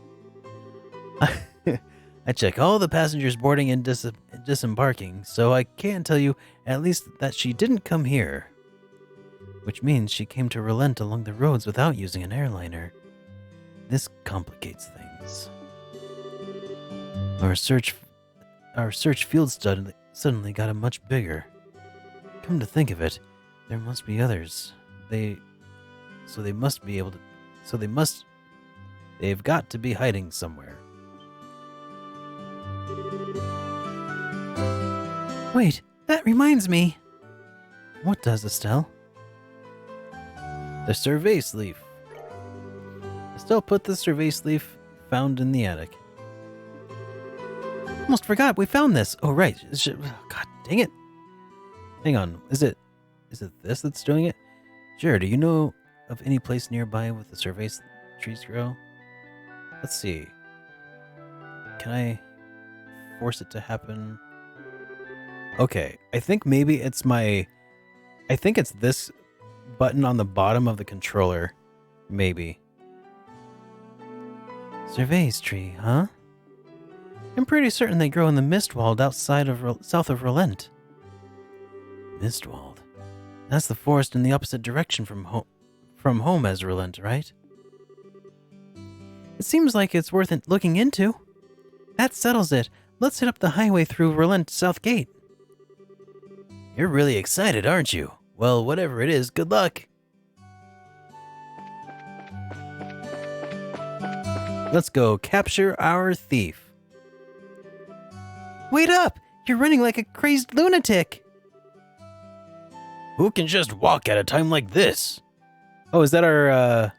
I check all the passengers boarding and disembarking, so I can tell you at least that she didn't come here. Which means she came to relent along the roads without using an airliner. This complicates things. Our search field suddenly got much bigger. Come to think of it, there must be others. They've got to be hiding somewhere. Wait, that reminds me. What does, Estelle? The surveys leaf. Estelle put the surveys leaf found in the attic. Almost forgot we found this. Oh, right. God dang it. Hang on. Is it this that's doing it? Sure. Do you know of any place nearby with the surveys trees grow? Let's see. Can I force it to happen? Okay. I think maybe it's this button on the bottom of the controller. Maybe. Surveys tree, huh? I'm pretty certain they grow in the Mistwald south of Relent. Mistwald? That's the forest in the opposite direction from home as Relent, right? It seems like it's worth looking into. That settles it. Let's hit up the highway through Relent South Gate. You're really excited, aren't you? Well, whatever it is, good luck. Let's go capture our thief. Wait up! You're running like a crazed lunatic. Who can just walk at a time like this? Oh, is that our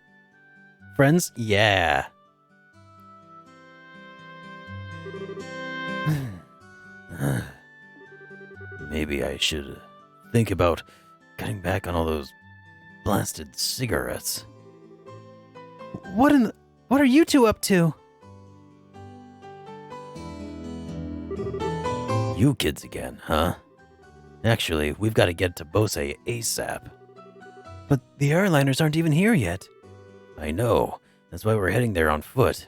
friends? Yeah. Maybe I should think about cutting back on all those blasted cigarettes. What are you two up to? You kids again, huh? Actually, we've got to get to Bose ASAP. But the airliners aren't even here yet. I know. That's why we're heading there on foot.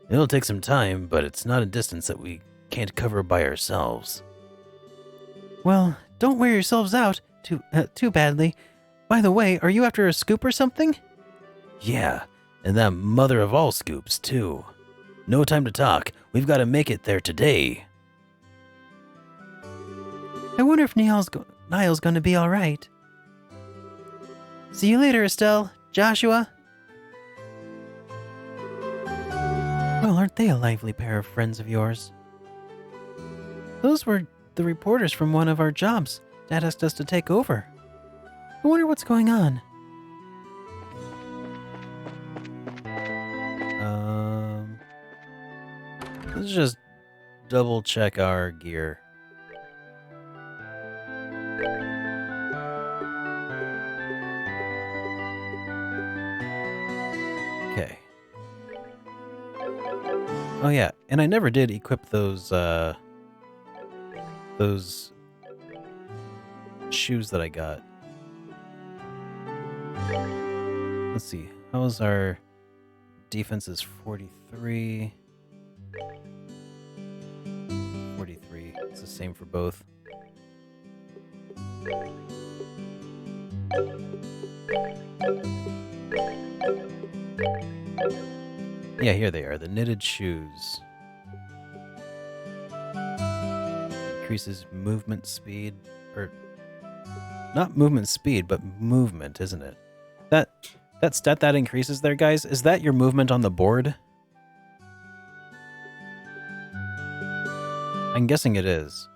It'll take some time, but it's not a distance that we can't cover by ourselves. Well, don't wear yourselves out too badly. By the way, are you after a scoop or something? Yeah, and that mother of all scoops, too. No time to talk. We've got to make it there today. I wonder if Niall's going to be all right. See you later, Estelle. Joshua. Well, aren't they a lively pair of friends of yours? Those were the reporters from one of our jobs. Dad asked us to take over. I wonder what's going on. Let's just double check our gear. Okay. Oh yeah, and I never did equip those shoes that I got. Let's see. How was our defense? Is 43. 43. It's the same for both. Yeah, here they are, the knitted shoes. Increases movement speed, or not movement speed, but movement, isn't it? That stat that increases there, guys, is that your movement on the board? I'm guessing it is.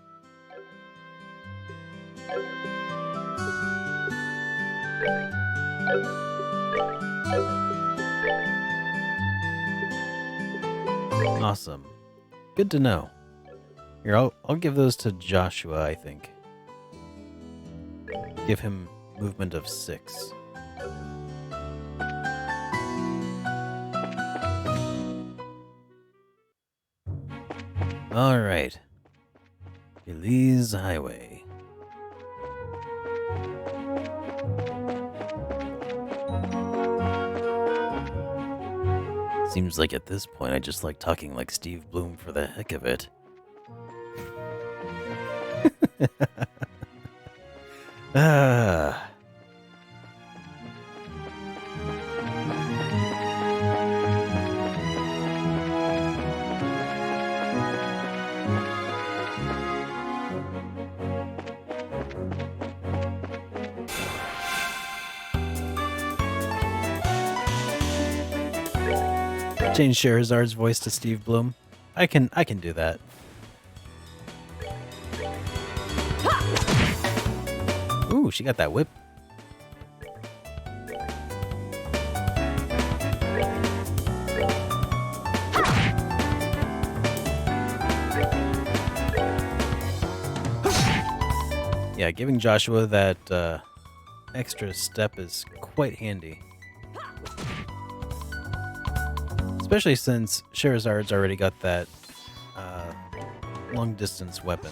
Awesome. Good to know. Here, I'll give those to Joshua, I think. Give him movement of 6. All right. Elise Highway. Seems like at this point I just like talking like Steve Bloom for the heck of it. Ah. Change Scheherazad's voice to Steve Bloom. I can do that. Ooh, she got that whip. Yeah, giving Joshua that extra step is quite handy. Especially since Scheherazad's already got that long distance weapon.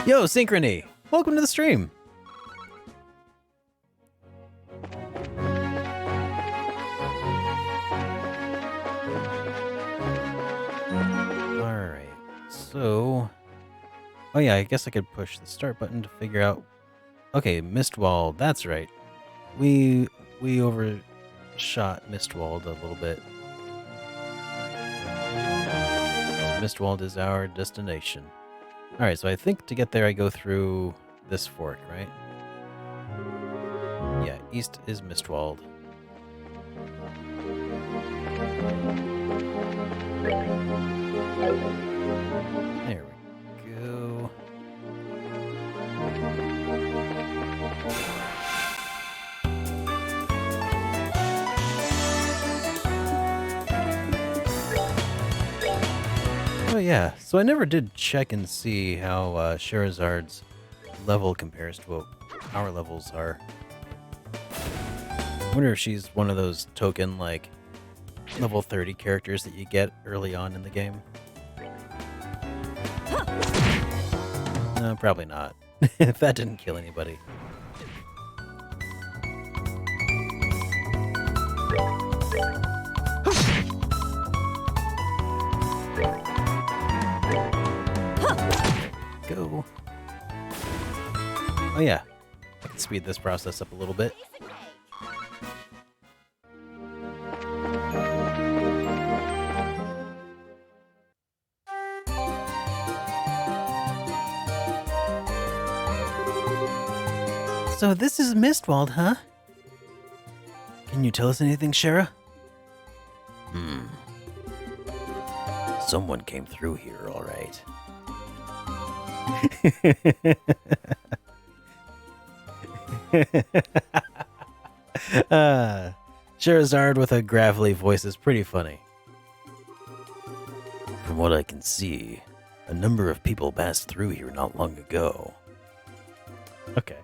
Yo, Synchrony! Welcome to the stream! Alright, so... Oh yeah, I guess I could push the start button to figure out... Okay, Mistwall, that's right. We overshot Mistwald a little bit. Mistwald is our destination. Alright, so I think to get there I go through this fork, right? Yeah, east is Mistwald. There we go. Oh yeah, so I never did check and see how Scheherazad's level compares to what our levels are. I wonder if she's one of those token, like, level 30 characters that you get early on in the game. No, probably not. If that didn't kill anybody. Go. Oh yeah, I can speed this process up a little bit. So this is Mistwald, huh? Can you tell us anything, Shara? Someone came through here, all right. Scheherazade with a gravelly voice is pretty funny. From what I can see, a number of people passed through here not long ago. Okay.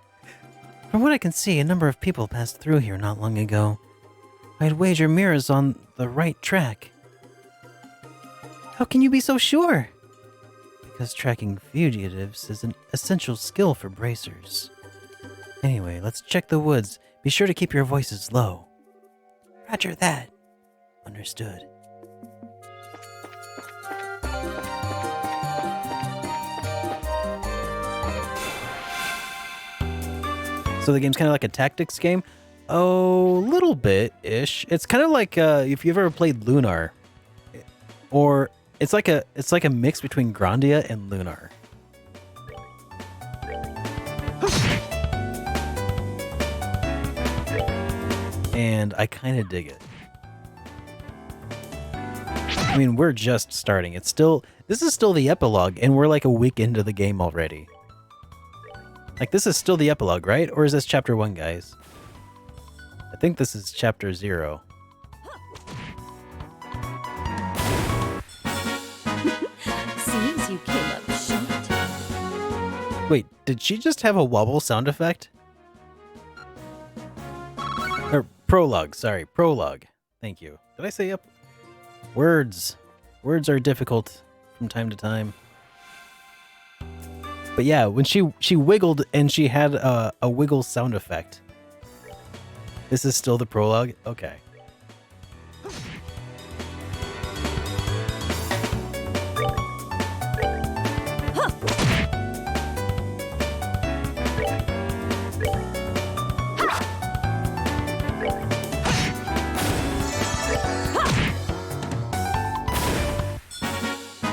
From what I can see, a number of people passed through here not long ago. I'd wager Mira's on the right track. How can you be so sure? Because tracking fugitives is an essential skill for bracers. Anyway, let's check the woods. Be sure to keep your voices low. Roger that. Understood. So the game's kind of like a tactics game? Oh, little bit-ish. It's kind of like if you've ever played Lunar. Or it's like a mix between Grandia and Lunar. And I kind of dig it. I mean, we're just starting. This is still the epilogue, and we're like a week into the game already. Like, this is still the epilogue, right? Or is this chapter 1, guys? I think this is chapter 0. Seems you came up short. Wait, did she just have a wobble sound effect? Or prologue, sorry, prologue. Thank you. Did I say up? Words. Words are difficult from time to time. But yeah, when she wiggled and she had a wiggle sound effect. This is still the prologue? Okay.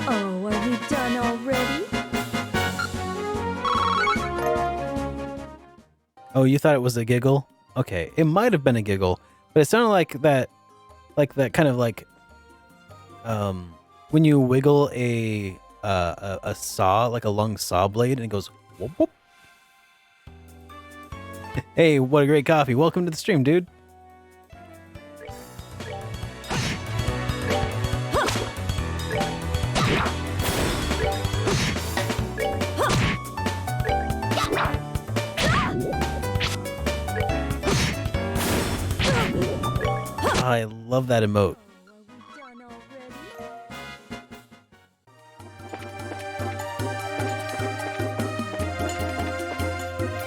Oh, are we done already? Oh, you thought it was a giggle? Okay, it might have been a giggle, but it sounded like that kind of like when you wiggle a saw, like a long saw blade, and it goes whoop whoop. Hey, what a great coffee! Welcome to the stream, dude. I love that emote.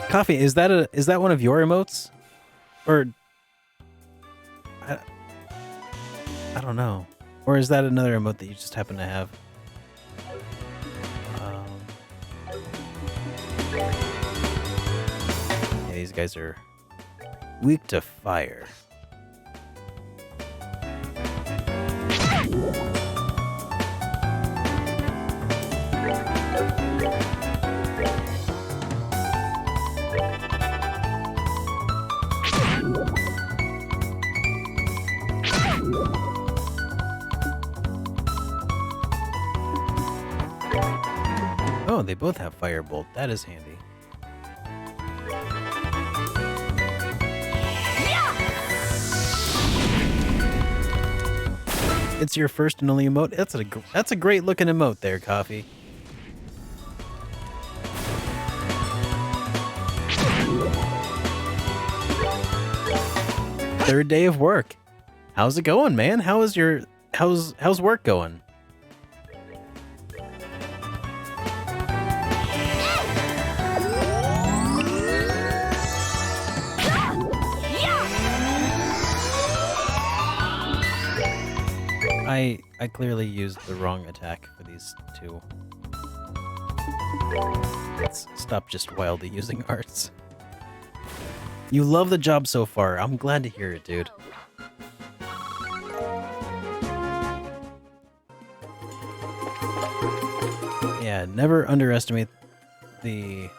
Coffee, is that one of your emotes? Or I don't know. Or is that another emote that you just happen to have? Yeah, these guys are weak to fire. Oh, they both have Firebolt. That is handy. It's your first and only emote. That's a great looking emote there, Coffee. Third day of work. How's it going, man? How's work going? I clearly used the wrong attack for these two. Let's stop just wildly using arts. You love the job so far. I'm glad to hear it, dude. Yeah, never underestimate the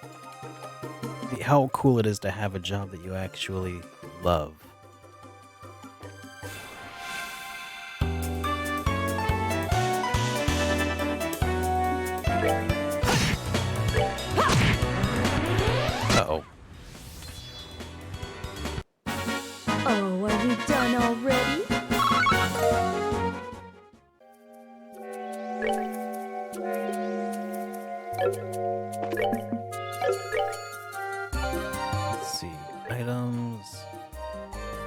how cool it is to have a job that you actually love. Uh-oh. Oh, are we done already? Let's see. Items.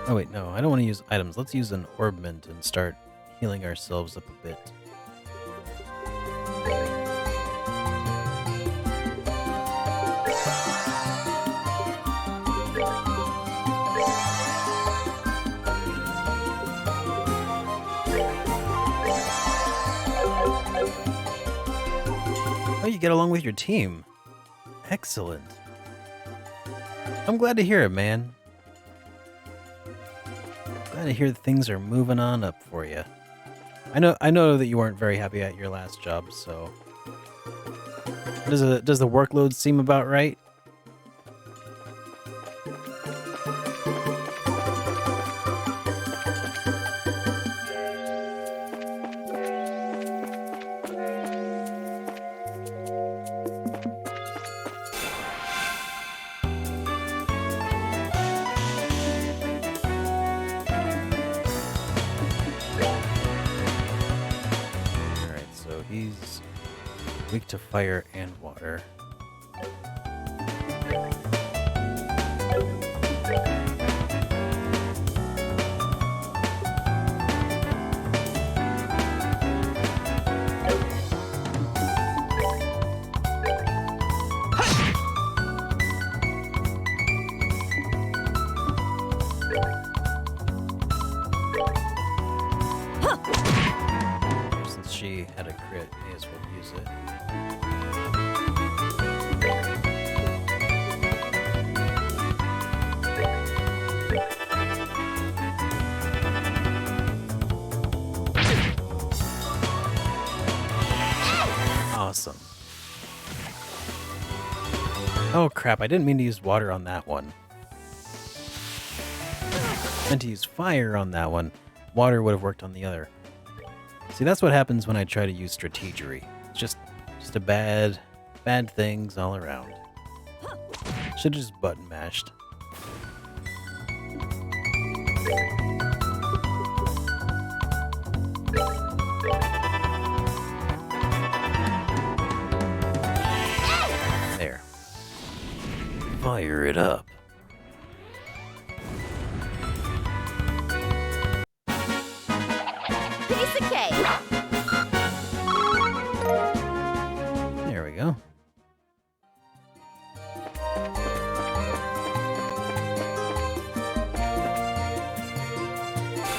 Oh, wait, no. I don't want to use items. Let's use an orbment and start healing ourselves up a bit. Oh, you get along with your team. Excellent. I'm glad to hear it, man. Glad to hear that things are moving on up for you. I know that you weren't very happy at your last job, so does the workload seem about right? He's weak to fire and water. Since she had a crit, may as well use it. Awesome. Oh crap, I didn't mean to use water on that one. meant to use fire on that one. Water would have worked on the other. See, that's what happens when I try to use strategery. It's just a bad things all around. Should've just button mashed. There. Fire it up. Piece of cake. There we go.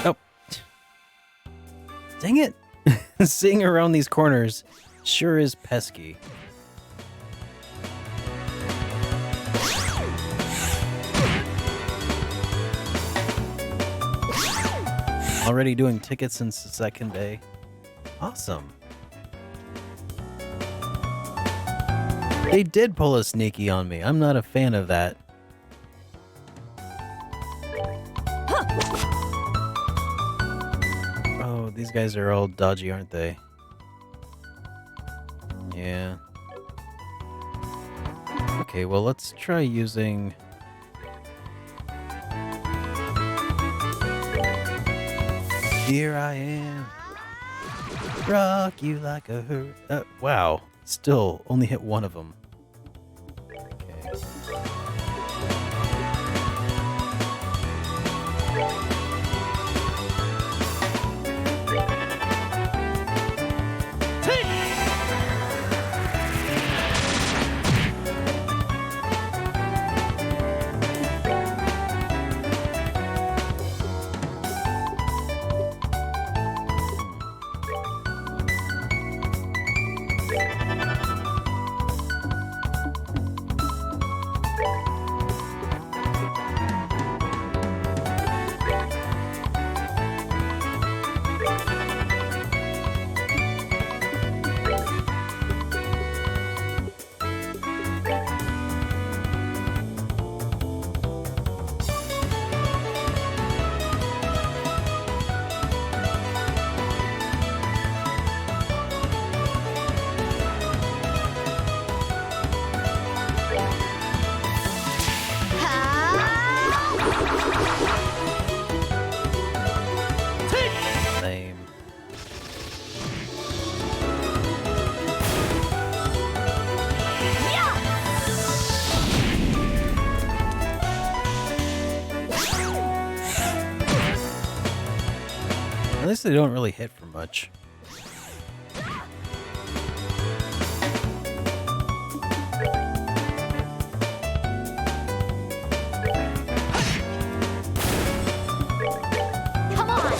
Oh. Dang it. Seeing around these corners sure is pesky. Already doing tickets since the second day. Awesome. They did pull a sneaky on me. I'm not a fan of that. Oh, these guys are all dodgy, aren't they? Yeah. Okay, well, let's try using... Here I am. Rock you like a hurt. Wow. Still, only hit one of them. Okay. Lame. At least they don't really hit for much. Come on.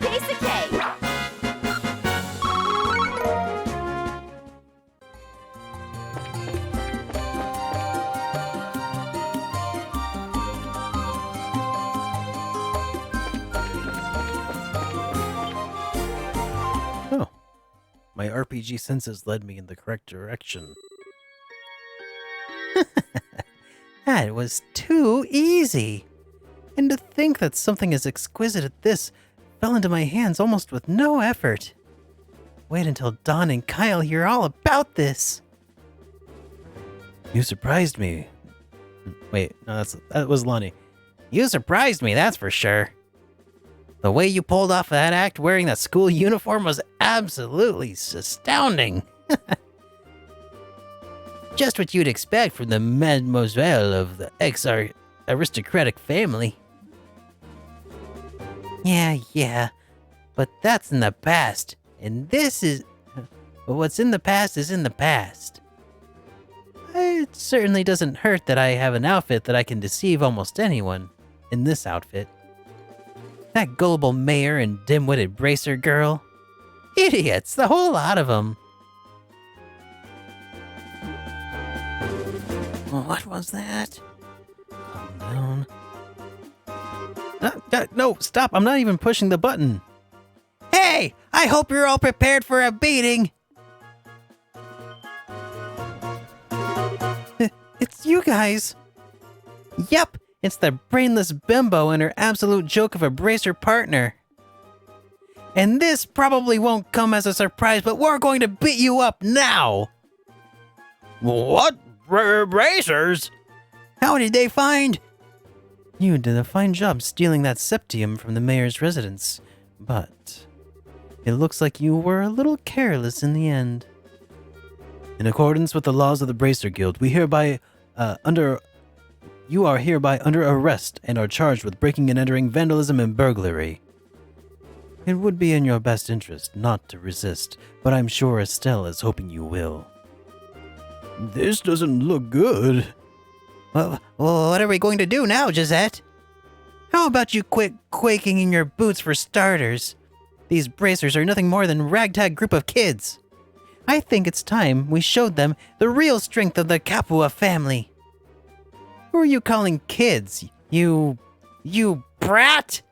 Piece of cake. Oh. My RPG senses led me in the correct direction. That was too easy. And to think that something as exquisite as this fell into my hands almost with no effort. Wait until Don and Kyle hear all about this. You surprised me. Wait, no, that was Lonnie. You surprised me, that's for sure. The way you pulled off that act wearing that school uniform was absolutely astounding. Just what you'd expect from the mademoiselle of the ex-aristocratic family. Yeah, but that's in the past, and this is... What's in the past is in the past. It certainly doesn't hurt that I have an outfit that I can deceive almost anyone in this outfit. That gullible mayor and dim-witted bracer girl. Idiots, the whole lot of them. What was that? Calm down. No, stop! I'm not even pushing the button. Hey, I hope you're all prepared for a beating. It's you guys. Yep, it's the brainless bimbo and her absolute joke of a bracer partner. And this probably won't come as a surprise, but we're going to beat you up now. What? Bracers? How did they find? You did a fine job stealing that septium from the mayor's residence, but it looks like you were a little careless in the end. In accordance with the laws of the Bracer Guild, you are hereby under arrest and are charged with breaking and entering, vandalism, and burglary. It would be in your best interest not to resist, but I'm sure Estelle is hoping you will. This doesn't look good. Well, what are we going to do now, Gisette? How about you quit quaking in your boots for starters? These bracers are nothing more than a ragtag group of kids. I think it's time we showed them the real strength of the Capua family. Who are you calling kids? You brat?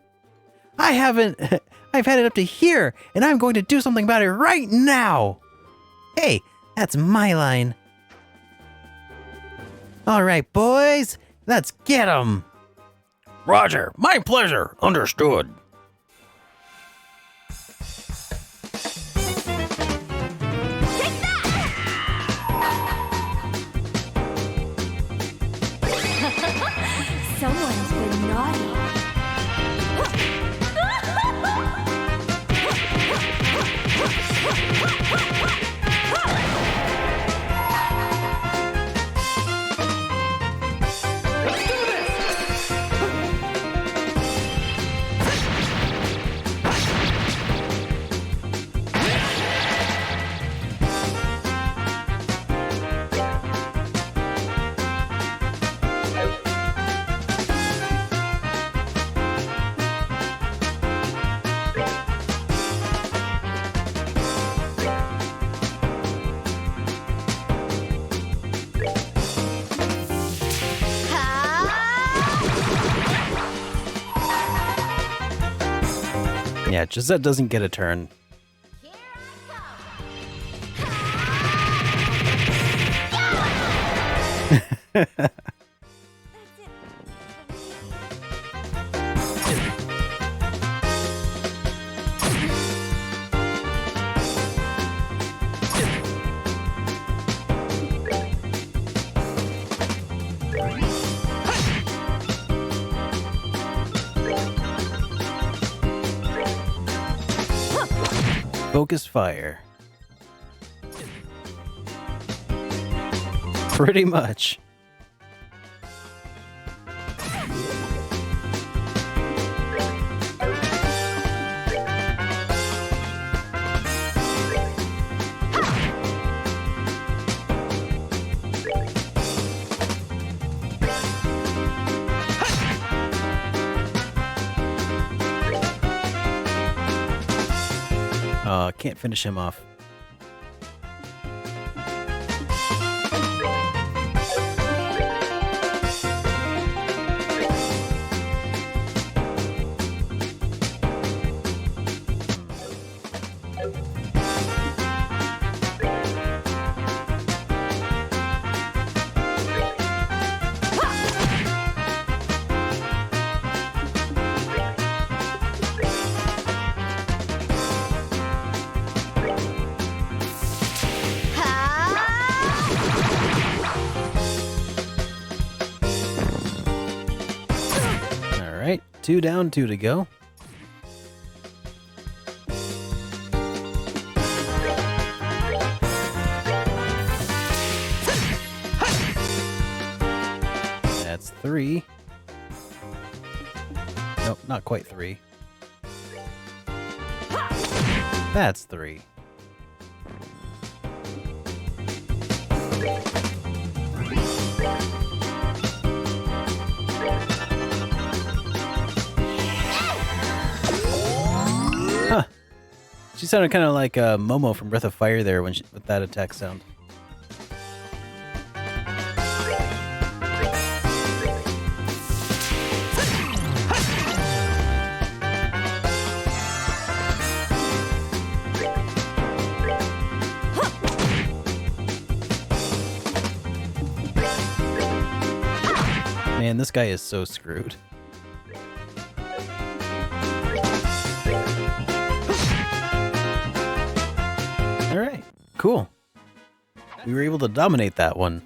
I've had it up to here, and I'm going to do something about it right now. Hey, that's my line. All right, boys, let's get 'em. Roger, my pleasure. Understood. Someone's been naughty. Yeah, Gisette doesn't get a turn. Focus fire. Pretty much. Can't finish him off. Alright, 2 down, 2 to go. That's 3. Nope, not quite 3. That's 3. Huh. She sounded kind of like Momo from Breath of Fire there with that attack sound. Man, this guy is so screwed. All right, cool. We were able to dominate that one.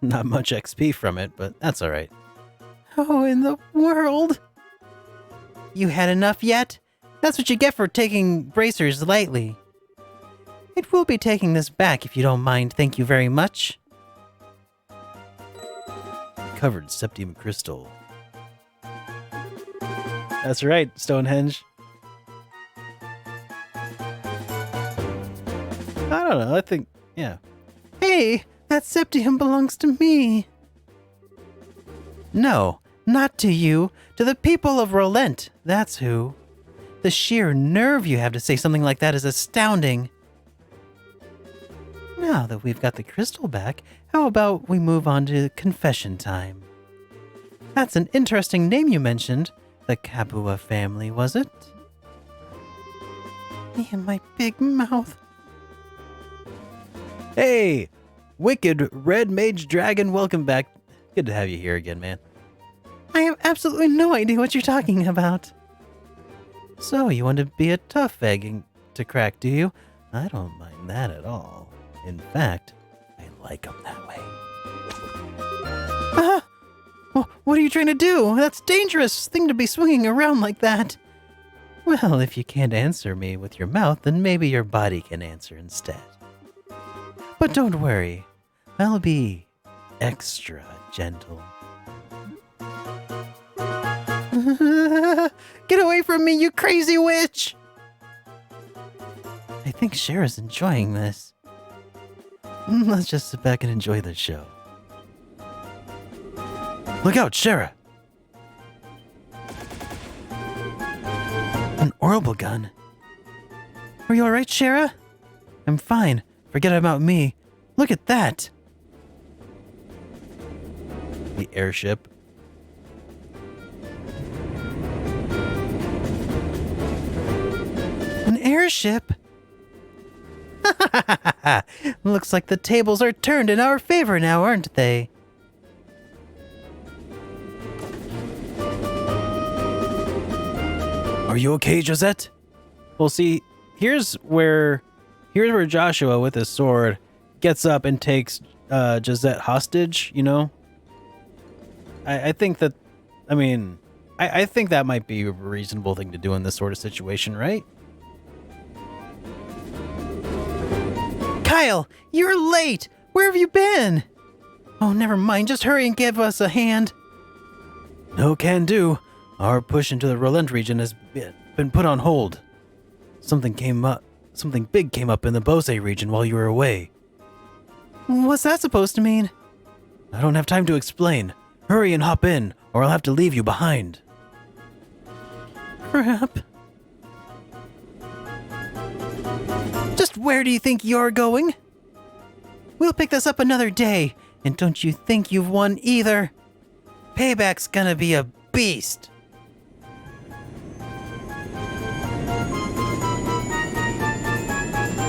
Not much XP from it, but that's all right. Oh, in the world! You had enough yet? That's what you get for taking bracers lightly. It will be taking this back if you don't mind, thank you very much. Covered septium crystal. That's right, Stonehenge. I don't know, I think, yeah. Hey, that septium belongs to me. No, not to you. To the people of Rolent, that's who. The sheer nerve you have to say something like that is astounding. Now that we've got the crystal back, how about we move on to confession time? That's an interesting name you mentioned. The Kabua family, was it? Me and my big mouth. Hey, Wicked Red Mage Dragon, welcome back. Good to have you here again, man. I have absolutely no idea what you're talking about. So, you want to be a tough egg to crack, do you? I don't mind that at all. In fact, I like them that way. What are you trying to do? That's a dangerous thing to be swinging around like that. Well, if you can't answer me with your mouth, then maybe your body can answer instead. But don't worry, I'll be extra gentle. Get away from me, you crazy witch! I think Shara's enjoying this. Let's just sit back and enjoy the show. Look out, Shara! An orbital gun. Are you alright, Shara? I'm fine. Forget about me. Look at that! The airship. An airship? Looks like the tables are turned in our favor now, aren't they? Are you okay, Josette? Well, see, here's where Joshua with his sword gets up and takes Josette hostage, you know? I think that, I think that might be a reasonable thing to do in this sort of situation, right? Kyle, you're late! Where have you been? Oh, never mind. Just hurry and give us a hand. No can do. Our push into the Rolent region has been put on hold. Something big came up in the Bose region while you were away. What's that supposed to mean? I don't have time to explain. Hurry and hop in, or I'll have to leave you behind. Crap. Just where do you think you're going? We'll pick this up another day, and don't you think you've won either? Payback's gonna be a beast.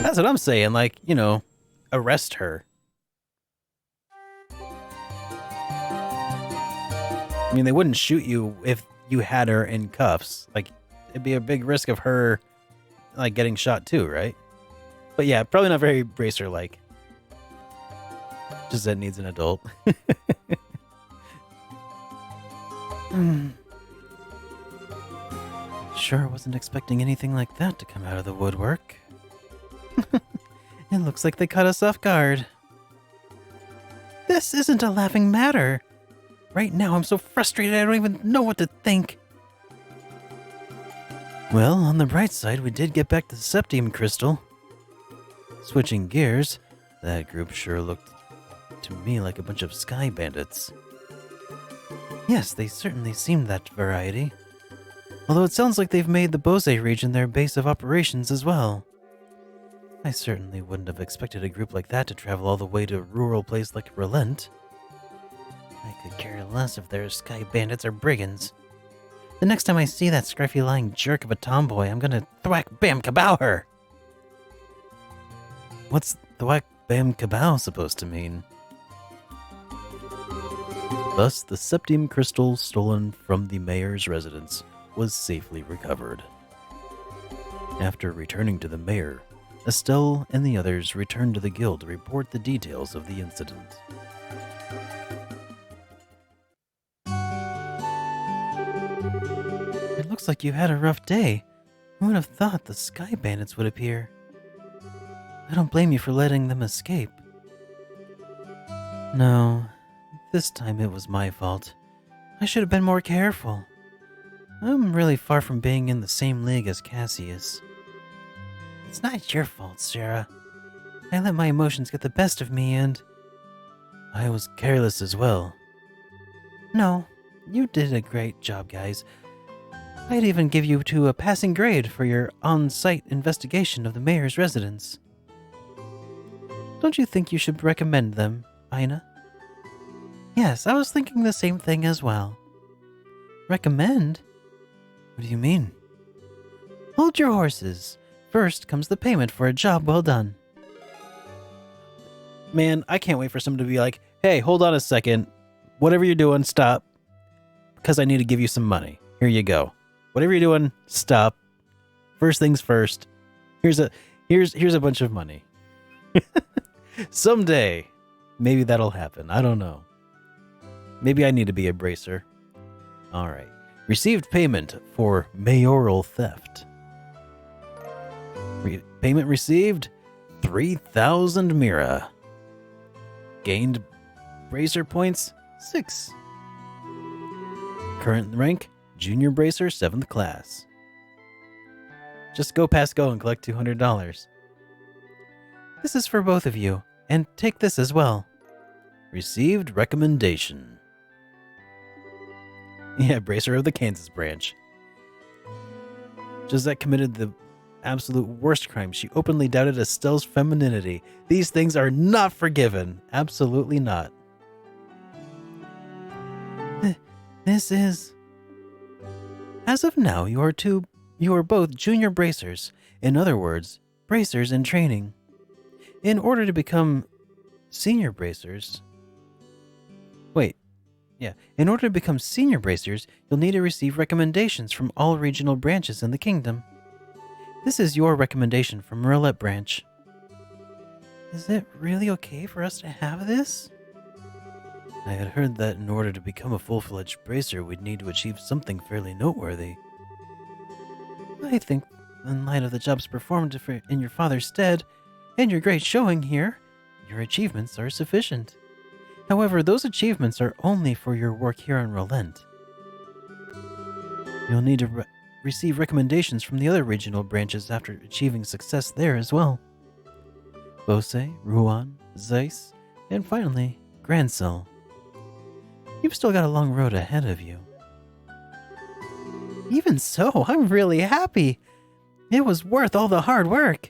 That's what I'm saying, like, you know, arrest her. I mean, they wouldn't shoot you if you had her in cuffs. Like, it'd be a big risk of her, like, getting shot too, right? But yeah, probably not very bracer-like. Just that needs an adult. Sure wasn't expecting anything like that to come out of the woodwork. It looks like they caught us off guard. This isn't a laughing matter. Right now I'm so frustrated I don't even know what to think. Well, on the bright side, we did get back the septium crystal. Switching gears, that group sure looked to me like a bunch of sky bandits. Yes, they certainly seemed that variety. Although it sounds like they've made the Bose region their base of operations as well. I certainly wouldn't have expected a group like that to travel all the way to a rural place like Rolent. I could care less if they're sky bandits or brigands. The next time I see that scruffy-lying jerk of a tomboy, I'm gonna thwack bam kabow her! What's thwack Bam Kabao supposed to mean? Thus, the septium crystal stolen from the mayor's residence was safely recovered. After returning to the mayor, Estelle and the others returned to the guild to report the details of the incident. It looks like you had a rough day. Who would have thought the Sky Bandits would appear? I don't blame you for letting them escape. No, this time it was my fault. I should have been more careful. I'm really far from being in the same league as Cassius. It's not your fault, Sarah. I let my emotions get the best of me and... I was careless as well. No, you did a great job, guys. I'd even give you a passing grade for your on-site investigation of the mayor's residence. Don't you think you should recommend them, Ina? Yes, I was thinking the same thing as well. Recommend? What do you mean? Hold your horses. First comes the payment for a job well done. Man, I can't wait for someone to be like, hey, hold on a second. Whatever you're doing, stop. Because I need to give you some money. Here you go. Whatever you're doing, stop. First things first. Here's a bunch of money. Someday, maybe that'll happen. I don't know. Maybe I need to be a bracer. All right. Received payment for mayoral theft. Payment received 3,000 Mira. Gained bracer points 6. Current rank junior bracer 7th class. Just go past go and collect $200. This is for both of you, and take this as well. Received recommendation. Yeah, bracer of the Kansas branch. Josette committed the absolute worst crime. She openly doubted Estelle's femininity. These things are not forgiven. Absolutely not. This is... As of now, you are both junior bracers. In other words, bracers in training. In order to become senior bracers... In order to become senior bracers, you'll need to receive recommendations from all regional branches in the kingdom. This is your recommendation from Roulette Branch. Is it really okay for us to have this? I had heard that in order to become a full-fledged bracer, we'd need to achieve something fairly noteworthy. I think, in light of the jobs performed in your father's stead, and your great showing here, your achievements are sufficient. However, those achievements are only for your work here on Rolent. You'll need to receive recommendations from the other regional branches after achieving success there as well. Bose, Ruan, Zeiss, and finally, Grancel. You've still got a long road ahead of you. Even so, I'm really happy. It was worth all the hard work.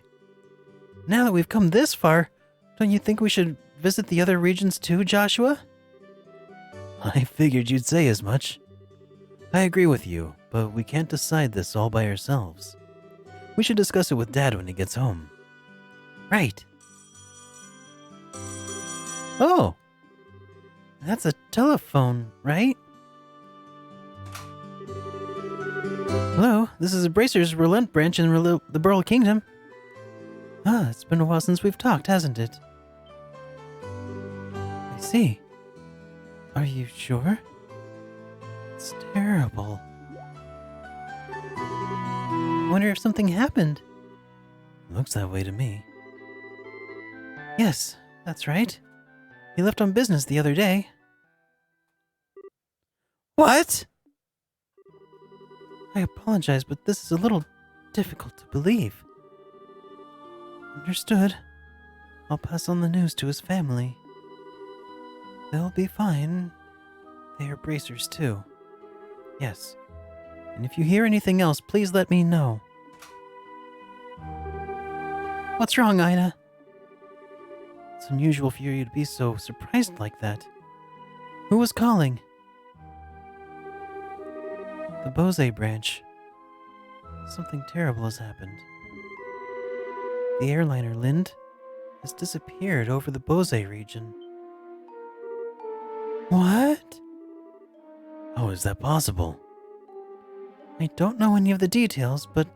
Now that we've come this far, don't you think we should visit the other regions too, Joshua? I figured you'd say as much. I agree with you, but we can't decide this all by ourselves. We should discuss it with Dad when he gets home. Right. Oh, that's a telephone, right? Hello, this is a Bracer's Relent branch in the Burl Kingdom. Ah, it's been a while since we've talked, hasn't it? I see. Are you sure? It's terrible. I wonder if something happened. Looks that way to me. Yes, that's right. He left on business the other day. What? I apologize, but this is a little difficult to believe. Understood. I'll pass on the news to his family. They'll be fine. They are bracers too. Yes. And if you hear anything else, please let me know. What's wrong, Ina? It's unusual for you to be so surprised like that. Who was calling? The Bose branch. Something terrible has happened. The airliner Lind has disappeared over the Bose region. What? How is that possible? I don't know any of the details, but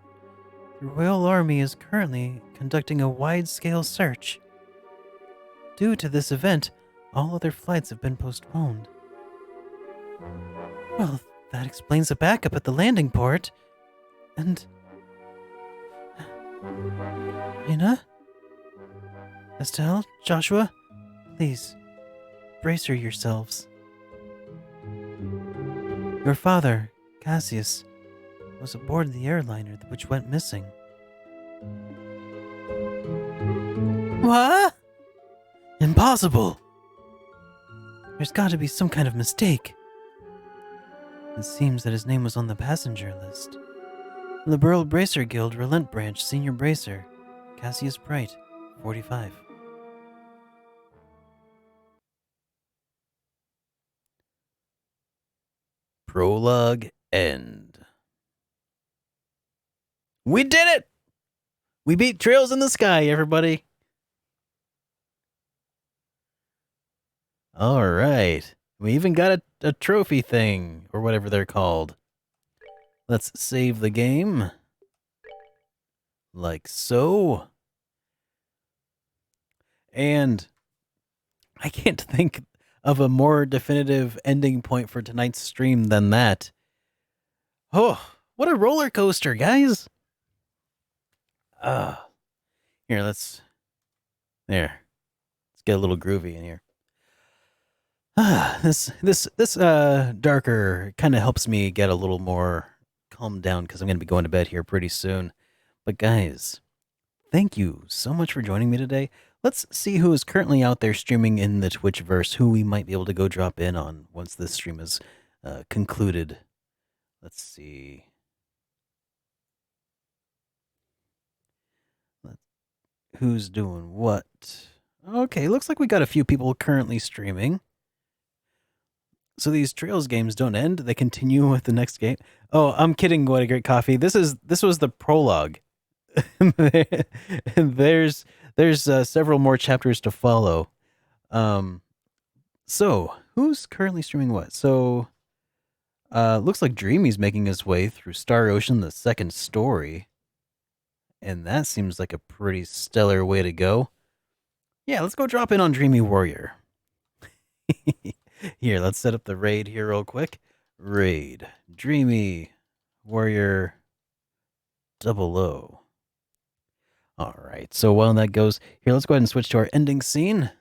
the Royal Army is currently conducting a wide-scale search. Due to this event, all other flights have been postponed. Well, that explains the backup at the landing port. And... Ina? Estelle? Joshua? Please, brace yourselves. Your father, Cassius, was aboard the airliner which went missing. What? Impossible! There's got to be some kind of mistake. It seems that his name was on the passenger list. Liberal Bracer Guild Relent Branch Senior Bracer, Cassius Bright, 45. Prologue end. We did it! We beat Trails in the Sky, everybody. All right. We even got a trophy thing, or whatever they're called. Let's save the game. Like so. And I can't think of a more definitive ending point for tonight's stream than that. Oh, what a roller coaster, guys. Here, let's get a little groovy in here. This darker kind of helps me get a little more calmed down because I'm going to be going to bed here pretty soon. But guys, thank you so much for joining me today. Let's see who is currently out there streaming in the Twitchverse, who we might be able to go drop in on once this stream is concluded. Let's see. Who's doing what? Okay, looks like we got a few people currently streaming. So these Trails games don't end; they continue with the next game. Oh, I'm kidding! What a great coffee! This was the prologue. there's several more chapters to follow. So who's currently streaming what? So, looks like Dreamy's making his way through Star Ocean, the second story, and that seems like a pretty stellar way to go. Yeah, let's go drop in on Dreamy Warrior. Here, let's set up the raid here real quick. Raid. Dreamy Warrior 00. All right, so while that goes, here, let's go ahead and switch to our ending scene.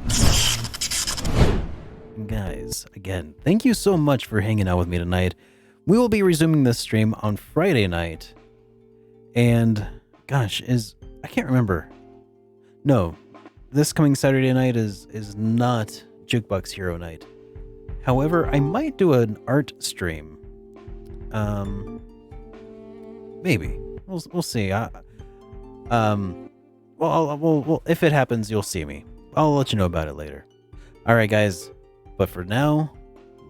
Guys, again, thank you so much for hanging out with me tonight. We will be resuming this stream on Friday night. And, gosh, I can't remember. No, this coming Saturday night is not Jukebox Hero night. However, I might do an art stream. Maybe. We'll see. Well, if it happens, you'll see me. I'll let you know about it later. All right, guys. But for now,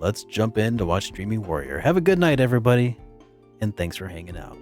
let's jump in to watch Dreamy Warrior. Have a good night, everybody, and thanks for hanging out.